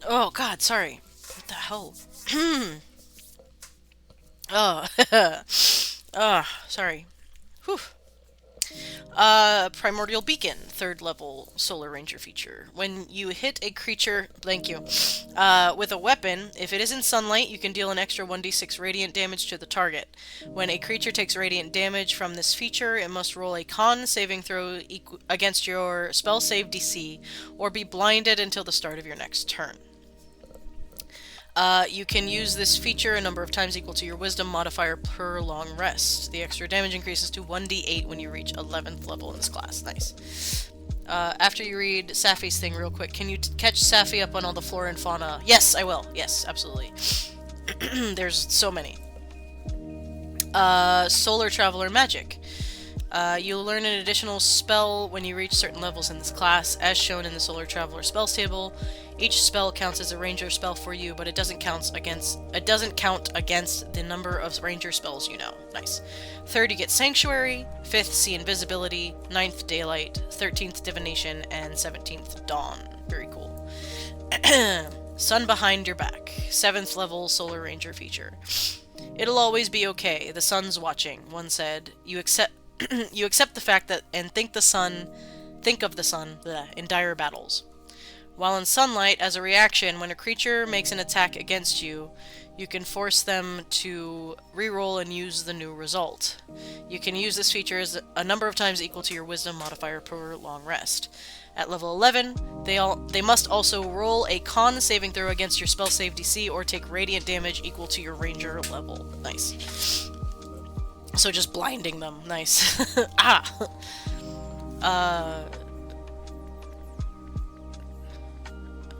Oh god, sorry. What the hell? Oh, sorry. Whew. Primordial Beacon, 3rd level Solar Ranger feature. When you hit a creature, thank you, with a weapon, if it is in sunlight, you can deal an extra 1d6 radiant damage to the target. When a creature takes radiant damage from this feature, it must roll a con saving throw against your spell save DC, or be blinded until the start of your next turn. You can use this feature a number of times equal to your wisdom modifier per long rest. The extra damage increases to 1d8 when you reach 11th level in this class. Nice. After you read Safi's thing real quick, can you catch Safi up on all the flora and fauna? Yes, I will. Yes, absolutely. There's so many. Solar Traveler Magic. You'll learn an additional spell when you reach certain levels in this class, as shown in the Solar Traveler spells table. Each spell counts as a ranger spell for you, but it doesn't count against the number of ranger spells you know. Nice. 3rd, you get Sanctuary. 5th, See Invisibility. 9th, Daylight. 13th, Divination, and 17th, Dawn. Very cool. Sun Behind Your Back. 7th level Solar Ranger feature. It'll always be okay. The sun's watching. One said. You accept the fact that and think of the sun in dire battles. While in sunlight, as a reaction, when a creature makes an attack against you, you can force them to reroll and use the new result. You can use this feature as a number of times equal to your wisdom modifier per long rest. At level 11, they must also roll a con saving throw against your spell save DC or take radiant damage equal to your ranger level. Nice. So just blinding them. Nice.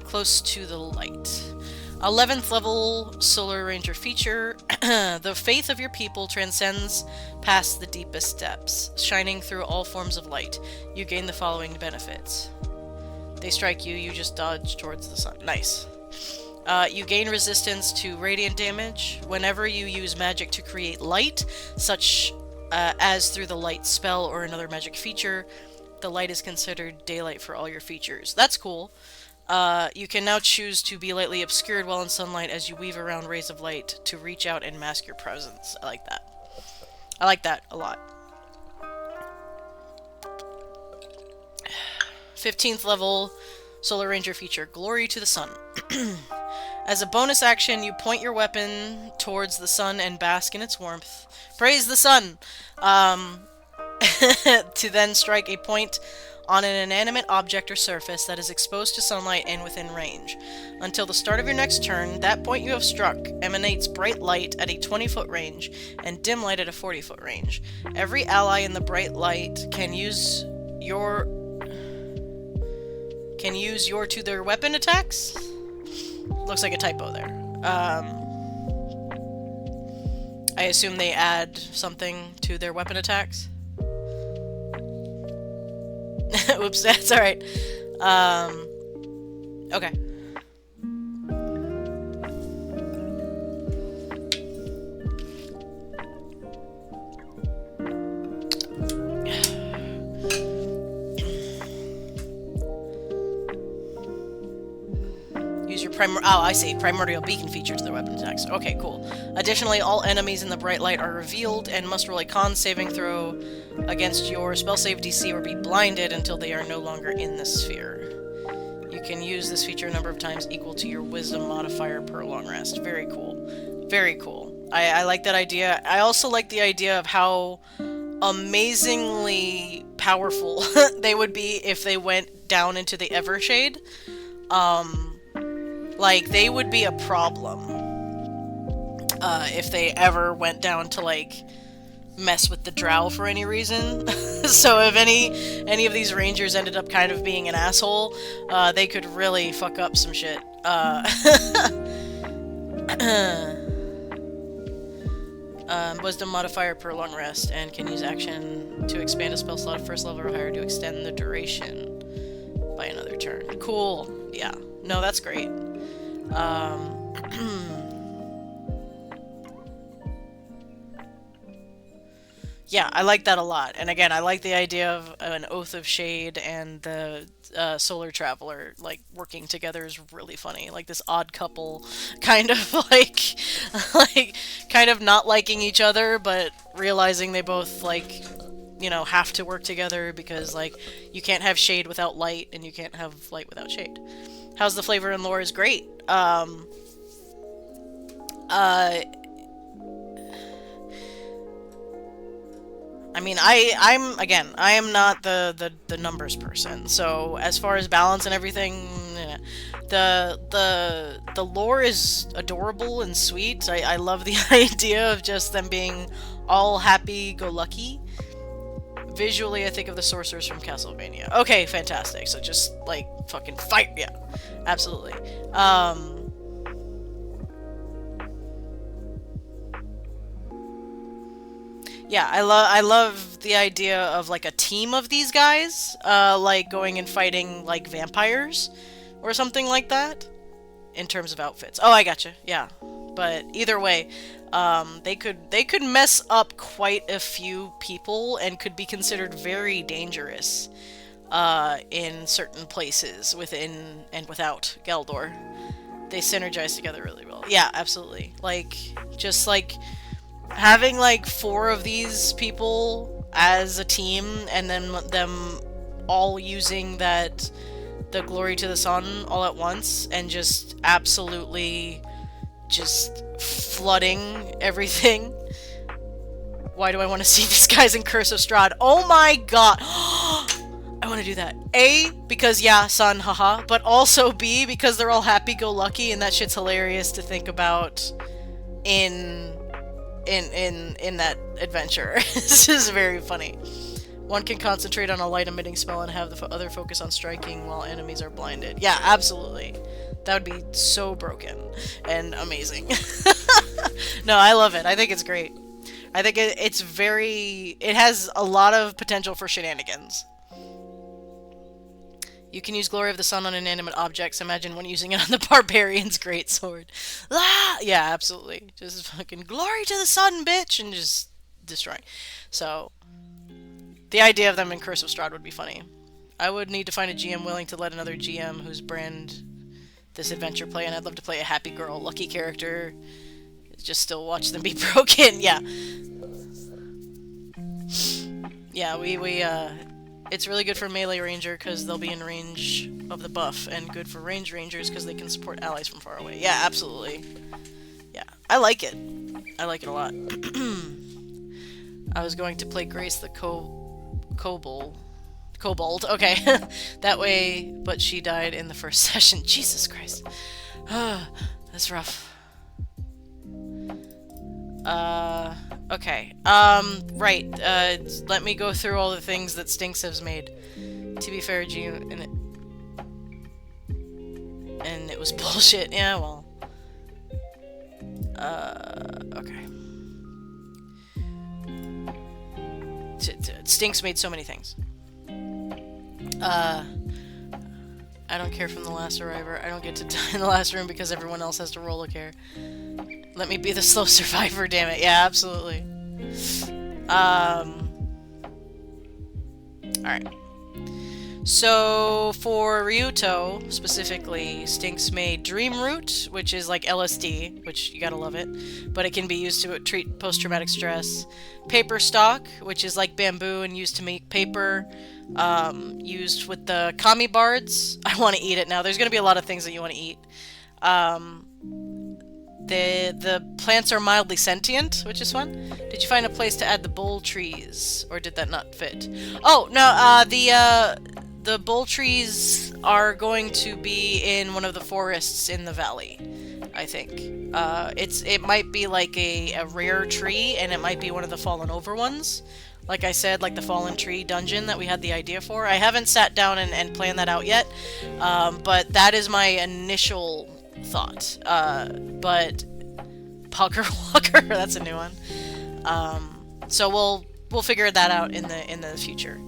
Close to the light. 11th level Solar Ranger feature. The faith of your people transcends past the deepest depths, shining through all forms of light. You gain the following benefits. They strike you, you just dodge towards the sun. Nice. You gain resistance to radiant damage whenever you use magic to create light, such as through the light spell or another magic feature. The light is considered daylight for all your features. That's cool. You can now choose to be lightly obscured while in sunlight as you weave around rays of light to reach out and mask your presence. I like that. I like that a lot. 15th level Solar Ranger feature, Glory to the Sun. As a bonus action, you point your weapon towards the sun and bask in its warmth. Praise the sun! To then strike a point on an inanimate object or surface that is exposed to sunlight and within range. Until the start of your next turn, that point you have struck emanates bright light at a 20-foot range and dim light at a 40-foot range. Every ally in the bright light can use your to their weapon attacks? Looks like a typo there. I assume they add something to their weapon attacks? Oops, that's alright. Okay. I see. Primordial beacon feature to their weapon attacks. Okay, cool. Additionally, all enemies in the bright light are revealed and must roll a con saving throw against your spell save DC or be blinded until they are no longer in the sphere. You can use this feature a number of times equal to your wisdom modifier per long rest. Very cool. Very cool. I like that idea. I also like the idea of how amazingly powerful they would be if they went down into the Evershade. Like, they would be a problem if they ever went down to, like, mess with the Drow for any reason. So if any of these rangers ended up kind of being an asshole, they could really fuck up some shit. Wisdom modifier per long rest, and can use action to expand a spell slot first level or higher to extend the duration by another turn. Cool. Yeah. No, that's great. Yeah, I like that a lot. And again, I like the idea of an Oath of Shade and the Solar Traveler, like, working together is really funny. Like, this odd couple kind of, like, kind of not liking each other, but realizing they both, like, you know, have to work together because, like, you can't have shade without light, and you can't have light without shade. How's the flavor and lore is great. I mean, I am not the numbers person, so as far as balance and everything, the lore is adorable and sweet. I love the idea of just them being all happy-go-lucky. Visually, I think of the sorcerers from Castlevania. Okay, fantastic. So just, like, fucking fight, yeah, absolutely. Yeah, I love the idea of, like, a team of these guys, like, going and fighting, like, vampires, or something like that, in terms of outfits. Oh, I gotcha, yeah. But either way, they could mess up quite a few people, and could be considered very dangerous, in certain places, within and without Geldor. They synergize together really well. Yeah, absolutely. Like, just, like, having, like, 4 of these people as a team, and then them all using the Glory to the Sun all at once, and just absolutely just flooding everything. Why do I want to see these guys in Curse of Strahd? Oh my god! I want to do that. A, because yeah, sun, haha, but also B, because they're all happy-go-lucky, and that shit's hilarious to think about in that adventure. This is very funny. One can concentrate on a light-emitting spell and have the other focus on striking while enemies are blinded. Yeah, absolutely. That would be so broken and amazing. No, I love it. I think it's great. I think it's very... It has a lot of potential for shenanigans. You can use Glory of the Sun on inanimate objects. Imagine when using it on the Barbarian's Greatsword. Ah! Yeah, absolutely. Just fucking Glory to the Sun, bitch! And just destroy. So, the idea of them in Curse of Strahd would be funny. I would need to find a GM willing to let another GM whose brand this adventure play, and I'd love to play a happy girl, lucky character. Just still watch them be broken. Yeah. Yeah, it's really good for melee ranger because they'll be in range of the buff, and good for range rangers because they can support allies from far away. Yeah, absolutely. Yeah, I like it. I like it a lot. I was going to play Grace the Kobold. Okay, that way, but she died in the first session. Jesus Christ. That's rough. Okay. Right. Let me go through all the things that Stinks has made. To be fair, and it was bullshit. Yeah, well. Okay. Stinks made so many things. I don't care from the last arriver. I don't get to die in the last room because everyone else has to roll a care. Let me be the slow survivor, damn it. Yeah, absolutely. Alright. So for Ryuto specifically, Stinks made Dream Root, which is like LSD, which you gotta love it, but it can be used to treat post-traumatic stress. Paper Stock, which is like bamboo and used to make paper, used with the kami bards. I want to eat it now. There's gonna be a lot of things that you want to eat. Um, the plants are mildly sentient, which is fun. Did you find a place to add the bowl trees, or did that not fit? Oh no, the bowl trees are going to be in one of the forests in the valley, I think. It might be like a rare tree, and it might be one of the fallen over ones. Like I said, like the fallen tree dungeon that we had the idea for. I haven't sat down and planned that out yet, but that is my initial thought. But Pugger Walker, that's a new one. So we'll figure that out in the future.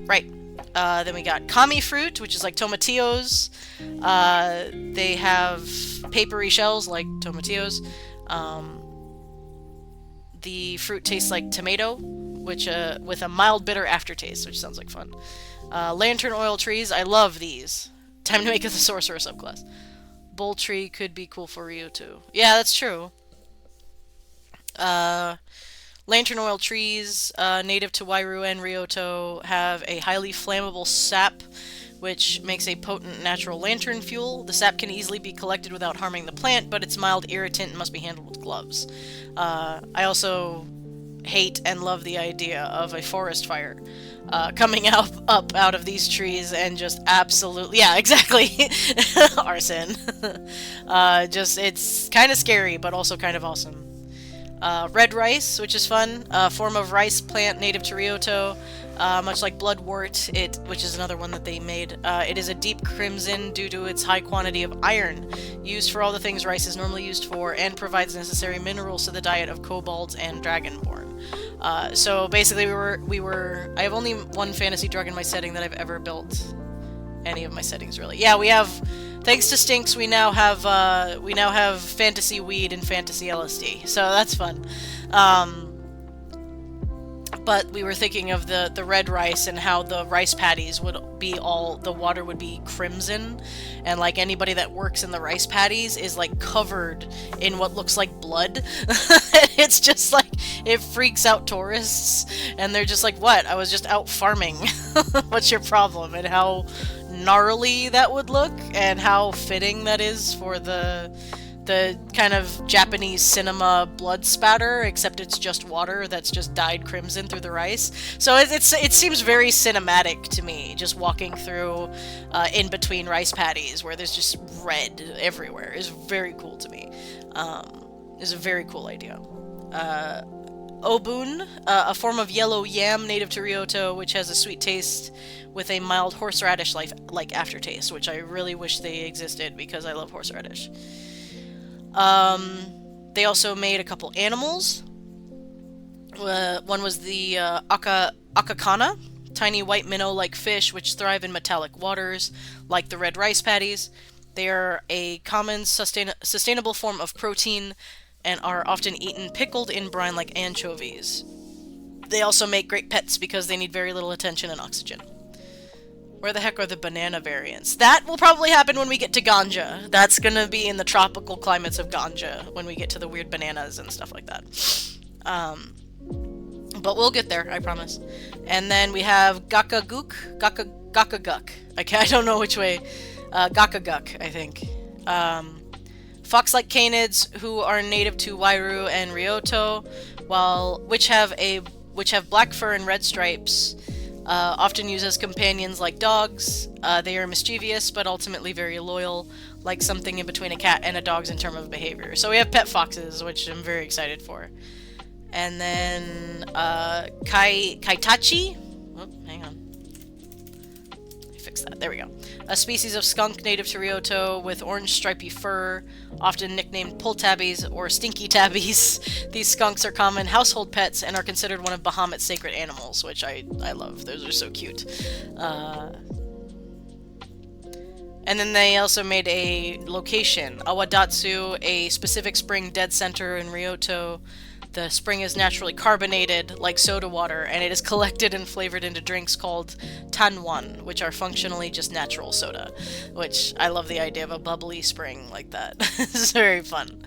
Right. Then we got kami fruit, which is like tomatillos. They have papery shells like tomatillos. The fruit tastes like tomato, which with a mild bitter aftertaste, which sounds like fun. Lantern oil trees, I love these. Time to make it the sorcerer subclass. Bowl tree could be cool for Ryu too. Yeah, that's true. Lantern oil trees, native to Wairu and Ryoto, have a highly flammable sap, which makes a potent natural lantern fuel. The sap can easily be collected without harming the plant, but it's mild irritant and must be handled with gloves. I also hate and love the idea of a forest fire coming up out of these trees and just absolutely, yeah, exactly, arson. It's kind of scary, but also kind of awesome. Red rice, which is fun, a form of rice plant native to Ryoto, much like bloodwort, which is another one that they made. It is a deep crimson due to its high quantity of iron, used for all the things rice is normally used for, and provides necessary minerals to the diet of kobolds and dragonborn. So basically, I have only one fantasy drug in my setting that I've ever built. Any of my settings, really. Yeah, we have. Thanks to Stinks, we now have fantasy weed and fantasy LSD, so that's fun. But we were thinking of the red rice and how the rice paddies would be the water would be crimson, and like anybody that works in the rice paddies is like covered in what looks like blood. It's just like, it freaks out tourists, and they're just like, what? I was just out farming. What's your problem? And how gnarly that would look, and how fitting that is for the kind of Japanese cinema blood spatter, except it's just water that's just dyed crimson through the rice. So it seems very cinematic to me, just walking through in between rice paddies where there's just red everywhere. Is very cool to me. Is a very cool idea. Obun, a form of yellow yam native to Ryoto, which has a sweet taste with a mild horseradish-like aftertaste, which I really wish they existed because I love horseradish. They also made a couple animals. One was the akakana, tiny white minnow-like fish which thrive in metallic waters, like the red rice paddies. They are a common sustainable form of protein and are often eaten pickled in brine like anchovies. They also make great pets because they need very little attention and oxygen. Where the heck are the banana variants? That will probably happen when we get to Ganja. That's gonna be in the tropical climates of Ganja when we get to the weird bananas and stuff like that. But we'll get there, I promise. And then we have Gakaguk. I don't know which way. Gakaguk, I think. Fox-like canids who are native to Wairu and Ryoto, which have black fur and red stripes, often used as companions like dogs. They are mischievous, but ultimately very loyal, like something in between a cat and a dog's in terms of behavior. So we have pet foxes, which I'm very excited for. And then Kaitachi. Oh, hang on. Fix that. There we go. A species of skunk native to Ryoto with orange stripy fur, often nicknamed pull tabbies or stinky tabbies. These skunks are common household pets and are considered one of Bahamut's sacred animals, which I love. Those are so cute. And then they also made a location, Awadatsu, a specific spring dead center in Ryoto The spring is naturally carbonated, like soda water, and it is collected and flavored into drinks called tanwan, which are functionally just natural soda. Which, I love the idea of a bubbly spring like that. It's very fun.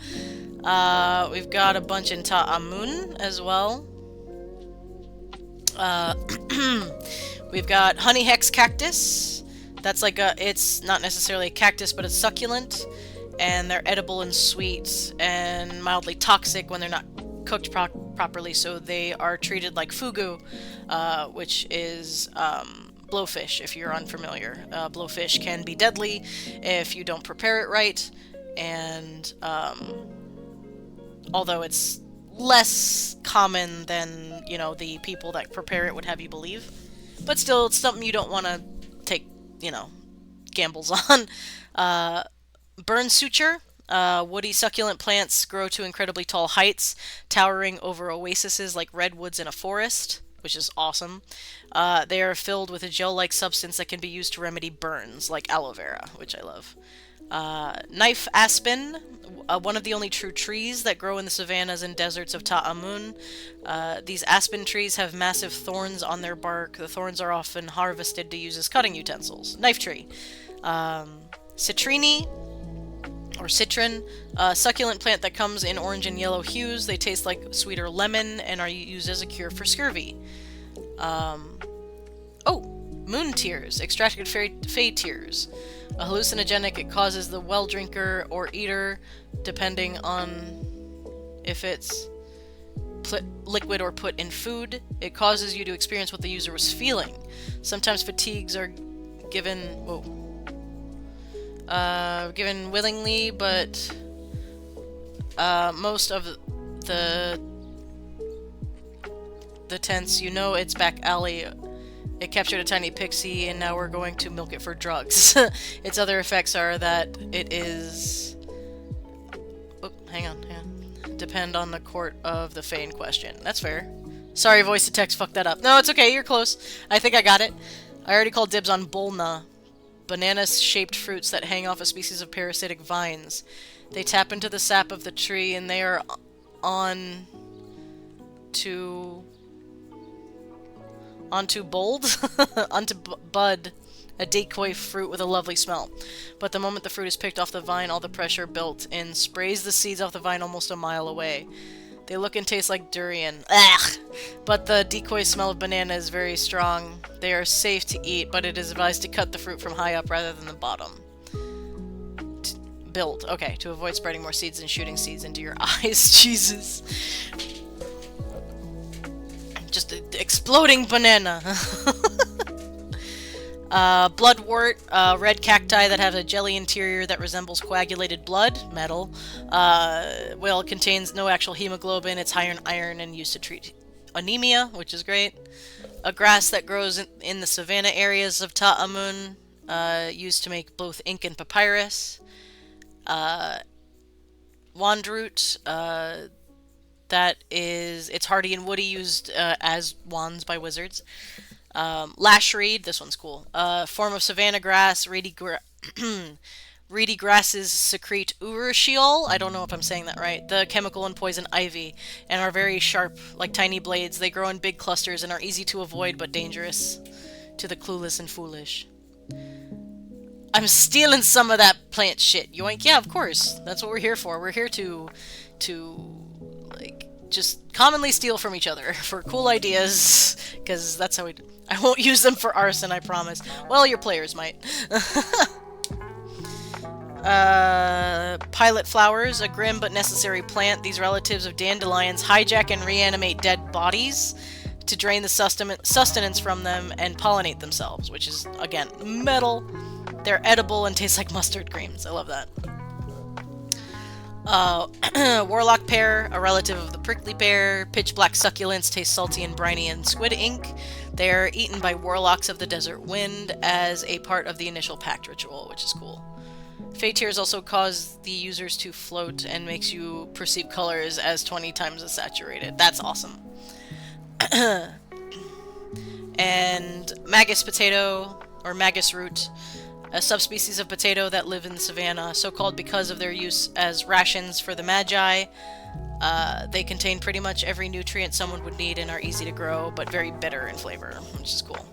We've got a bunch in Ta'amun as well. We've got honey hex cactus. That's like it's not necessarily a cactus, but it's succulent. And they're edible and sweet and mildly toxic when they're not cooked properly, so they are treated like fugu, which is blowfish, if you're unfamiliar. Blowfish can be deadly if you don't prepare it right, and although it's less common than, you know, the people that prepare it would have you believe, but still, it's something you don't want to take, you know, gambles on. Burn suture. Woody succulent plants grow to incredibly tall heights, towering over oases like redwoods in a forest, which is awesome. They are filled with a gel-like substance that can be used to remedy burns, like aloe vera, which I love. Knife aspen, one of the only true trees that grow in the savannas and deserts of Ta'amun. These aspen trees have massive thorns on their bark. The thorns are often harvested to use as cutting utensils. Knife tree. Citrini, or citron, a succulent plant that comes in orange and yellow hues. They taste like sweeter lemon and are used as a cure for scurvy. Moon tears, extracted fey tears. A hallucinogenic, it causes the well drinker or eater, depending on if it's liquid or put in food. It causes you to experience what the user was feeling. Sometimes fatigues are given willingly, but most of the tents, you know, it's back alley. It captured a tiny pixie, and now we're going to milk it for drugs. Its other effects are that it is... hang on. Depend on the court of the Fae in question. That's fair. Sorry, voice to text fucked that up. No, it's okay, you're close. I think I got it. I already called dibs on Bolna. Banana-shaped fruits that hang off a species of parasitic vines. They tap into the sap of the tree, and they are onto bud, a decoy fruit with a lovely smell. But the moment the fruit is picked off the vine, all the pressure built in sprays the seeds off the vine almost a mile away. They look and taste like durian. Ugh! But the decoy smell of banana is very strong. They are safe to eat, but it is advised to cut the fruit from high up rather than the bottom. Build. Okay, to avoid spreading more seeds and shooting seeds into your eyes. Jesus. Just exploding banana. Bloodwort, red cacti that have a jelly interior that resembles coagulated blood, metal. Well, it contains no actual hemoglobin, it's high in iron and used to treat anemia, which is great. A grass that grows in the savanna areas of Ta'amun, used to make both ink and papyrus. Wandroot, it's hardy and woody, used as wands by wizards. Lash reed, this one's cool. Form of savanna grass, reedy grasses secrete urushiol, I don't know if I'm saying that right, the chemical and poison ivy, and are very sharp, like tiny blades. They grow in big clusters and are easy to avoid but dangerous to the clueless and foolish. I'm stealing some of that plant shit, yoink. Yeah, of course. That's what we're here for. We're here to like, just commonly steal from each other for cool ideas, because that's how we do. I won't use them for arson, I promise. Well, your players might. Pilot flowers, a grim but necessary plant. These relatives of dandelions hijack and reanimate dead bodies to drain the sustenance from them and pollinate themselves, which is, again, metal. They're edible and taste like mustard creams. I love that. Warlock pear, a relative of the prickly pear. Pitch black succulents, taste salty and briny and squid ink. They are eaten by warlocks of the desert wind as a part of the initial pact ritual, which is cool. Fey tears also cause the users to float and makes you perceive colors as 20 times as saturated. That's awesome. And magus potato, or magus root, a subspecies of potato that live in the savanna, so called because of their use as rations for the magi. They contain pretty much every nutrient someone would need and are easy to grow, but very bitter in flavor, which is cool.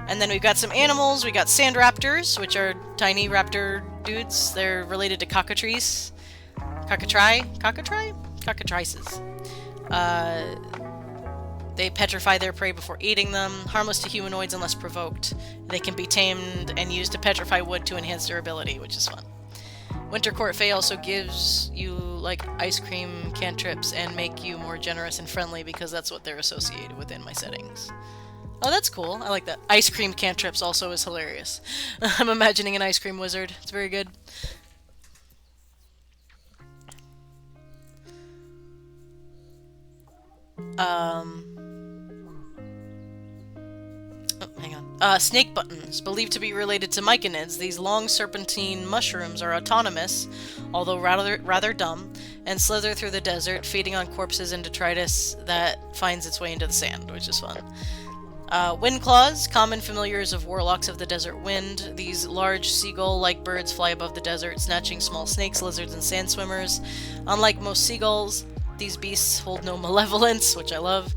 And then we've got some animals. We got sand raptors, which are tiny raptor dudes. They're related to cockatrices. Cockatrices. They petrify their prey before eating them. Harmless to humanoids unless provoked. They can be tamed and used to petrify wood to enhance durability, which is fun. Winter Court Fae also gives you, like, ice cream cantrips and make you more generous and friendly because that's what they're associated with in my settings. Oh, that's cool. I like that. Ice cream cantrips also is hilarious. I'm imagining an ice cream wizard. It's very good. Oh, hang on. Snake buttons. Believed to be related to myconids, these long serpentine mushrooms are autonomous, although rather dumb, and slither through the desert, feeding on corpses and detritus that finds its way into the sand, which is fun. Wind claws, common familiars of warlocks of the desert wind. These large seagull-like birds fly above the desert, snatching small snakes, lizards, and sand swimmers. Unlike most seagulls, these beasts hold no malevolence, which I love,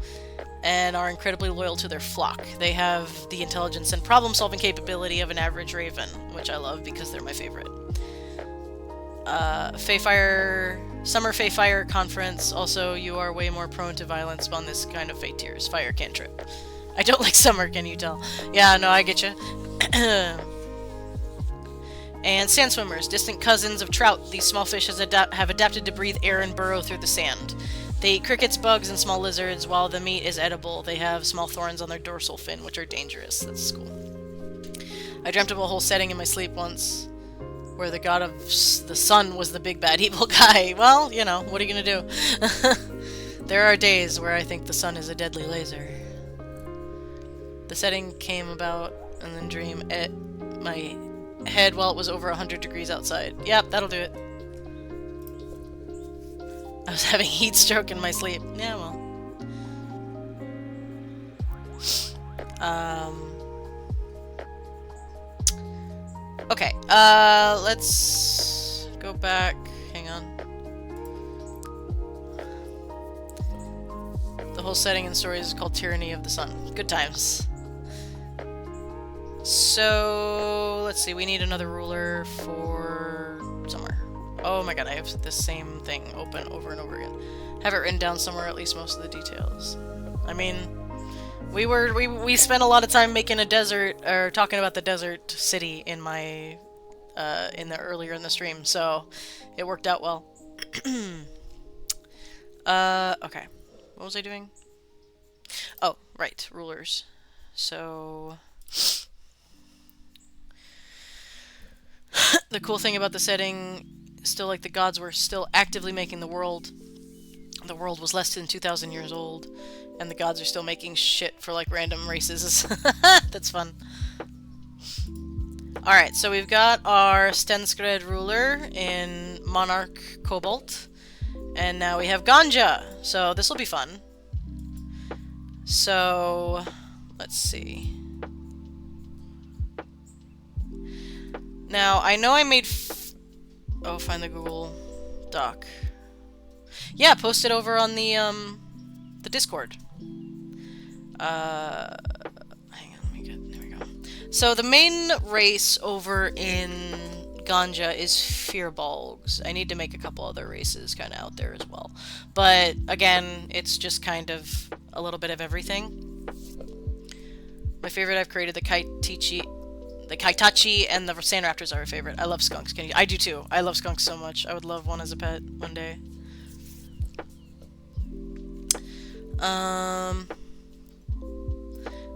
and are incredibly loyal to their flock. They have the intelligence and problem-solving capability of an average raven, which I love because they're my favorite. Summer Feyfire Conference. Also, you are way more prone to violence on this kind of Fey tiers. Fire cantrip. I don't like summer, can you tell? Yeah, no, I get you. And sand swimmers, distant cousins of trout. These small fish have adapted to breathe air and burrow through the sand. They eat crickets, bugs, and small lizards. While the meat is edible, they have small thorns on their dorsal fin, which are dangerous. That's cool. I dreamt of a whole setting in my sleep once, where the god of the sun was the big bad evil guy. Well, you know, what are you gonna do? There are days where I think the sun is a deadly laser. The setting came about and then dream at my head while it was over 100 degrees outside. Yep, that'll do it. I was having heat stroke in my sleep. Yeah, well. Okay, let's go back. Hang on. The whole setting and story is called Tyranny of the Sun. Good times. So, let's see, we need another ruler for somewhere. Oh my god, I have the same thing open over and over again. Have it written down somewhere, at least most of the details. I mean, we spent a lot of time making a desert, or talking about the desert city in my, earlier in the stream, so it worked out well. Okay. What was I doing? Oh, right, rulers. So... The cool thing about the setting, still like the gods were still actively making the world. The world was less than 2,000 years old, and the gods are still making shit for like random races. That's fun. Alright, so we've got our Stenskred ruler in Monarch Cobalt, and now we have Ganja, so this will be fun. So, let's see. Now, I know I made oh, find the Google Doc. Yeah, post it over on the Discord. Hang on, let me get, there we go. So, the main race over in Ganja is Fearbolgs. I need to make a couple other races kind of out there as well. But, again, it's just kind of a little bit of everything. My favorite I've created, the Kaitachi and the Sand Raptors are a favorite. I love skunks. I do too. I love skunks so much. I would love one as a pet one day.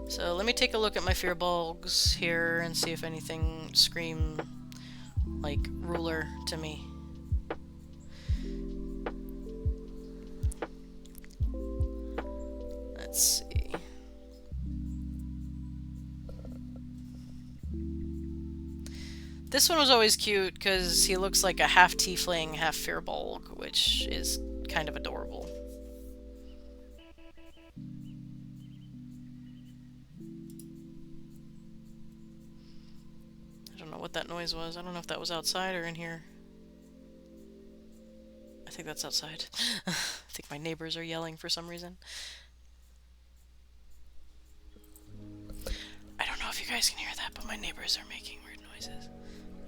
So let me take a look at my Fearbolgs here and see if anything scream like ruler to me. Let's see. This one was always cute because he looks like a half tiefling, half Fearbolg, which is kind of adorable. I don't know what that noise was. I don't know if that was outside or in here. I think that's outside. I think my neighbors are yelling for some reason. I don't know if you guys can hear that, but my neighbors are making weird noises.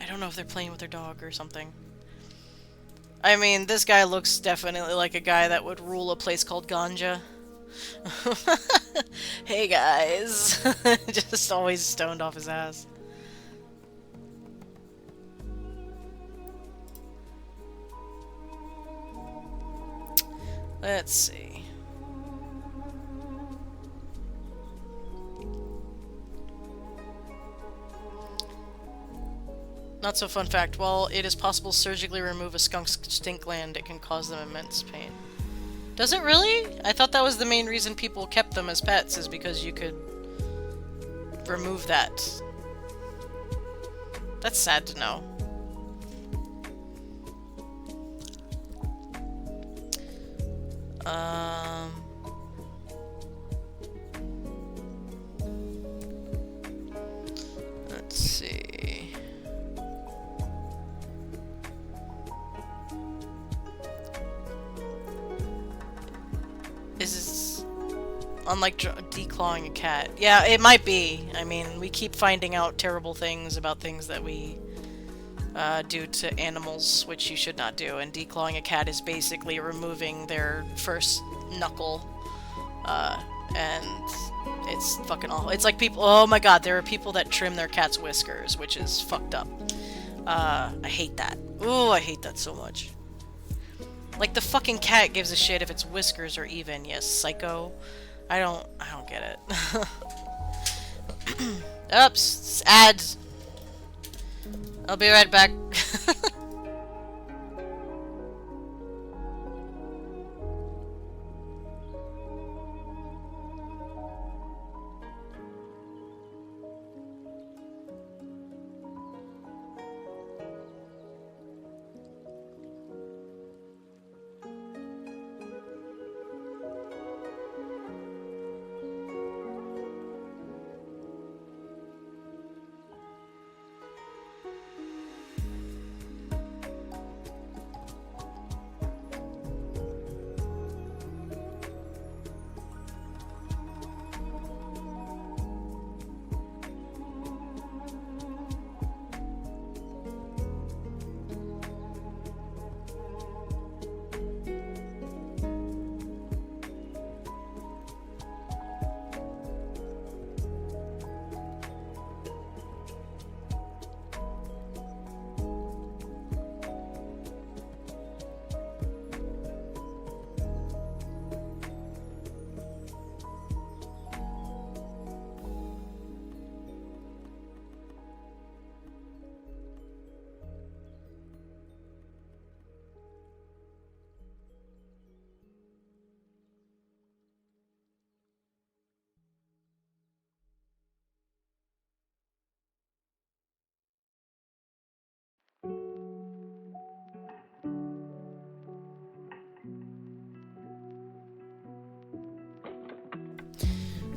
I don't know if they're playing with their dog or something. I mean, this guy looks definitely like a guy that would rule a place called Ganja. Hey guys! Just always stoned off his ass. Let's see. Not so fun fact. While it is possible to surgically remove a skunk's stink gland, it can cause them immense pain. Does it really? I thought that was the main reason people kept them as pets, is because you could remove that. That's sad to know. Let's see. Is this unlike declawing a cat? Yeah, it might be. I mean, we keep finding out terrible things about things that we do to animals, which you should not do, and declawing a cat is basically removing their first knuckle, and it's fucking awful. It's like people— oh my god, there are people that trim their cat's whiskers, which is fucked up. I hate that. Ooh, I hate that so much. Like, the fucking cat gives a shit if its whiskers are even, yes, psycho. I don't get it. Oops, ads. I'll be right back.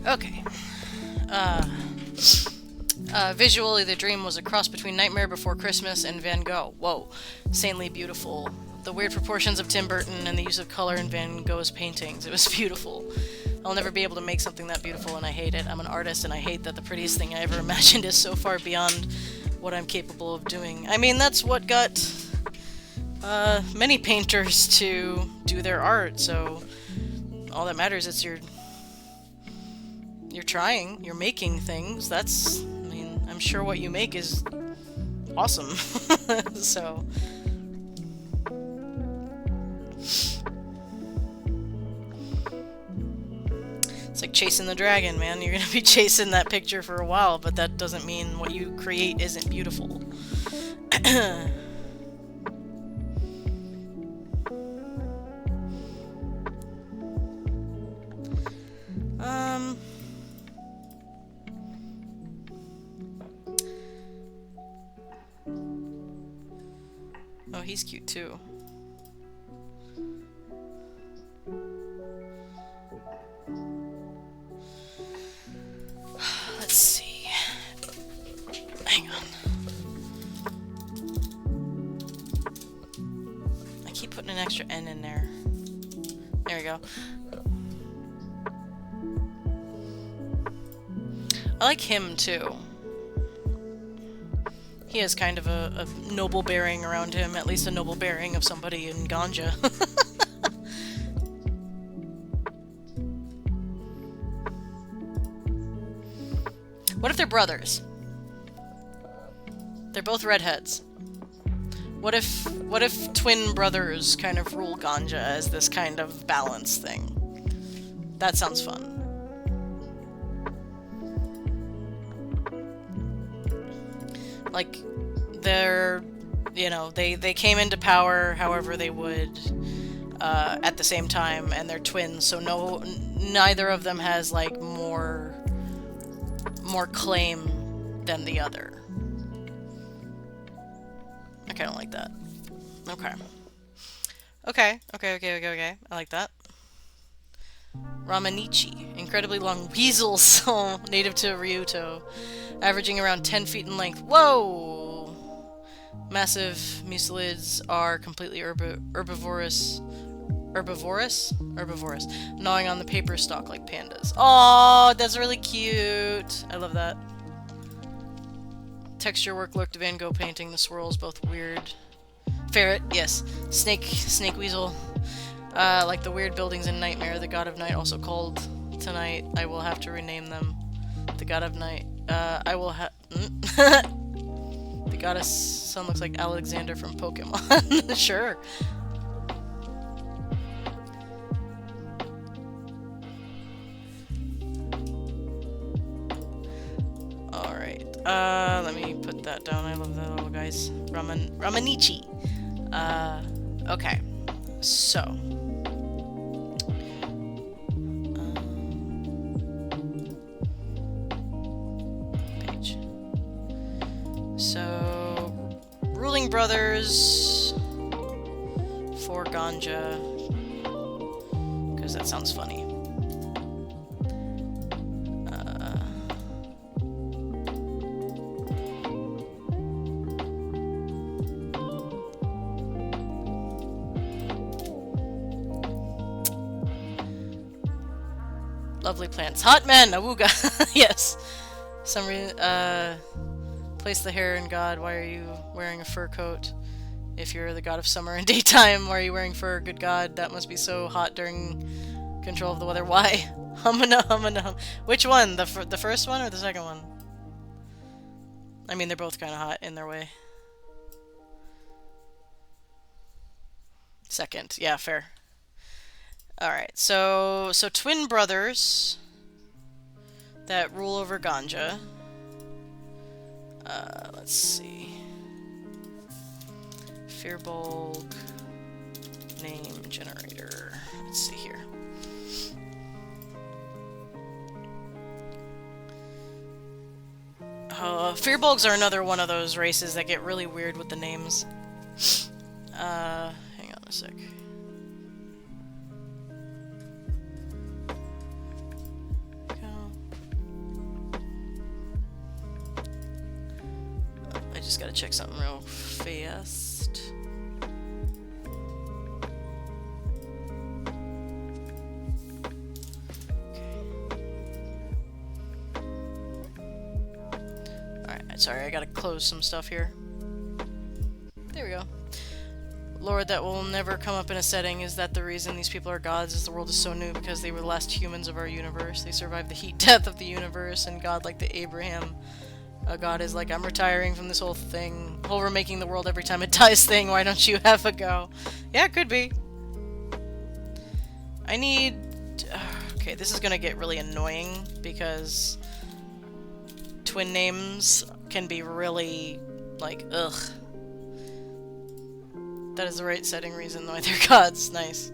Okay. Visually, the dream was a cross between Nightmare Before Christmas and Van Gogh. Whoa. Insanely beautiful. The weird proportions of Tim Burton and the use of color in Van Gogh's paintings. It was beautiful. I'll never be able to make something that beautiful, and I hate it. I'm an artist, and I hate that the prettiest thing I ever imagined is so far beyond what I'm capable of doing. I mean, that's what got many painters to do their art, so all that matters is you're trying, you're making things. That's, I mean, I'm sure what you make is awesome. So it's like chasing the dragon, man. You're gonna be chasing that picture for a while, but that doesn't mean what you create isn't beautiful. Oh, he's cute too. Let's see. Hang on. I keep putting an extra N in there. There we go. I like him, too. He has kind of a noble bearing around him, at least a noble bearing of somebody in ganja. What if they're brothers? They're both redheads. What if twin brothers kind of rule ganja as this kind of balance thing? That sounds fun. Like, they're, you know, they came into power however they would at the same time, and they're twins, so neither of them has, like, more claim than the other. I kind of like that. Okay. Okay. I like that. Ramanichi. Incredibly long weasels, native to Ryuto. Averaging around 10 feet in length. Whoa! Massive muscelids are completely herbivorous. Herbivorous. Gnawing on the paper stalk like pandas. Oh, that's really cute. I love that. Texture work looked Van Gogh painting. The swirls both weird. Ferret, yes. Snake weasel. Like the weird buildings in Nightmare, the god of night, also called tonight. I will have to rename them. The god of night. I will have. The goddess sun looks like Alexander from Pokemon. Sure. Alright. Let me put that down. I love that little guys. Ramanichi. Okay. So. Page. So, ruling brothers for ganja, because that sounds funny. Lovely plants. Hot men! Awooga! Yes. Some reason, place the hair in God. Why are you wearing a fur coat? If you're the god of summer and daytime, why are you wearing fur? Good God, that must be so hot during control of the weather. Why? Humana. Which one? The first one or the second one? I mean, they're both kind of hot in their way. Second. Yeah, fair. Alright, so twin brothers that rule over ganja. Let's see. Fearbolg name generator. Let's see here. Fearbolgs are another one of those races that get really weird with the names. Hang on a sec. I just gotta check something real fast. Alright, sorry, I gotta close some stuff here. There we go. Lord, that will never come up in a setting. Is that the reason these people are gods? Is the world is so new because they were the last humans of our universe. They survived the heat death of the universe, and God, like the Abraham, God is like, I'm retiring from this whole thing. Whole we're making the world every time it dies thing. Why don't you have a go? Yeah, it could be. I need... Okay, this is gonna get really annoying because twin names can be really, like, ugh. That is the right setting reason why they're gods. Nice.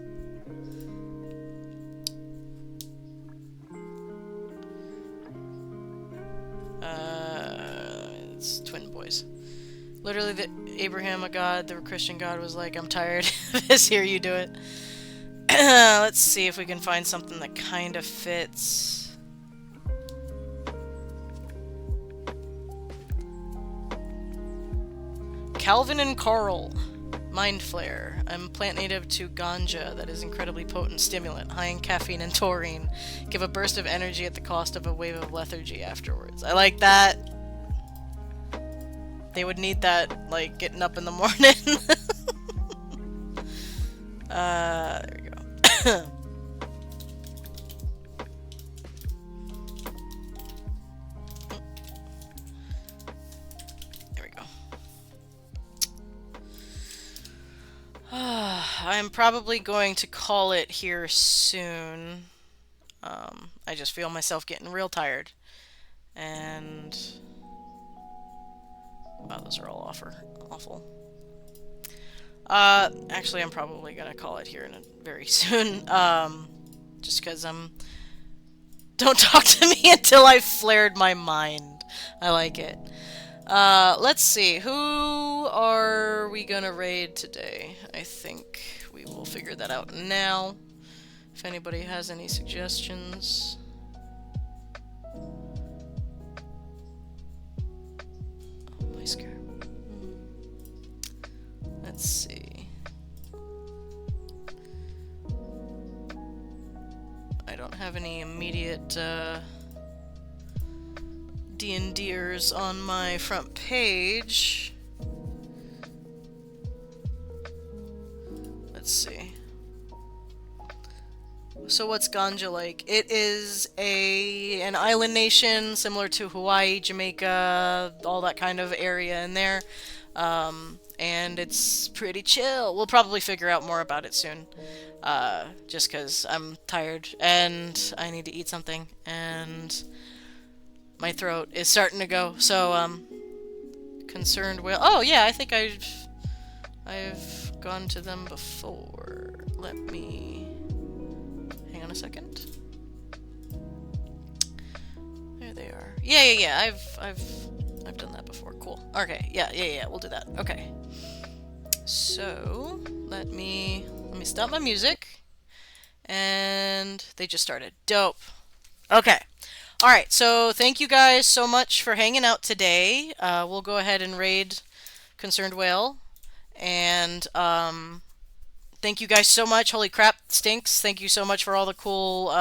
It's twin boys. Literally, the Abraham, a god, the Christian god, was like, I'm tired of this, here you do it. Let's see if we can find something that kind of fits. Calvin and Carl. Mind Flare. I'm plant native to ganja that is incredibly potent stimulant, high in caffeine and taurine. Give a burst of energy at the cost of a wave of lethargy afterwards. I like that. They would need that, like, getting up in the morning. There we go. There we go. I'm probably going to call it here soon. I just feel myself getting real tired. And... wow, those are all awful. Actually, I'm probably gonna call it here very soon. Just because don't talk to me until I've flared my mind. I like it. Let's see. Who are we gonna raid today? I think we will figure that out now. If anybody has any suggestions. Oh, my scare. Let's see. I don't have any immediate, D&Ders on my front page. Let's see. So what's ganja like? It is an island nation similar to Hawaii, Jamaica, all that kind of area in there. And it's pretty chill. We'll probably figure out more about it soon. Just because I'm tired and I need to eat something and my throat is starting to go. So, concerned whale. Oh yeah, I think I've gone to them before. Let me hang on a second. There they are. Yeah. I've done that before. Cool. Okay. Yeah. We'll do that. Okay. So let me stop my music. And they just started. Dope. Okay. All right. So thank you guys so much for hanging out today. We'll go ahead and raid Concerned Whale. And thank you guys so much. Holy crap, stinks. Thank you so much for all the cool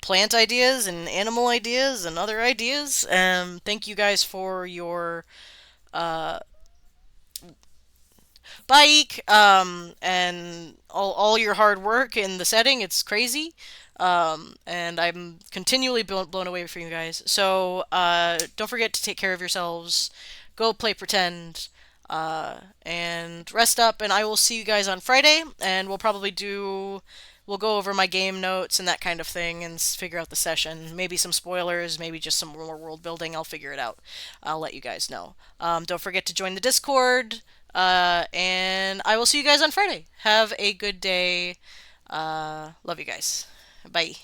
plant ideas and animal ideas and other ideas. Thank you guys for your bike and all your hard work in the setting. It's crazy. And I'm continually blown away from you guys. So don't forget to take care of yourselves. Go play pretend. And rest up. And I will see you guys on Friday. And we'll go over my game notes and that kind of thing and figure out the session. Maybe some spoilers, maybe just some more world building. I'll figure it out. I'll let you guys know. Don't forget to join the Discord. And I will see you guys on Friday. Have a good day. Love you guys. Bye.